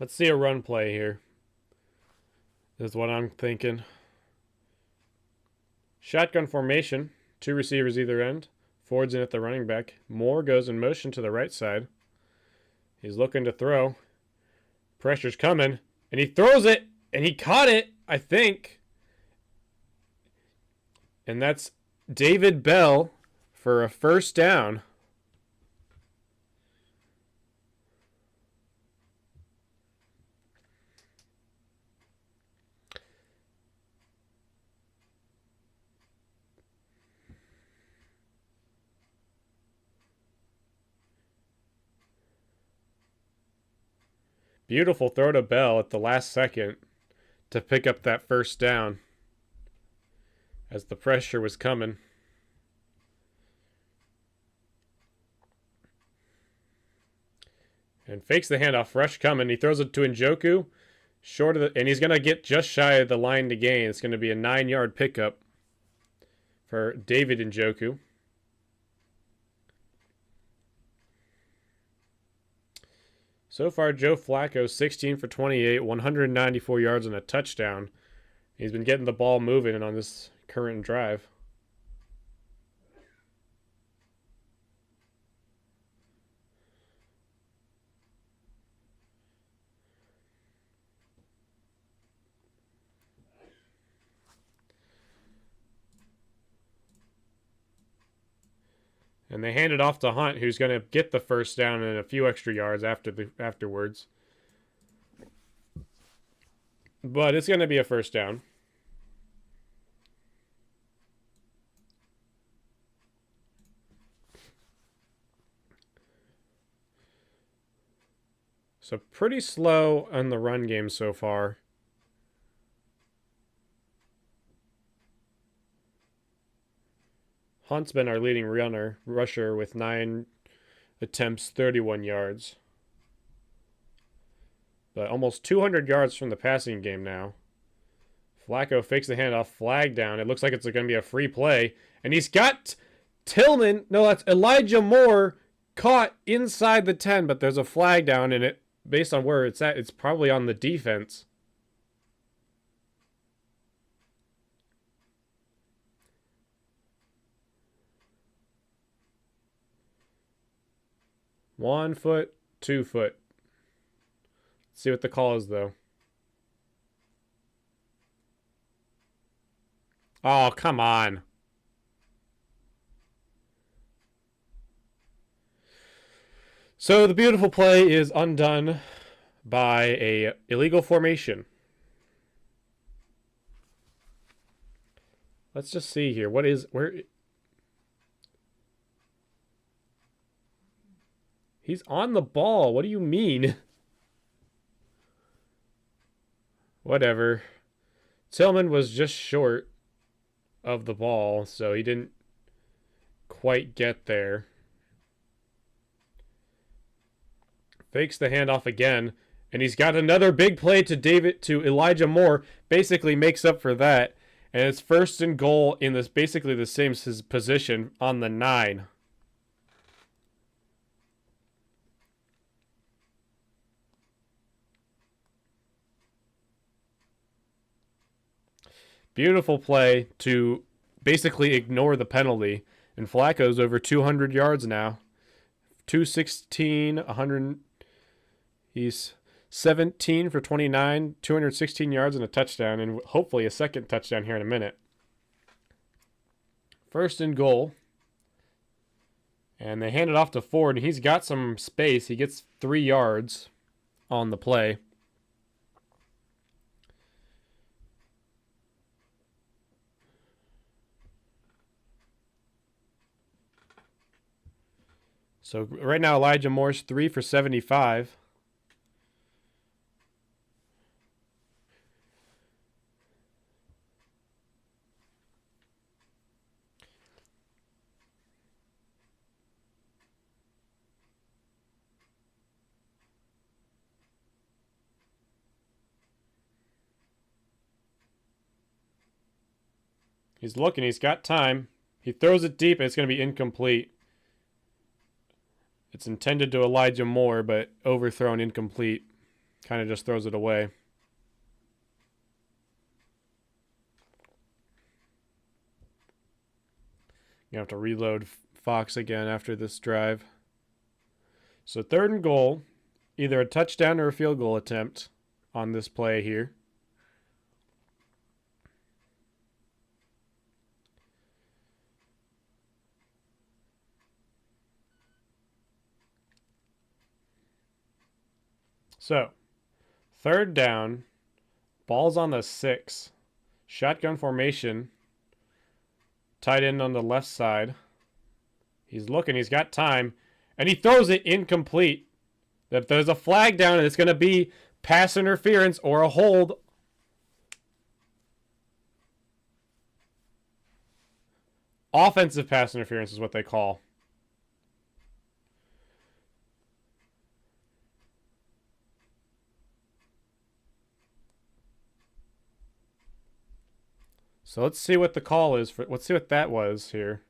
Let's see a run play here. Is what I'm thinking. Shotgun formation. 2 receivers either end. Ford's in at the running back. Moore goes in motion to the right side. He's looking to throw. Pressure's coming. And he throws it. And he caught it, I think. And that's David Bell for a 1st down. Beautiful throw to Bell at the last second to pick up that 1st down as the pressure was coming. And fakes the handoff. Rush coming. He throws it to Njoku. Short of and he's going to get just shy of the line to gain. It's going to be a 9-yard pickup for David Njoku. So far, Joe Flacco, 16 for 28, 194 yards and a touchdown. He's been getting the ball moving on this current drive. And they hand it off to Hunt, who's going to get the 1st down and a few extra yards afterwards. But it's going to be a 1st down. So pretty slow on the run game so far. Hunt's been our leading rusher with 9 attempts, 31 yards. But almost 200 yards from the passing game now. Flacco fakes the handoff, flag down. It looks like it's going to be a free play. And he's got Tillman. No, that's Elijah Moore caught inside the 10, but there's a flag down, and it, based on where it's at, it's probably on the defense. One foot, 2 foot. Let's see what the call is, though. Oh, come on. So the beautiful play is undone by a illegal formation. Let's just see here. Where? He's on the ball. What do you mean? Whatever. Tillman was just short of the ball, so he didn't quite get there. Fakes the handoff again, and he's got another big play to Elijah Moore. Basically makes up for that, and it's 1st and goal in this basically the same position on the 9. Beautiful play to basically ignore the penalty. And Flacco's over 200 yards now. 216, 100. He's 17 for 29, 216 yards and a touchdown, and hopefully a second touchdown here in a minute. 1st and goal. And they hand it off to Ford, and he's got some space. He gets 3 yards on the play. So right now, Elijah Moore's 3 for 75. He's looking. He's got time. He throws it deep, and it's going to be incomplete. It's intended to Elijah Moore, but overthrown, incomplete. Kind of just throws it away. You have to reload Fox again after this drive. So 3rd and goal. Either a touchdown or a field goal attempt on this play here. So, 3rd down, ball's on the 6. Shotgun formation. Tight end on the left side. He's looking, he's got time, and he throws it incomplete. If there's a flag down, and it's going to be pass interference or a hold. Offensive pass interference is what they call. So let's see what the call is for. Let's see what that was here.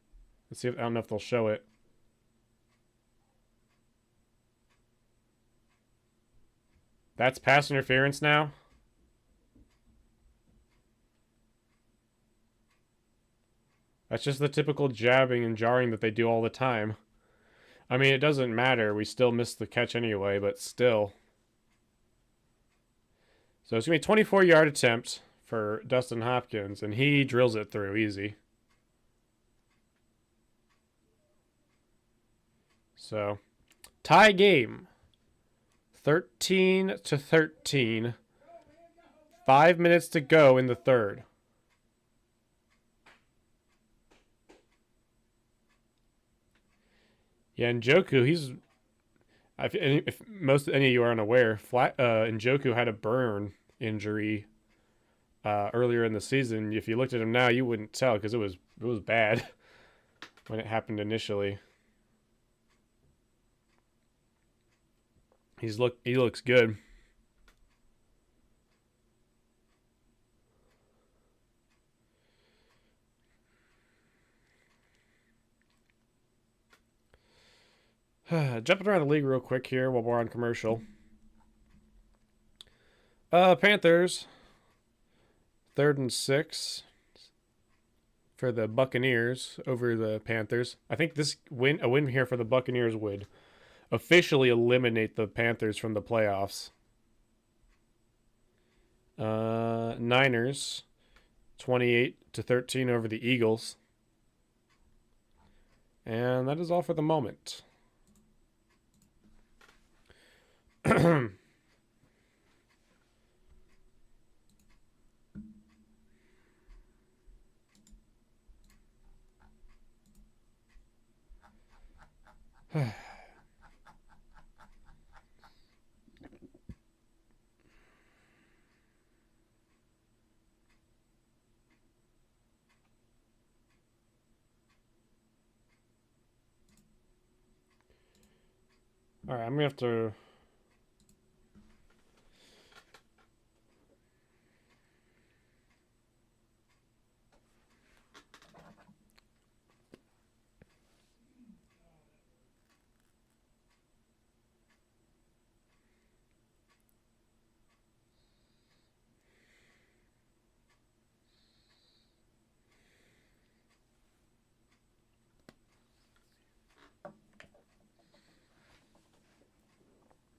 Let's see if I don't know if they'll show it. That's pass interference now. That's just the typical jabbing and jarring that they do all the time. I mean, it doesn't matter. We still missed the catch anyway, but still. So it's going to be a 24-yard attempt for Dustin Hopkins, and he drills it through easy. So, tie game. 13-13. 5 minutes to go in the 3rd. Yeah, Njoku, he's... If most any of you are unaware, Njoku had a burn injury earlier in the season. If you looked at him now, you wouldn't tell because it was bad. when it happened initially. He looks good. Jumping around the league real quick here while we're on commercial. Panthers, 3rd and 6 for the Buccaneers over the Panthers. I think a win here for the Buccaneers would officially eliminate the Panthers from the playoffs. Niners, 28-13 over the Eagles. And that is all for the moment. All right, I'm gonna have to.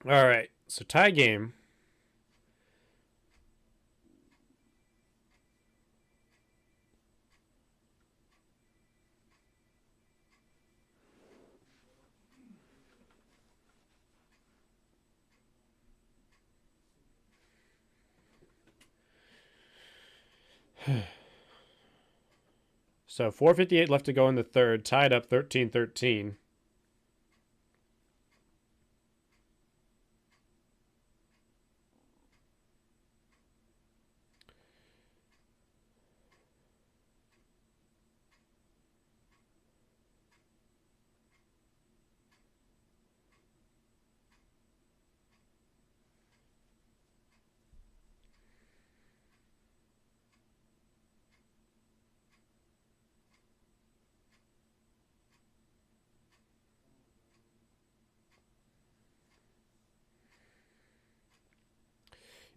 All right, so tie game. So 4:58 left to go in the third, tied up 13-13.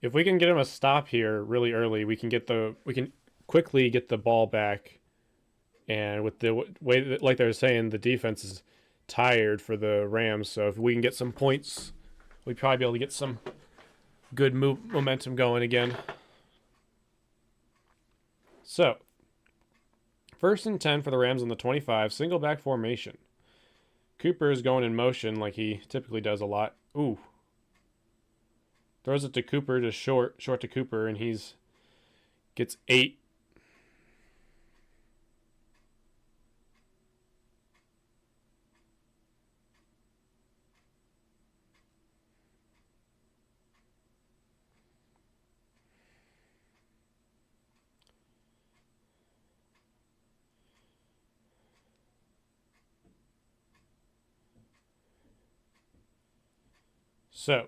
If we can get him a stop here really early, we can quickly get the ball back. And with the way that, like they were saying, the defense is tired for the Rams. So if we can get some points, we'd probably be able to get some good momentum going again. So 1st and 10 for the Rams on the 25, single back formation. Cooper is going in motion like he typically does a lot. Ooh. Throws it to Cooper, just short to Cooper, and gets 8. So,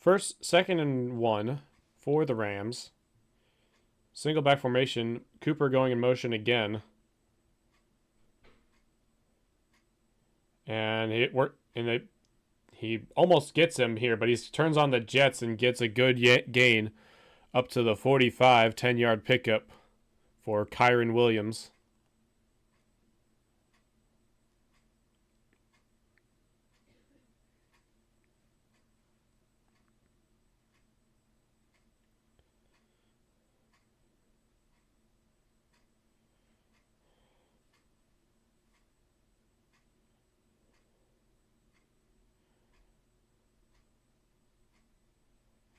2nd and 1 for the Rams. Single back formation. Cooper going in motion again. And he almost gets him here, but he turns on the jets and gets a good gain up to the 45, 10-yard pickup for Kyron Williams.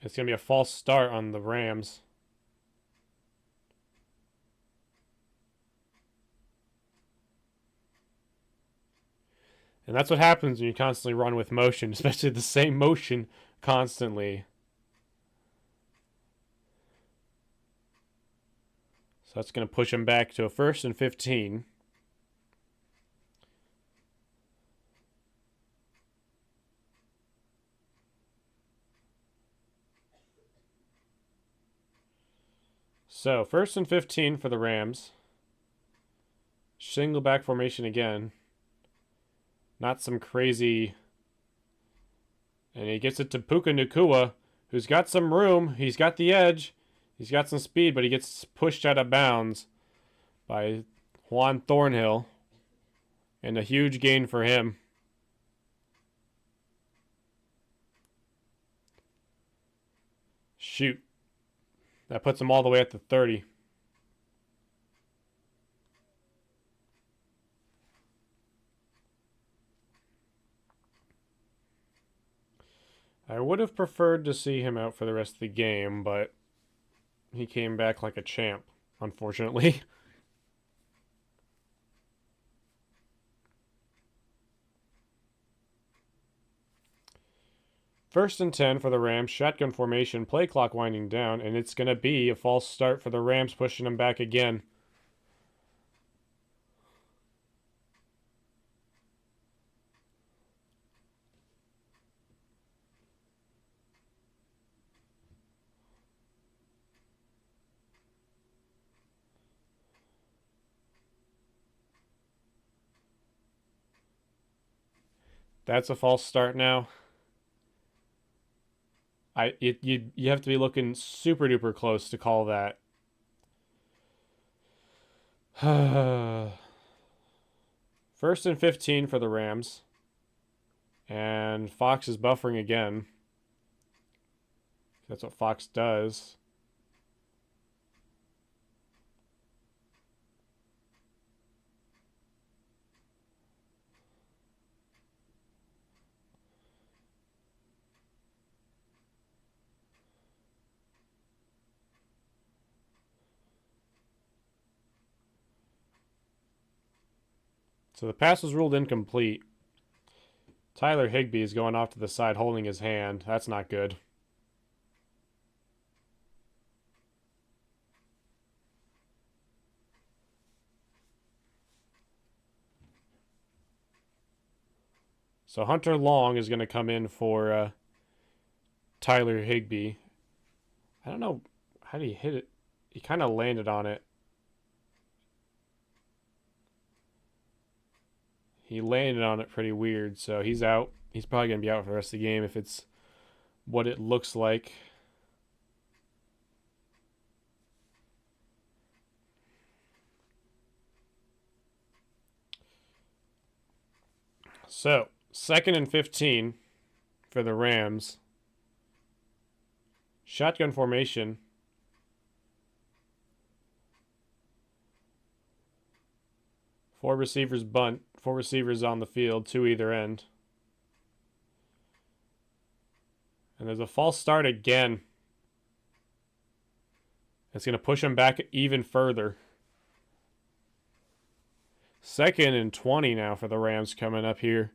It's going to be a false start on the Rams. And that's what happens when you constantly run with motion, especially the same motion constantly. So that's going to push him back to a 1st and 15. So, 1st and 15 for the Rams. Single back formation again. Not some crazy... And he gets it to Puka Nacua, who's got some room. He's got the edge. He's got some speed, but he gets pushed out of bounds by Juan Thornhill. And a huge gain for him. Shoot. That puts him all the way at the 30. I would have preferred to see him out for the rest of the game, but he came back like a champ, unfortunately. First and 10 for the Rams. Shotgun formation, play clock winding down, and it's going to be a false start for the Rams, pushing them back again. That's a false start now. You have to be looking super duper close to call that. First and 15 for the Rams. And Fox is buffering again. That's what Fox does. So the pass was ruled incomplete. Tyler Higbee is going off to the side holding his hand. That's not good. So Hunter Long is going to come in for Tyler Higbee. I don't know how did he hit it. He kind of landed on it. He landed on it pretty weird, so he's out. He's probably going to be out for the rest of the game if it's what it looks like. So, 2nd and 15 for the Rams. Shotgun formation. Four receivers bunt. Four receivers on the field, two either end. And there's a false start again. It's going to push him back even further. 2nd and 20 now for the Rams coming up here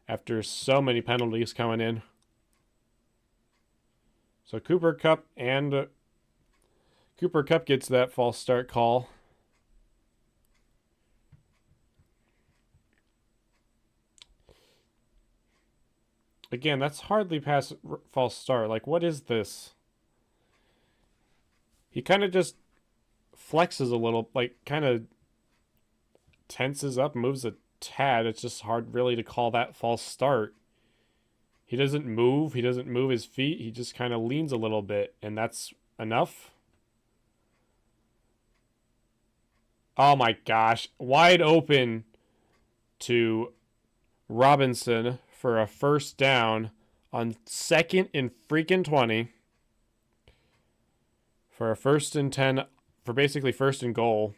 after so many penalties coming in. So Cooper Kupp gets that false start call. Again, that's hardly past false start. Like, what is this? He kind of just flexes a little, like, kind of tenses up, moves a tad. It's just hard really to call that false start. He doesn't move. He doesn't move his feet. He just kind of leans a little bit, and that's enough. Oh my gosh. Wide open to Robinson for a first down on 2nd and freaking 20 for a 1st and 10 for basically 1st and goal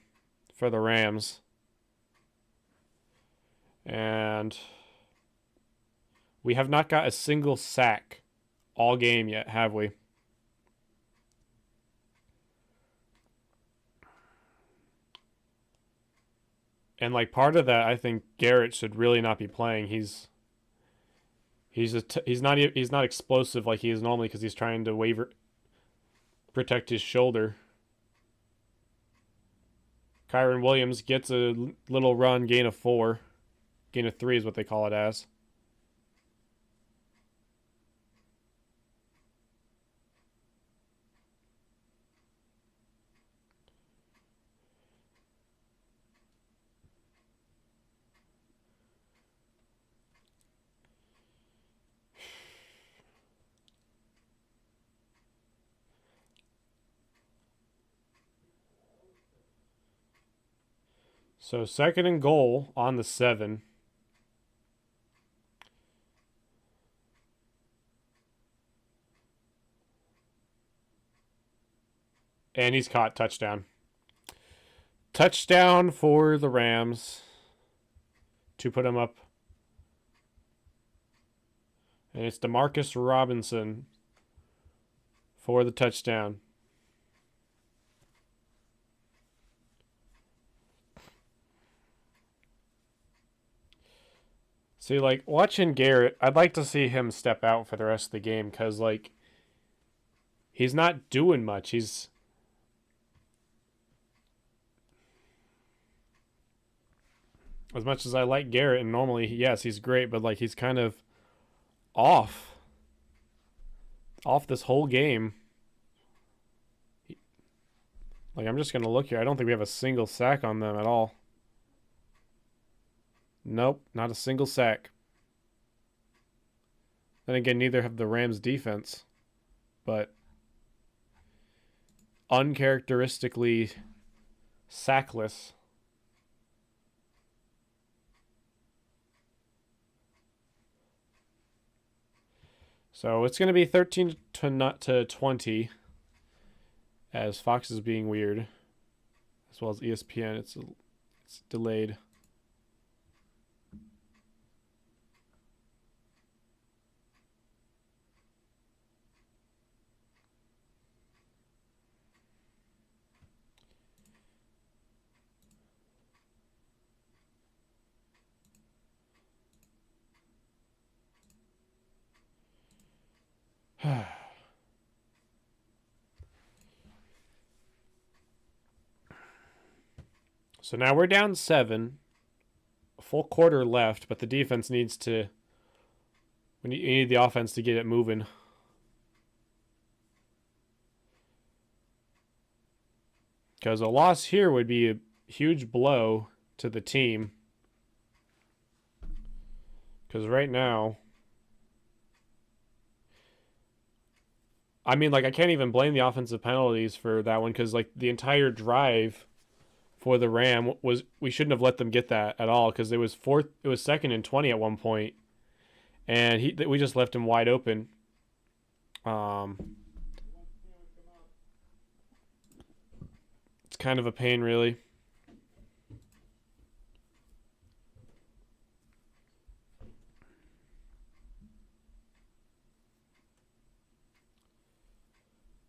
for the Rams. And we have not got a single sack all game yet, have we? And like part of that, I think Garrett should really not be playing. He's not explosive like he is normally because he's trying to protect his shoulder. Kyron Williams gets a little run, gain of 4. Gain of 3 is what they call it as. So 2nd and goal on the 7. And he's caught. Touchdown. Touchdown for the Rams to put him up. And it's Demarcus Robinson for the touchdown. See, like, watching Garrett, I'd like to see him step out for the rest of the game because, like, he's not doing much. He's... As much as I like Garrett, and normally, yes, he's great, but, like, he's kind of off this whole game. Like, I'm just going to look here. I don't think we have a single sack on them at all. Nope, not a single sack. Then again, neither have the Rams defense. But uncharacteristically sackless. So it's going to be 13 to 20 as Fox is being weird, as well as ESPN. It's delayed. So now we're down 7. A full quarter left, but the defense needs to... You need the offense to get it moving. Because a loss here would be a huge blow to the team. Because right now... I mean, like, I can't even blame the offensive penalties for that one because, like, the entire drive for the Ram was... We shouldn't have let them get that at all because it was 2nd and 20 at one point. And we just left him wide open. It's kind of a pain, really.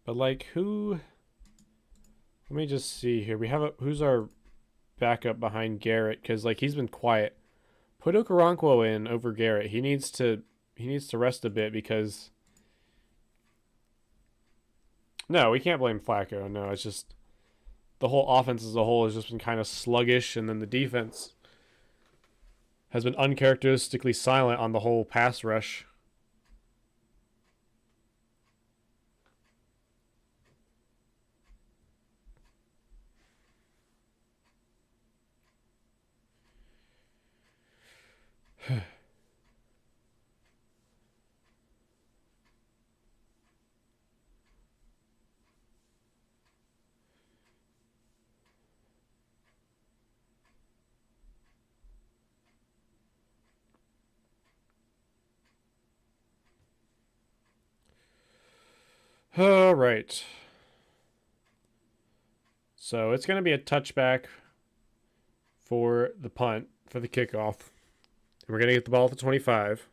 But, like, who... Let me just see here. We have who's our backup behind Garrett? Because, like, he's been quiet. Put Okoronkwo in over Garrett. He needs to rest a bit because... No, we can't blame Flacco. No, it's just... The whole offense as a whole has just been kind of sluggish, and then the defense has been uncharacteristically silent on the whole pass rush. All right. So it's going to be a touchback for the punt, for the kickoff. And we're going to get the ball at the 25.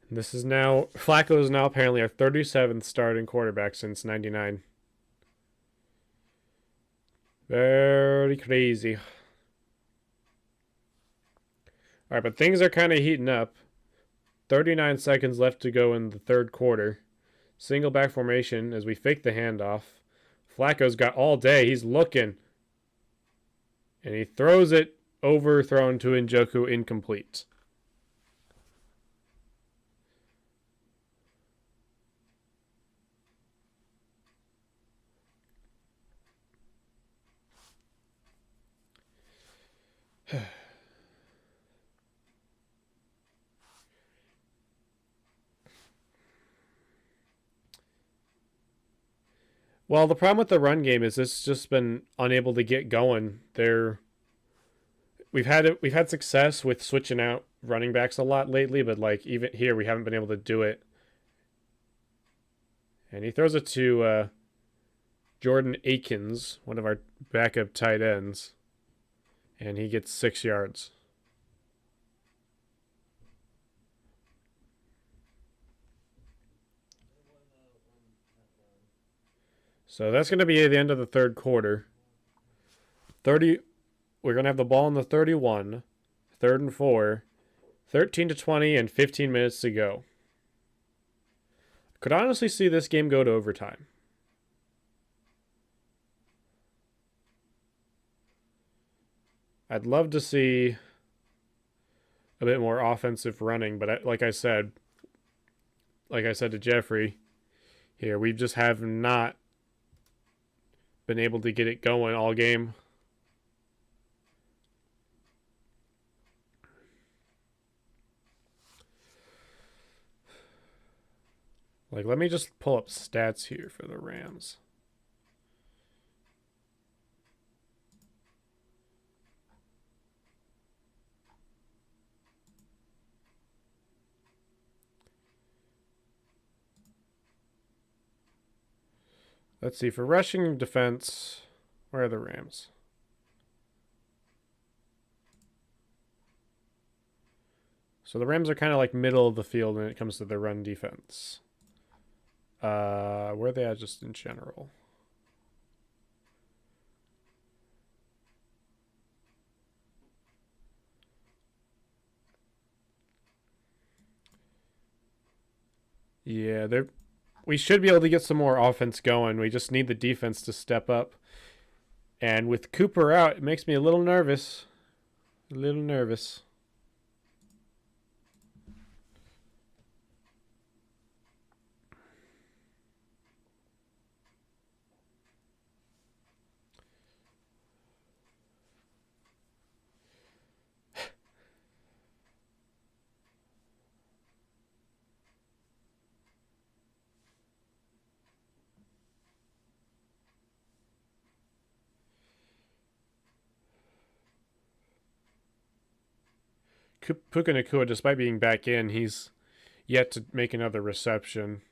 This is now... Flacco is now apparently our 37th starting quarterback since 99. Very crazy. All right, but things are kind of heating up. 39 seconds left to go in the third quarter. Single back formation as we fake the handoff. Flacco's got all day. He's looking. And he throws it overthrown to Njoku, incomplete. Well, the problem with the run game is it's just been unable to get going. We've had success with switching out running backs a lot lately, but like even here we haven't been able to do it. And he throws it to Jordan Akins, one of our backup tight ends, and he gets 6 yards. So that's going to be the end of the third quarter. 30 we're going to have the ball in the 31, 3rd and 4, 13 to 20 and 15 minutes to go. Could honestly see this game go to overtime. I'd love to see a bit more offensive running, but like I said to Jeffrey here, we just have not been able to get it going all game. Like, let me just pull up stats here for the Rams. Let's see, for rushing defense, where are the Rams? So the Rams are kind of like middle of the field when it comes to the run defense. Where are they at just in general? Yeah, we should be able to get some more offense going. We just need the defense to step up. And with Cooper out, it makes me a little nervous. A little nervous. Puka Nacua, despite being back in, he's yet to make another reception.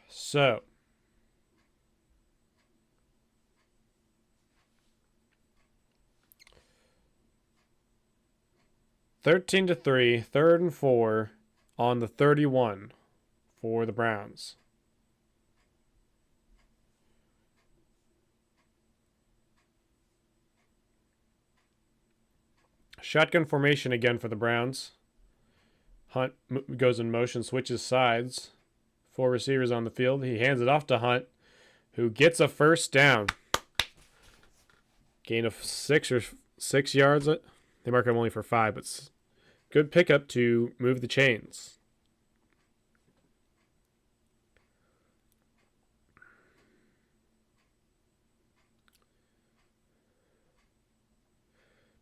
So, $13 to 3, 3rd and 4 on the 31 for the Browns. Shotgun formation again for the Browns. Hunt goes in motion, switches sides. 4 receivers on the field. He hands it off to Hunt, who gets a first down. Gain of 6 yards. They mark him only for 5, but good pickup to move the chains.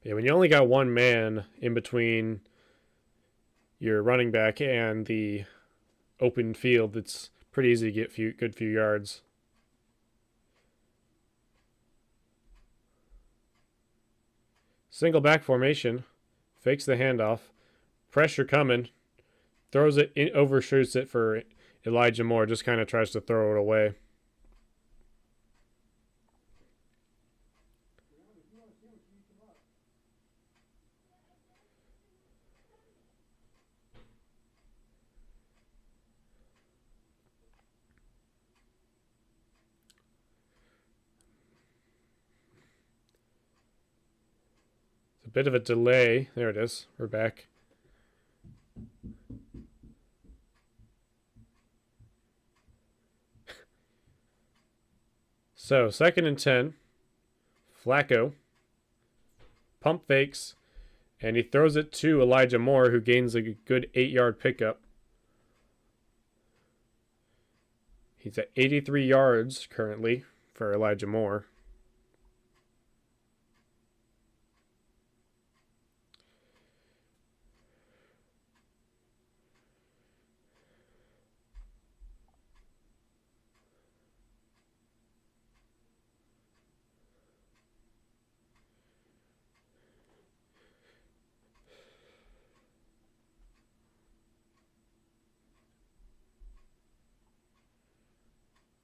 Yeah, when you only got one man in between your running back and the open field, it's pretty easy to get good few yards. Single back formation, fakes the handoff, pressure coming, throws it in, overshoots it for Elijah Moore, just kind of tries to throw it away. A bit of a delay. There it is. We're back. So, 2nd and 10. Flacco pump fakes, and he throws it to Elijah Moore, who gains a good 8-yard pickup. He's at 83 yards currently for Elijah Moore.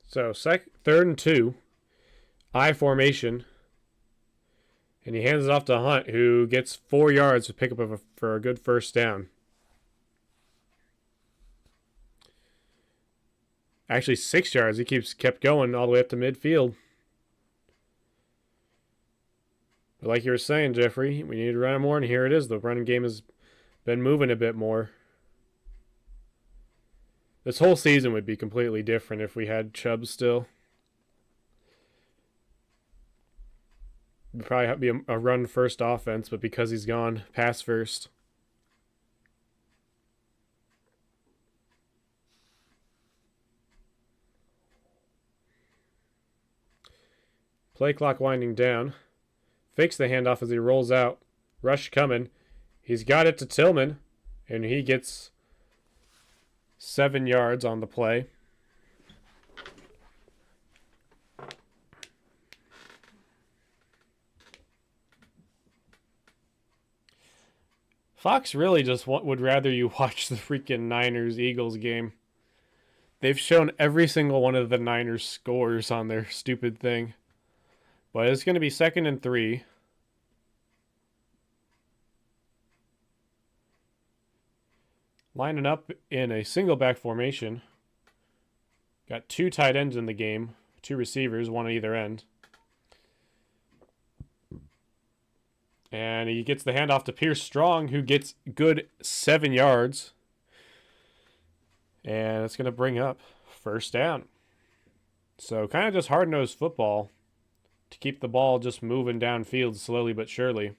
So, third and 2, I formation, and he hands it off to Hunt, who gets 4 yards to pick up for a good first down. Actually, 6 yards. He kept going all the way up to midfield. But like you were saying, Jeffrey, we need to run more, and here it is. The running game has been moving a bit more. This whole season would be completely different if we had Chubb still. It'd probably be a run-first offense, but because he's gone, pass-first. Play clock winding down. Fakes the handoff as he rolls out. Rush coming. He's got it to Tillman, and he gets 7 yards on the play. Fox really just would rather you watch the freaking Niners-Eagles game. They've shown every single one of the Niners scores on their stupid thing. But it's going to be 2nd and 3. Lining up in a single back formation. Got 2 tight ends in the game. 2 receivers, one on either end. And he gets the handoff to Pierce Strong, who gets good 7 yards. And it's going to bring up first down. So kind of just hard-nosed football to keep the ball just moving downfield slowly but surely.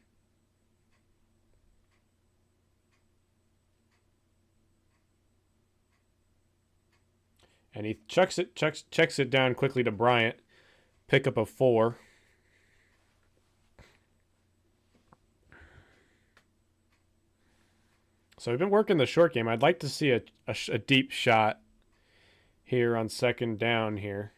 And he checks it down quickly to Bryant. Pickup of 4. So we've been working the short game. I'd like to see a deep shot here on 2nd down here.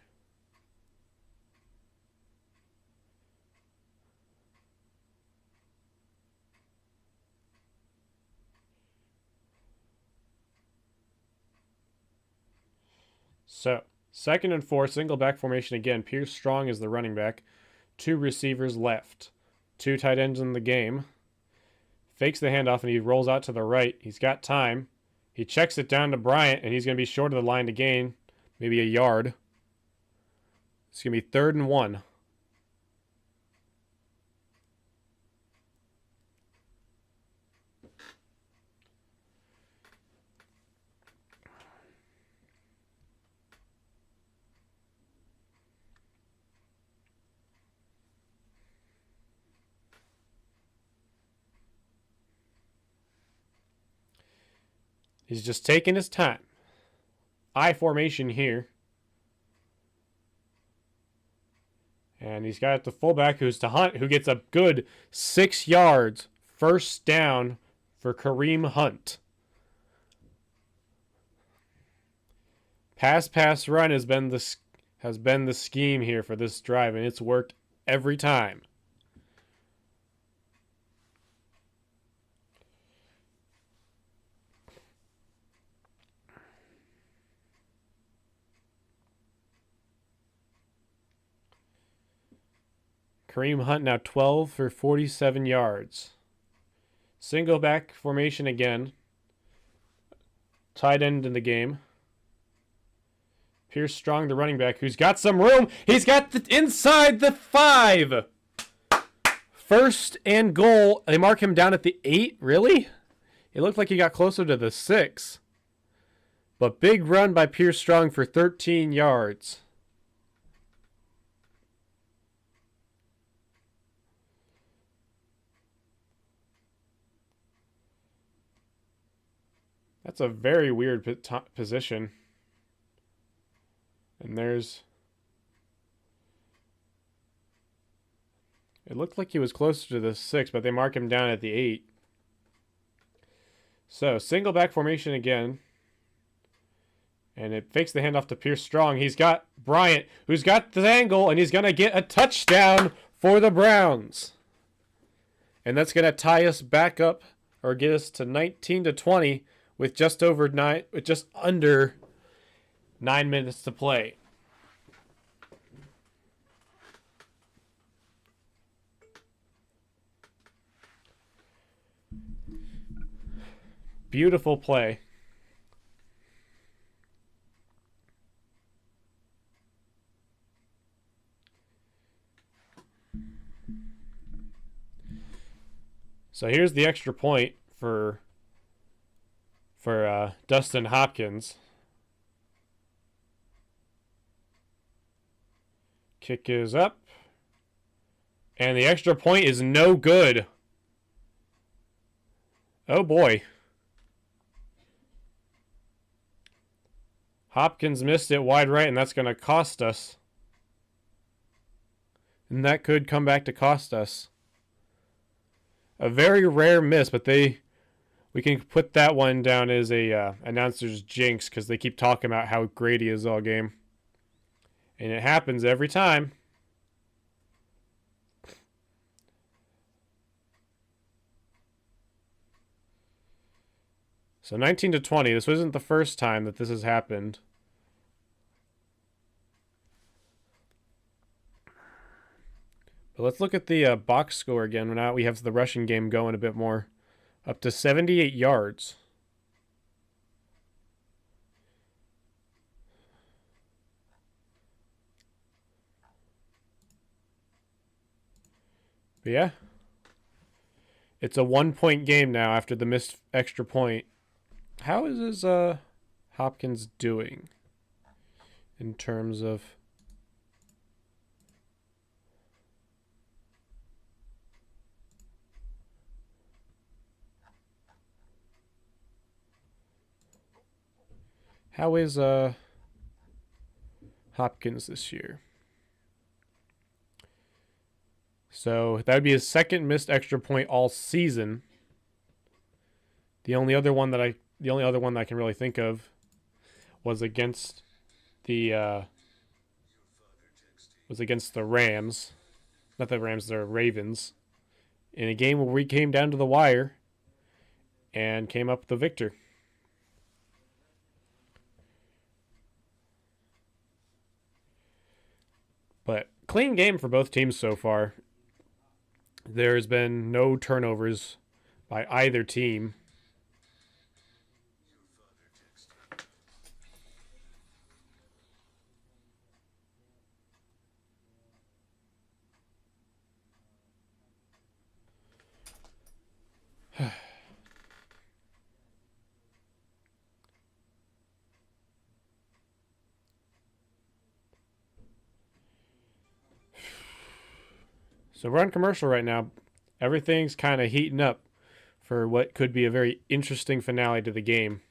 So, 2nd and 4, single back formation again. Pierce Strong is the running back. 2 receivers left. 2 tight ends in the game. Fakes the handoff and he rolls out to the right. He's got time. He checks it down to Bryant and he's going to be short of the line to gain. Maybe a yard. It's going to be 3rd and 1. He's just taking his time. I formation here. And he's got the fullback who's to Hunt, who gets a good 6 yards. First down for Kareem Hunt. Pass, run has been the scheme here for this drive, and it's worked every time. Kareem Hunt now 12 for 47 yards. Single back formation again. Tight end in the game. Pierce Strong, the running back, who's got some room. He's got inside the 5. 1st and goal. They mark him down at the 8. Really? It looked like he got closer to the 6. But big run by Pierce Strong for 13 yards. That's a very weird position. And there's... It looked like he was closer to the 6, but they mark him down at the 8. So, single back formation again. And it fakes the handoff to Pierce Strong. He's got Bryant, who's got the angle, and he's going to get a touchdown for the Browns. And that's going to tie us back up, or get us to 19-20 with just under 9 minutes to play. Beautiful play. So here's the extra point for Dustin Hopkins. Kick is up. And the extra point is no good. Oh boy. Hopkins missed it wide right, and that's going to cost us. And that could come back to cost us. A very rare miss, but we can put that one down as a announcer's jinx because they keep talking about how great he is all game. And it happens every time. So 19-20. This wasn't the first time that this has happened. But let's look at the box score again. Now we have the rushing game going a bit more. Up to 78 yards. But yeah. It's a 1-point game now after the missed extra point. How is Hopkins doing in terms of... How is Hopkins this year? So that would be his second missed extra point all season. The only other one that I can really think of was against the Rams. Not the Rams, the Ravens. In a game where we came down to the wire and came up the victor. But clean game for both teams so far. There's been no turnovers by either team. So we're on commercial right now. Everything's kind of heating up for what could be a very interesting finale to the game.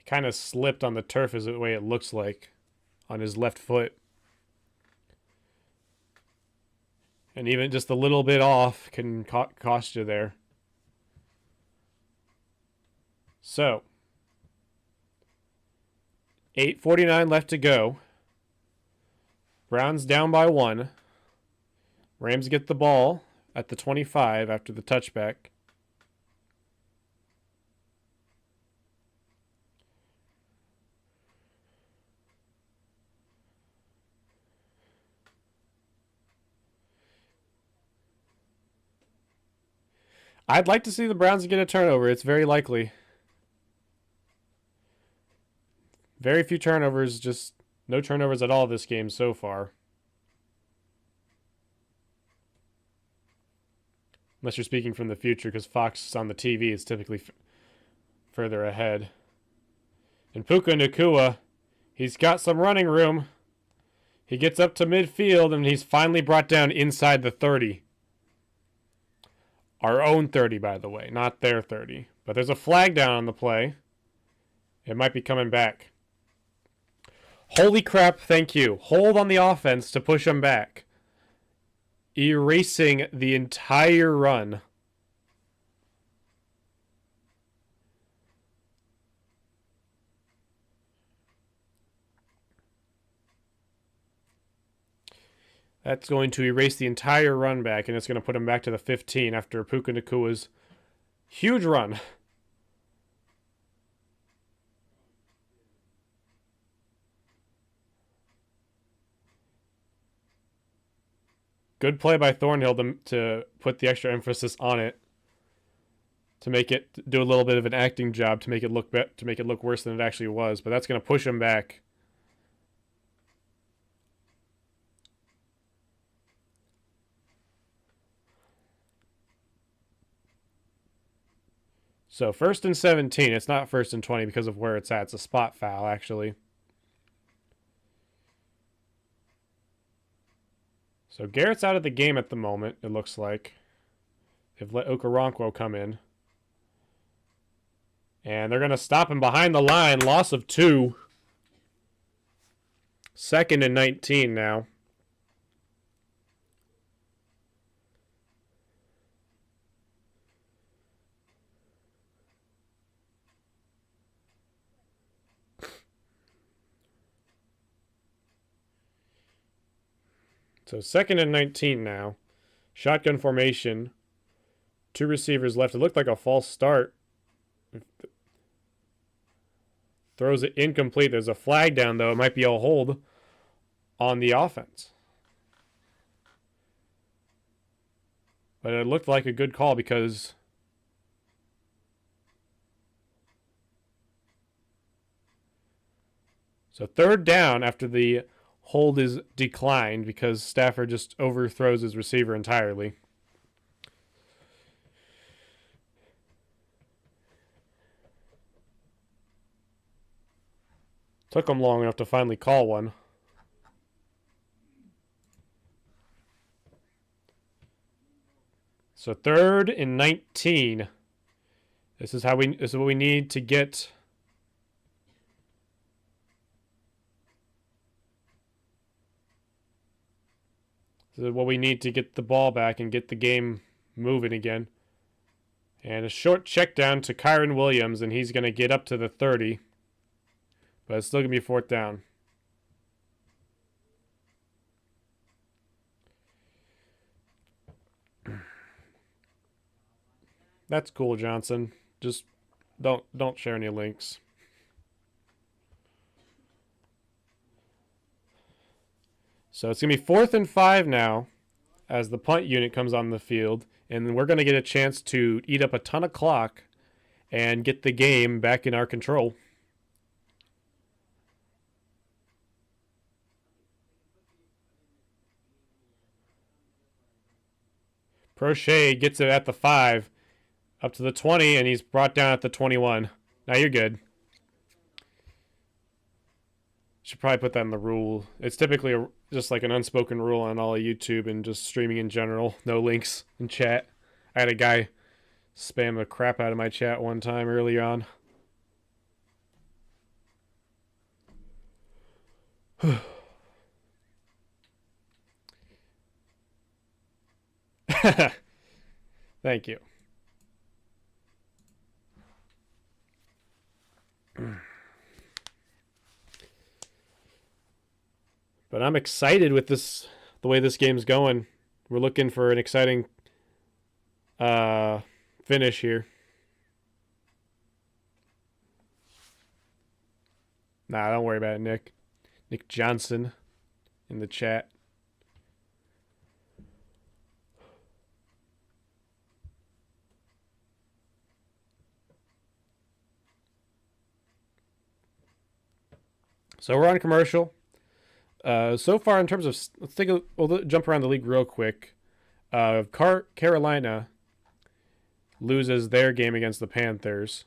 Kind of slipped on the turf is the way it looks like on his left foot. And even just a little bit off can cost you there. So, 8:49 left to go. Browns down by 1. Rams get the ball at the 25 after the touchback. I'd like to see the Browns get a turnover. It's very likely. Very few turnovers, just no turnovers at all this game so far. Unless you're speaking from the future, because Fox on the TV is typically further ahead. And Puka Nacua, he's got some running room. He gets up to midfield, and he's finally brought down inside the 30. Our own 30, by the way, not their 30. But there's a flag down on the play. It might be coming back. Holy crap, thank you. Hold on the offense to push him back. Erasing the entire run. That's going to erase the entire run back, and it's going to put him back to the 15 after Puka Nacua's huge run. Good play by Thornhill to put the extra emphasis on it, to make it do a little bit of an acting job to make it look worse than it actually was. But that's going to push him back. So 1st and 17. It's not 1st and 20 because of where it's at. It's a spot foul, actually. So Garrett's out of the game at the moment, it looks like. They've let Okoronkwo come in. And they're going to stop him behind the line. Loss of 2. 2nd and 19 now. So 2nd and 19 now. Shotgun formation. 2 receivers left. It looked like a false start. Throws it incomplete. There's a flag down, though. It might be a hold on the offense. But it looked like a good call because so 3rd down after the hold is declined because Stafford just overthrows his receiver entirely. Took him long enough to finally call one. So 3rd and 19. This is what we need to get. This is what we need to get the ball back and get the game moving again. And a short check down to Kyron Williams, and he's going to get up to the 30. But it's still going to be 4th down. That's cool, Johnson. Just don't share any links. So it's going to be 4th and 5 now as the punt unit comes on the field. And we're going to get a chance to eat up a ton of clock and get the game back in our control. Prochet gets it at the 5, up to the 20, and he's brought down at the 21. Now you're good. Should probably put that in the rule. It's typically just like an unspoken rule on all of YouTube and just streaming in general. No links in chat. I had a guy spam the crap out of my chat one time early on. Thank you. But I'm excited with the way this game's going. We're looking for an exciting finish here. Nah, don't worry about it, Nick. Nick Johnson in the chat. So we're on commercial. So far, in terms of we'll jump around the league real quick. Carolina loses their game against the Panthers.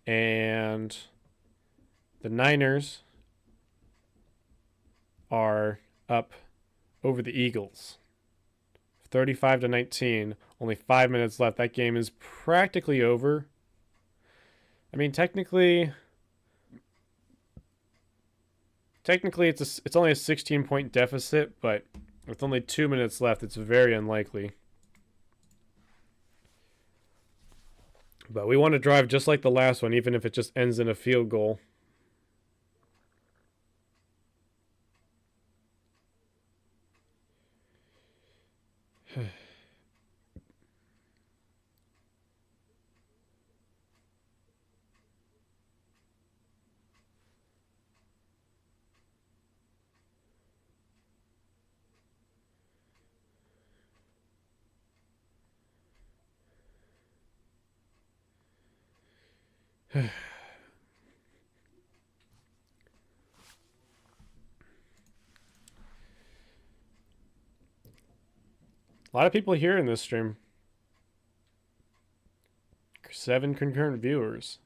And the Niners are up over the Eagles. 35-19. Only 5 minutes left. That game is practically over. I mean, technically it's only a 16-point deficit, but with only 2 minutes left, it's very unlikely. But we want to drive just like the last one, even if it just ends in a field goal. A lot of people here in this stream. 7 concurrent viewers.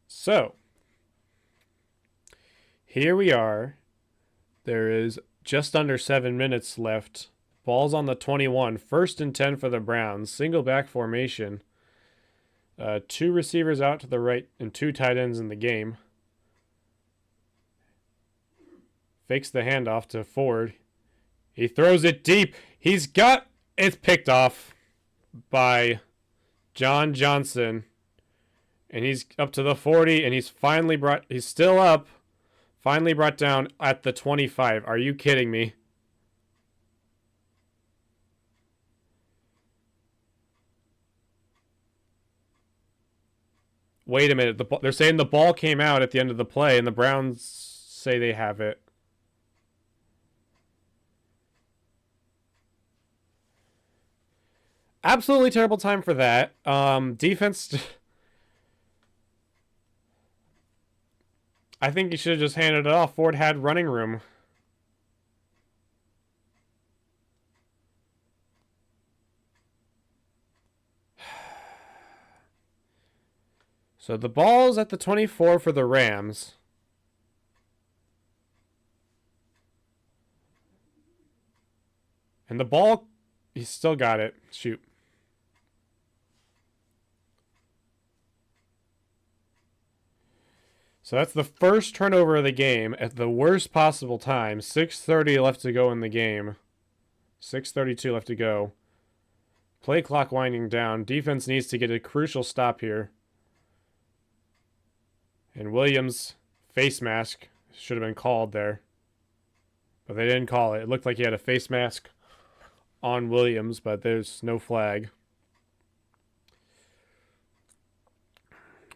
So, here we are. There is just under 7 minutes left. Ball's on the 21. 1st and 10 for the Browns. Single back formation. 2 receivers out to the right and 2 tight ends in the game. Fakes the handoff to Ford. He throws it deep. It's picked off by John Johnson. And he's up to the 40, and he's still up. Finally brought down at the 25. Are you kidding me? Wait a minute. They're saying the ball came out at the end of the play, and the Browns say they have it. Absolutely terrible time for that. Defense... I think he should have just handed it off. Ford had running room. So the ball's at the 24 for the Rams. And the ball, he's still got it. Shoot. So that's the first turnover of the game at the worst possible time. 6:30 left to go in the game. 6:32 left to go. Play clock winding down. Defense needs to get a crucial stop here. And Williams' face mask should have been called there. But they didn't call it. It looked like he had a face mask on Williams, but there's no flag.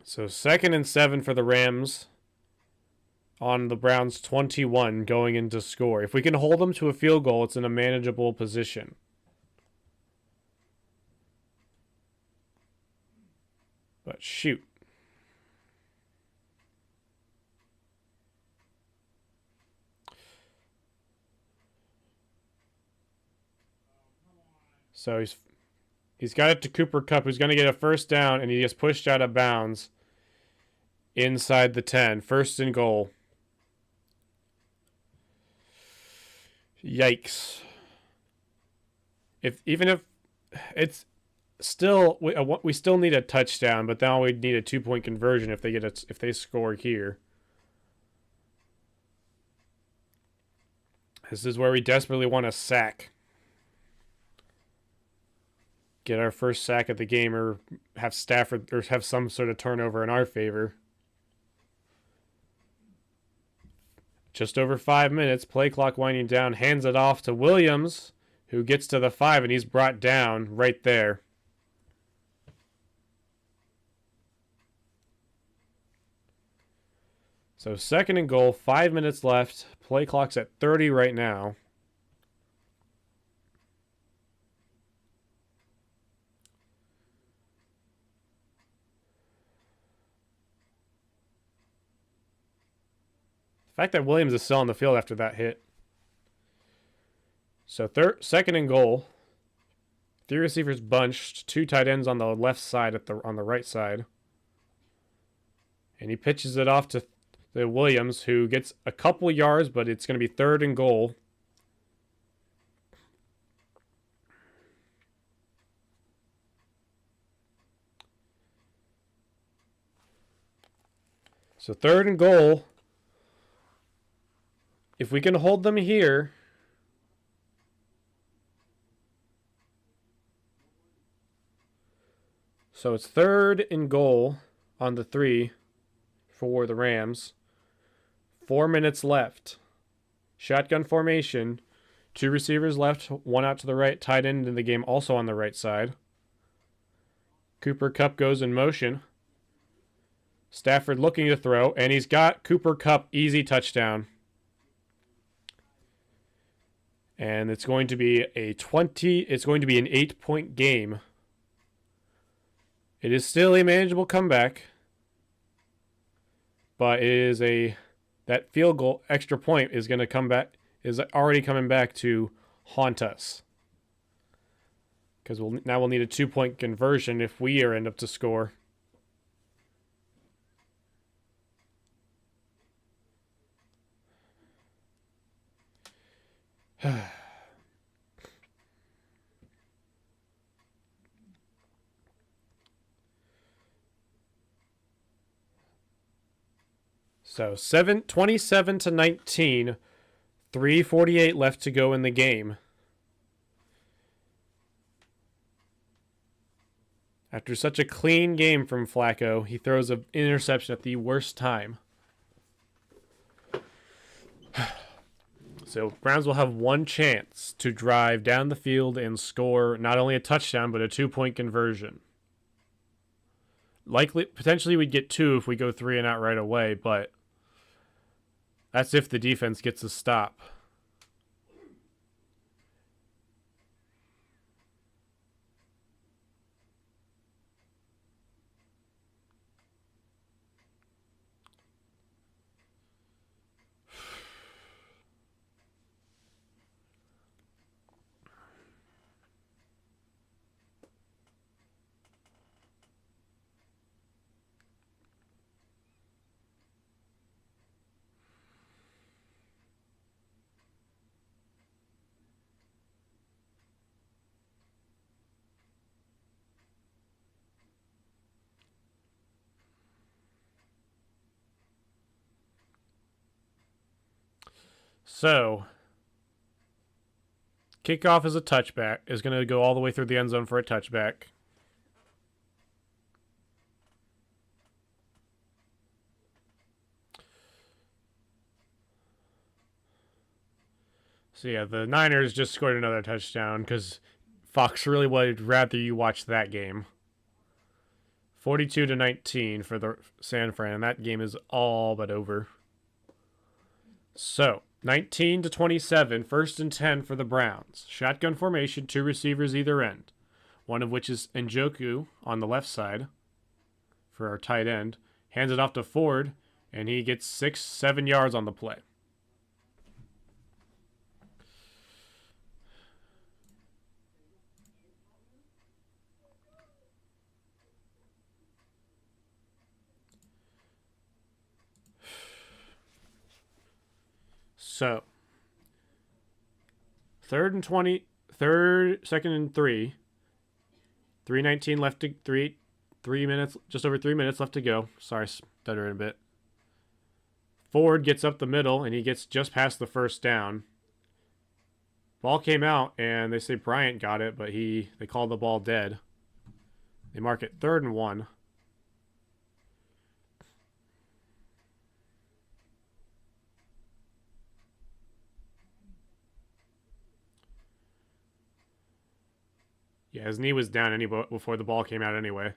So 2nd and 7 for the Rams on the Browns 21 going into score. If we can hold them to a field goal, it's in a manageable position. But shoot. So he's got it to Cooper Kupp, who's going to get a first down, and he gets pushed out of bounds inside the 10. 1st and goal. Yikes. Even if it's still, we still need a touchdown, but now we need a 2-point conversion if they score here. This is where we desperately want a sack. Get our first sack of the game, or have Stafford, or have some sort of turnover in our favor. Just over 5 minutes. Play clock winding down. Hands it off to Williams, who gets to the 5, and he's brought down right there. So 2nd and goal. 5 minutes left. Play clock's at 30 right now. The fact that Williams is still on the field after that hit. So 2nd and goal. Three receivers bunched, two tight ends on the left side on the right side. And he pitches it off to Williams, who gets a couple yards, but it's going to be 3rd and goal. So 3rd and goal. If we can hold them here, so it's 3rd and goal on the 3 for the Rams. 4 minutes left. Shotgun formation. 2 receivers left, 1 out to the right. Tight end in the game also on the right side. Cooper Kupp goes in motion. Stafford looking to throw, and he's got Cooper Kupp, easy touchdown. And it's going to be an 8-point game. It is still a manageable comeback, but that field goal extra point is going to come back, is already coming back to haunt us. Because now we'll need a 2-point conversion if we end up to score. So 27-19, 3:48 left to go in the game. After such a clean game from Flacco, he throws an interception at the worst time. So Browns will have one chance to drive down the field and score not only a touchdown, but a 2-point conversion. Potentially we'd get 2 if we go 3 and out right away, but that's if the defense gets a stop. So, kickoff is a touchback. Is going to go all the way through the end zone for a touchback. So yeah, the Niners just scored another touchdown because Fox really would rather you watch that game. 42-19 for the San Fran, and that game is all but over. So, 19-27, 1st and 10 for the Browns. Shotgun formation, 2 receivers either end. One of which is Njoku on the left side for our tight end. Hands it off to Ford, and he gets 6-7 yards on the play. So, 3rd and 20, 2nd and 3. 3:19 left to 3 minutes, just over 3 minutes left to go. Sorry, stuttering a bit. Ford gets up the middle, and he gets just past the 1st down. Ball came out, and they say Bryant got it, but they called the ball dead. They mark it 3rd and 1. Yeah, his knee was down before the ball came out anyway.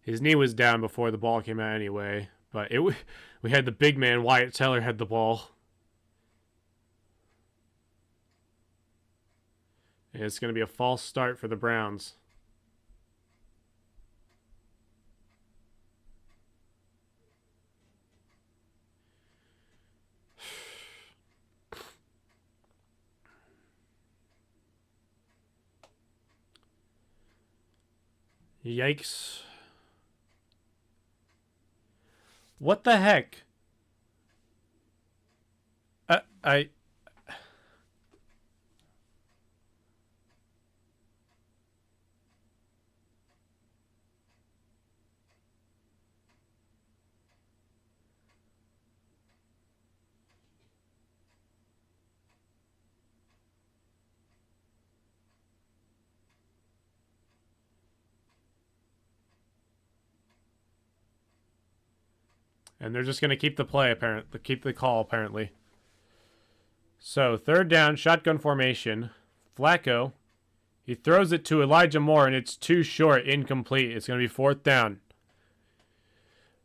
His knee was down before the ball came out anyway, but we had the big man, Wyatt Teller, had the ball. And it's going to be a false start for the Browns. Yikes. What the heck? I... And they're just going to keep the play, apparently. Keep the call, apparently. So, third down, shotgun formation. Flacco. He throws it to Elijah Moore, and it's too short, incomplete. It's going to be fourth down.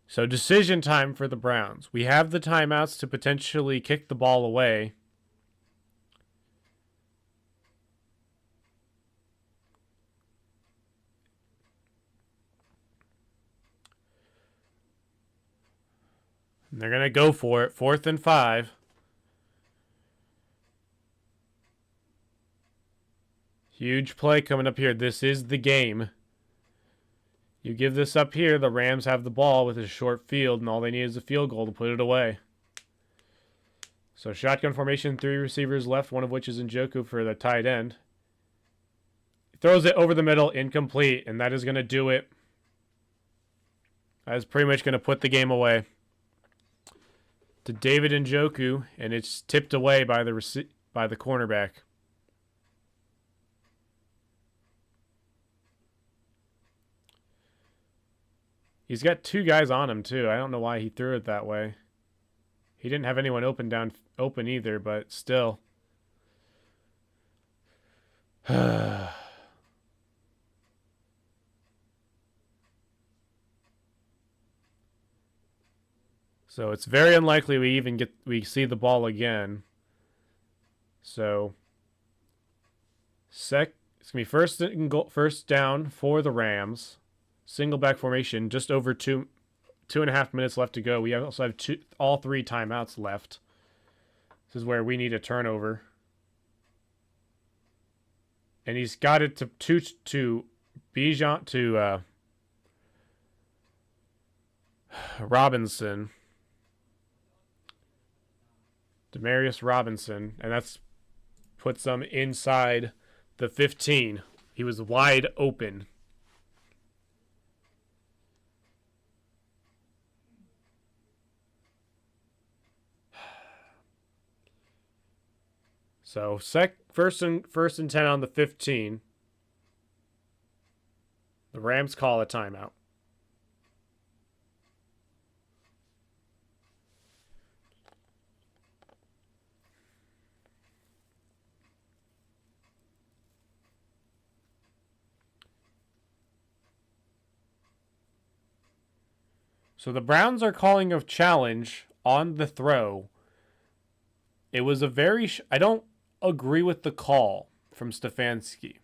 So, decision time for the Browns. We have the timeouts to potentially kick the ball away. And they're going to go for it. 4th and 5. Huge play coming up here. This is the game. You give this up here, the Rams have the ball with a short field, and all they need is a field goal to put it away. So shotgun formation, 3 receivers left, one of which is Njoku for the tight end. He throws it over the middle, incomplete, and that is going to do it. That is pretty much going to put the game away. To David Njoku, and it's tipped away by the cornerback. He's got 2 guys on him too. I don't know why he threw it that way. He didn't have anyone open either, but still. So it's very unlikely we see the ball again. So it's gonna be first down for the Rams. Single back formation, just over 2.5 minutes left to go. We also have all 3 timeouts left. This is where we need a turnover. And he's got it to Bijan to Robinson. Demarius Robinson. And that's puts them inside the 15. He was wide open. So first and 10 on the 15. The Rams call a timeout. So the Browns are calling a challenge on the throw. It was a very... I don't agree with the call from Stefanski.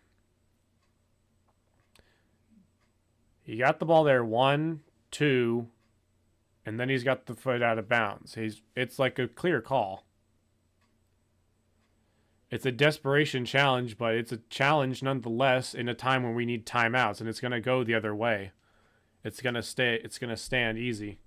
He got the ball there 1, 2, and then he's got the foot out of bounds. It's like a clear call. It's a desperation challenge, but it's a challenge nonetheless in a time when we need timeouts, and it's going to go the other way. It's going to stand easy.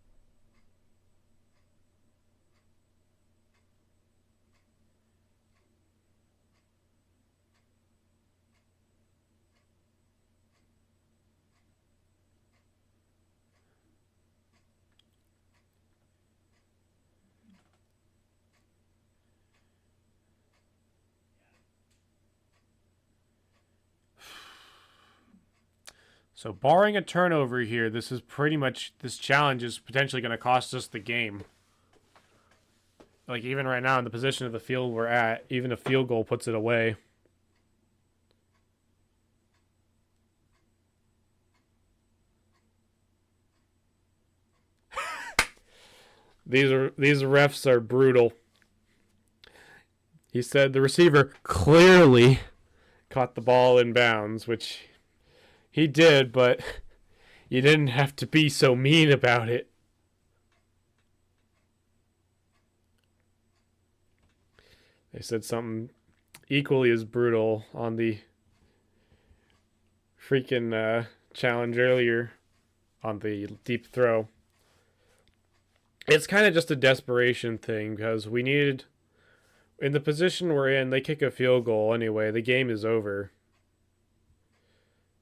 So barring a turnover here, this challenge is potentially going to cost us the game. Like even right now in the position of the field we're at, even a field goal puts it away. These refs are brutal. He said the receiver clearly caught the ball in bounds, which he did, but you didn't have to be so mean about it. They said something equally as brutal on the freaking challenge earlier on the deep throw. It's kind of just a desperation thing because we needed, in the position we're in, they kick a field goal anyway. The game is over.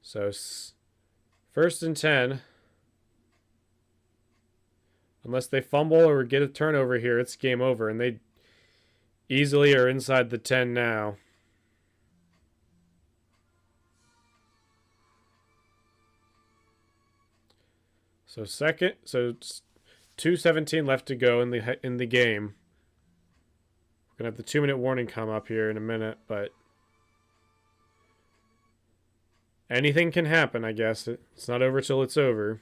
So, 1st and 10. Unless they fumble or get a turnover here, it's game over. And they easily are inside the 10 now. So 2:17 left to go in the game. We're gonna have the 2-minute warning come up here in a minute, but anything can happen, I guess. It's not over till it's over.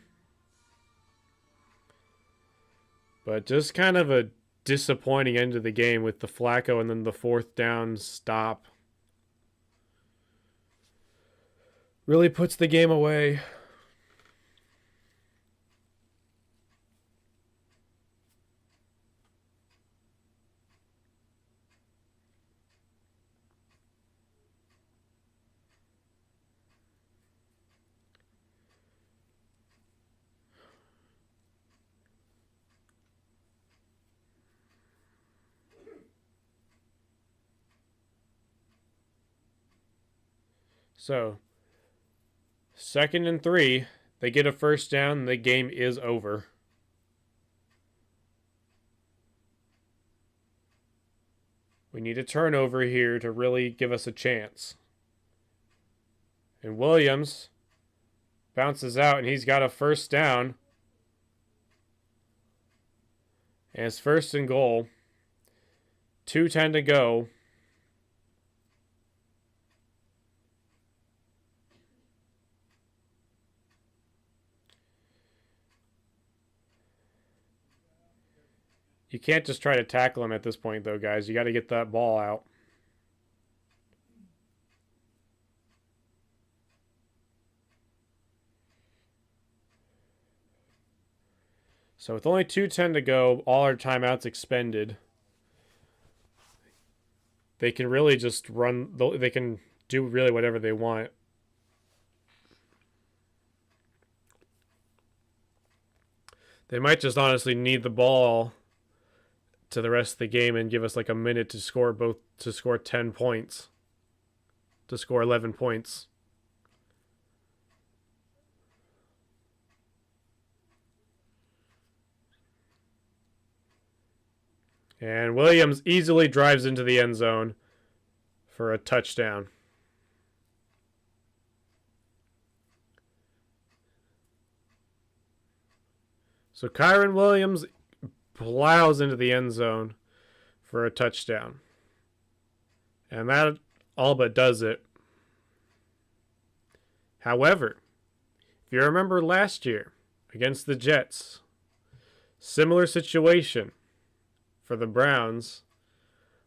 But just kind of a disappointing end of the game with the Flacco and then the 4th down stop. Really puts the game away. So, 2nd and 3, they get a 1st down, and the game is over. We need a turnover here to really give us a chance. And Williams bounces out, and he's got a 1st down. And it's 1st and goal. 2:10 to go. You can't just try to tackle him at this point, though, guys. You got to get that ball out. So with only 2:10 to go, all our timeouts expended. They can really just run. They can do really whatever they want. They might just honestly need the ball to the rest of the game and give us like a minute to score 10 points. To score 11 points. And Williams easily drives into the end zone for a touchdown. So Kyron Williams plows into the end zone for a touchdown. And that all but does it. However, if you remember last year against the Jets, similar situation for the Browns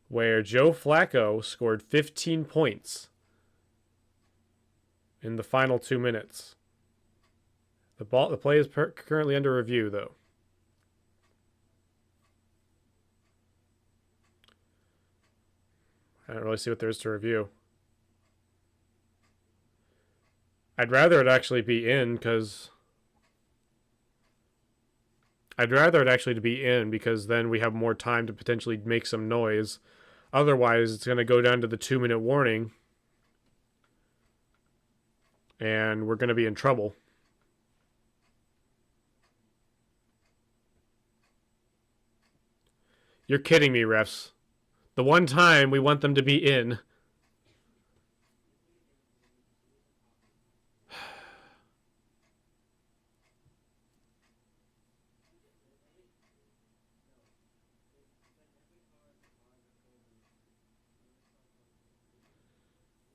where Joe Flacco scored 15 points in the final 2 minutes. The play is currently under review, though. I don't really see what there is to review. I'd rather it actually be in because then we have more time to potentially make some noise. Otherwise, it's going to go down to the 2-minute warning, and we're going to be in trouble. You're kidding me, refs. The one time we want them to be in.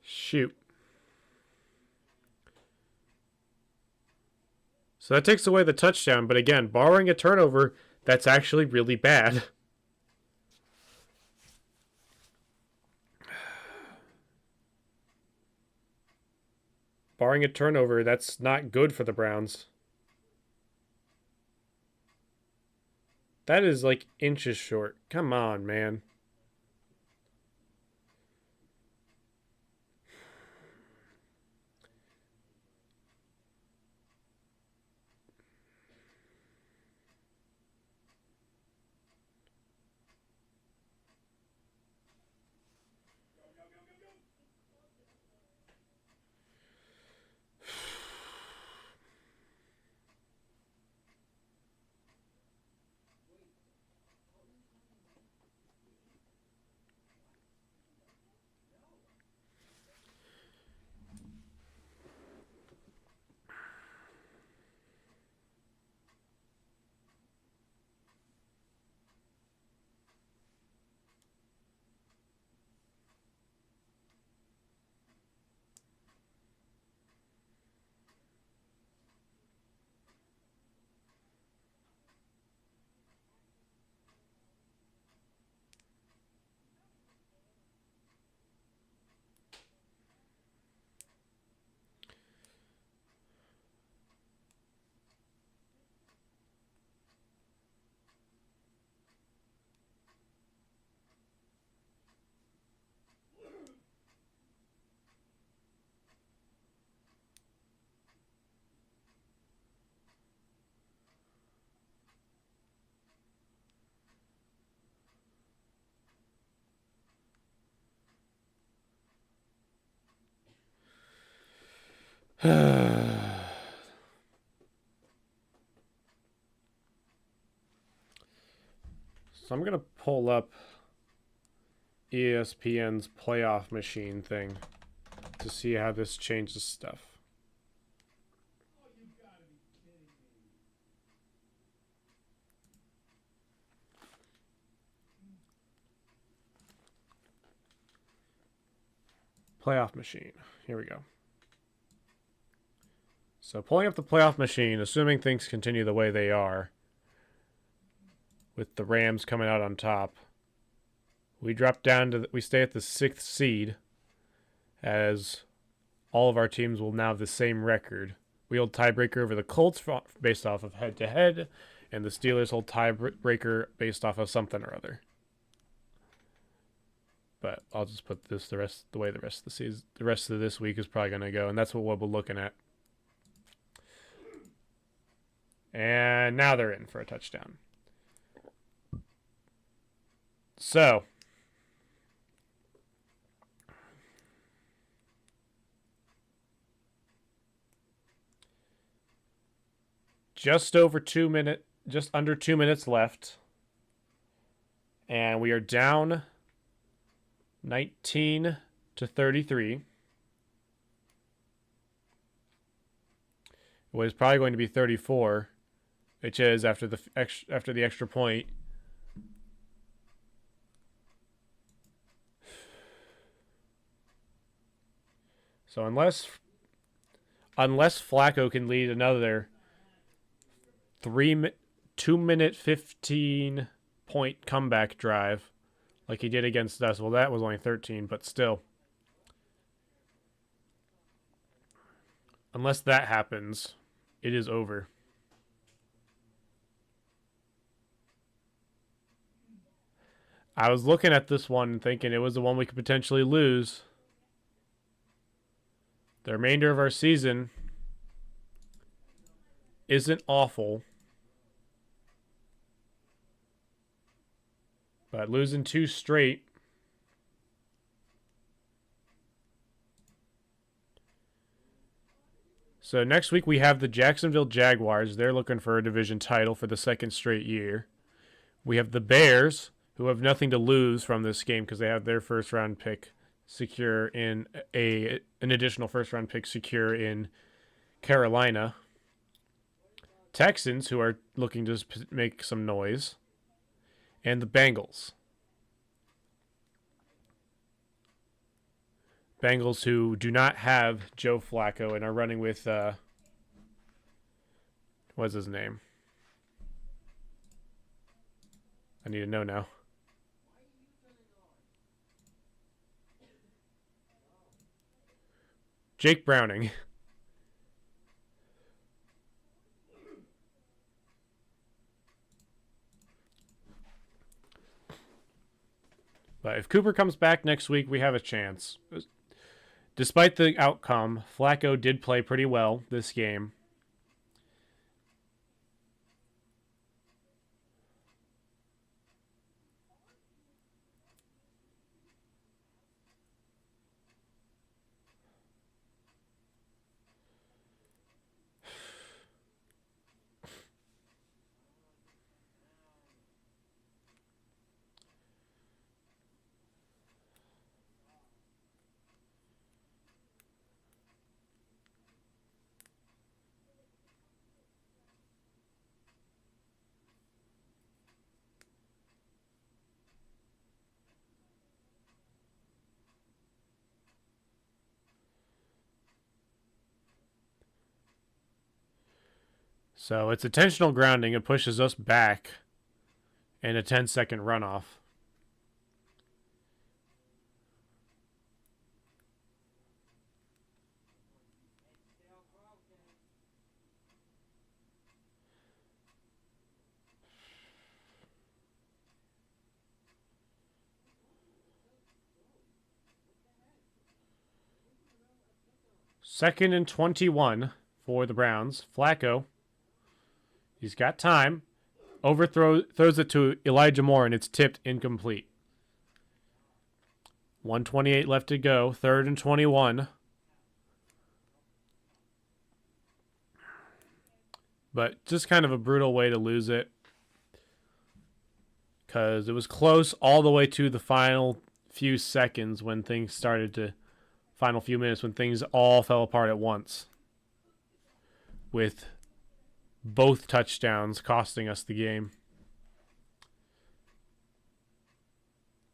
Shoot. So that takes away the touchdown, but again, barring a turnover, that's actually really bad. Barring a turnover, that's not good for the Browns. That is like inches short. Come on, man. So I'm going to pull up ESPN's playoff machine thing to see how this changes stuff. Playoff machine. Here we go. So pulling up the playoff machine, assuming things continue the way they are, with the Rams coming out on top, we drop down to we stay at the 6th seed, as all of our teams will now have the same record. We hold tiebreaker over the Colts based off of head-to-head, and the Steelers hold tiebreaker based off of something or other. But I'll just put this the way the rest of the season, the rest of this week is probably going to go, and that's what we'll be looking at. And now they're in for a touchdown. So, just under 2 minutes left, and we are down 19-33. It was probably going to be 34, which is after the extra point. So unless Flacco can lead another 2-minute 15 point comeback drive like he did against us, well, that was only 13, but still. Unless that happens, it is over. I was looking at this one and thinking it was the one we could potentially lose. The remainder of our season isn't awful, but losing 2 straight. So next week we have the Jacksonville Jaguars. They're looking for a division title for the 2nd straight year. We have the Bears, who have nothing to lose from this game because they have their first-round pick secure in an additional first-round pick secure in Carolina. Texans, who are looking to make some noise. And the Bengals. Bengals, who do not have Joe Flacco and are running with, what's his name? I need to know now. Jake Browning. But if Cooper comes back next week, we have a chance. Despite the outcome, Flacco did play pretty well this game. So it's intentional grounding. It pushes us back in a 10-second runoff. Second and 21 for the Browns. Flacco. He's got time. Throws it to Elijah Moore, and it's tipped incomplete. 1:28 left to go. 3rd and 21. But just kind of a brutal way to lose it, because it was close all the way to the final few seconds when things started to, final few minutes when things all fell apart at once, with both touchdowns costing us the game.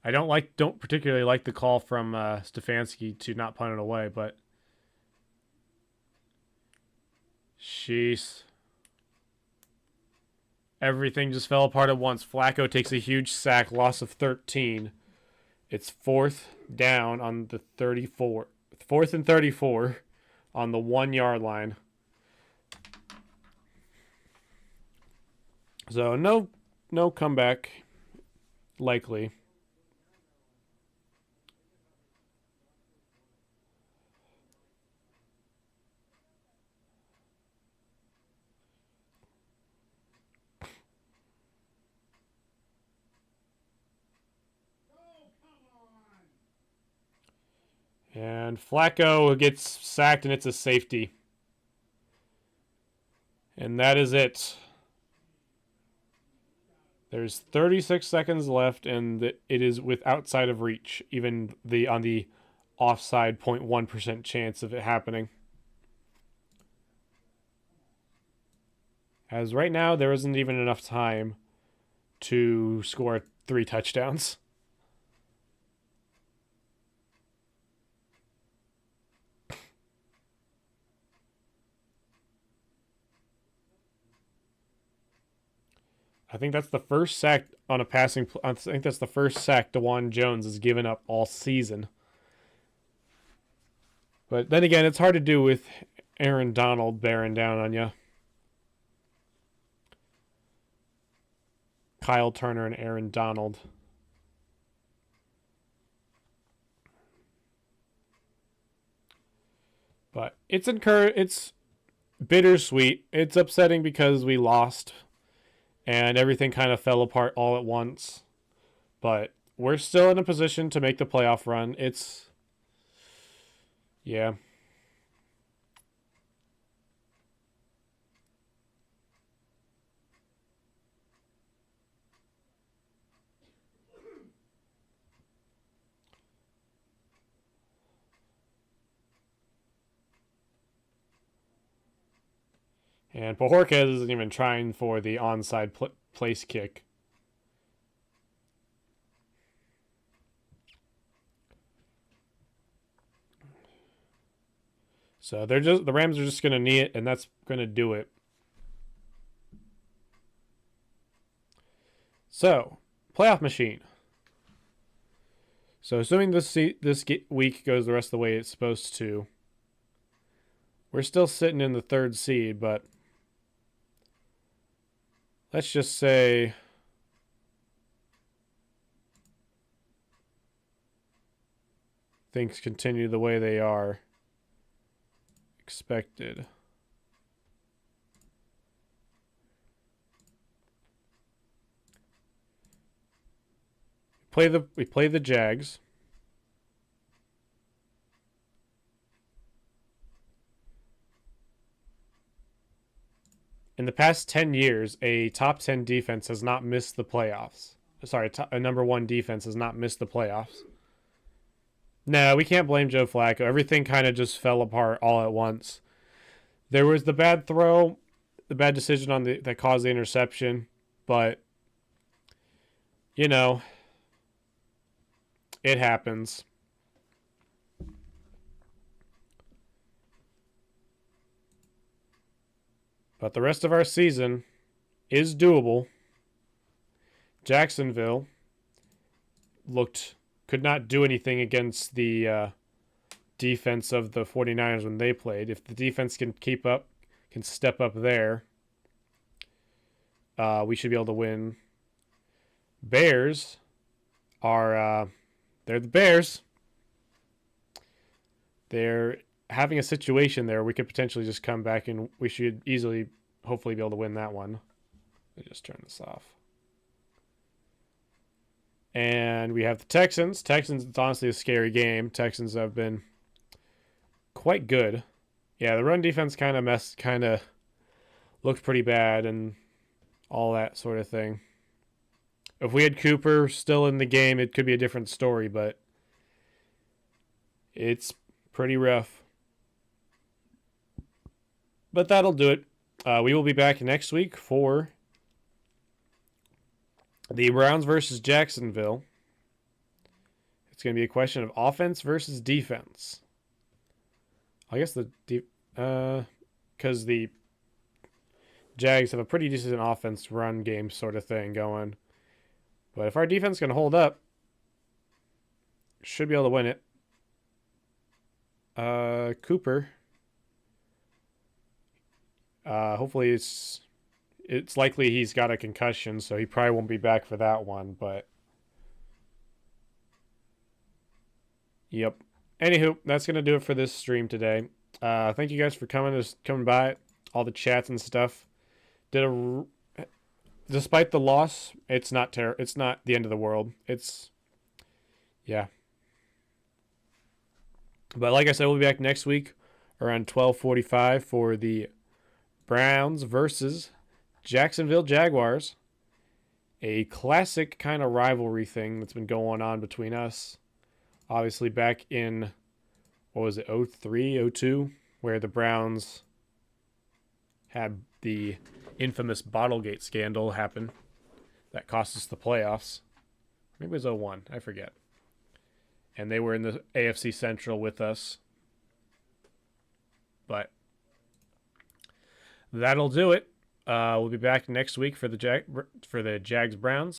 I don't particularly like the call from Stefanski to not punt it away, but sheesh. Everything just fell apart at once. Flacco takes a huge sack, loss of 13. It's 4th down on the 34. 4th and 34 on the 1 yard line. So no comeback likely. And Flacco gets sacked, and it's a safety. And that is it. There's 36 seconds left, and it is with outside of reach, even on the offside 0.1% chance of it happening. As right now, there isn't even enough time to score 3 touchdowns. I think that's the first sack on a passing. I think that's the first sack DeJuan Jones has given up all season. But then again, it's hard to do with Aaron Donald bearing down on you. Kyle Turner and Aaron Donald. But it's bittersweet. It's upsetting because we lost and everything kind of fell apart all at once. But we're still in a position to make the playoff run. Yeah. And Pajorquez isn't even trying for the onside place kick. So the Rams are just going to knee it, and that's going to do it. So, playoff machine. So, assuming this week goes the rest of the way it's supposed to, we're still sitting in the 3rd seed, but let's just say things continue the way they are expected. We play the Jags. In the past 10 years, a top 10 defense has not missed the playoffs. Sorry, a number 1 defense has not missed the playoffs. No, we can't blame Joe Flacco. Everything kind of just fell apart all at once. There was the bad throw, the bad decision that caused the interception, but it happens. But the rest of our season is doable. Jacksonville could not do anything against the defense of the 49ers when they played. If the defense can keep up, can step up there, we should be able to win. Bears are they're the Bears. They're having a situation there. We could potentially just come back and we should easily, hopefully, be able to win that one. Let me just turn this off. And we have the Texans. Texans, it's honestly a scary game. Texans have been quite good. Yeah, the run defense kind of looked pretty bad and all that sort of thing. If we had Cooper still in the game, it could be a different story, but it's pretty rough. But that'll do it. We will be back next week for the Browns versus Jacksonville. It's going to be a question of offense versus defense. I guess because the Jags have a pretty decent offense run game sort of thing going. But if our defense can hold up, should be able to win it. Cooper. Hopefully it's likely he's got a concussion, so he probably won't be back for that one, but yep. Anywho, that's gonna do it for this stream today. Thank you guys for coming by, all the chats and stuff. Despite the loss, it's not it's not the end of the world. Yeah. But like I said, we'll be back next week around 12:45 for the Browns versus Jacksonville Jaguars. A classic kind of rivalry thing that's been going on between us. Obviously back in, what was it, 03, 02, where the Browns had the infamous Bottlegate scandal happen that cost us the playoffs. Maybe it was 01, I forget. And they were in the AFC Central with us. But that'll do it. We'll be back next week for the Jags Browns.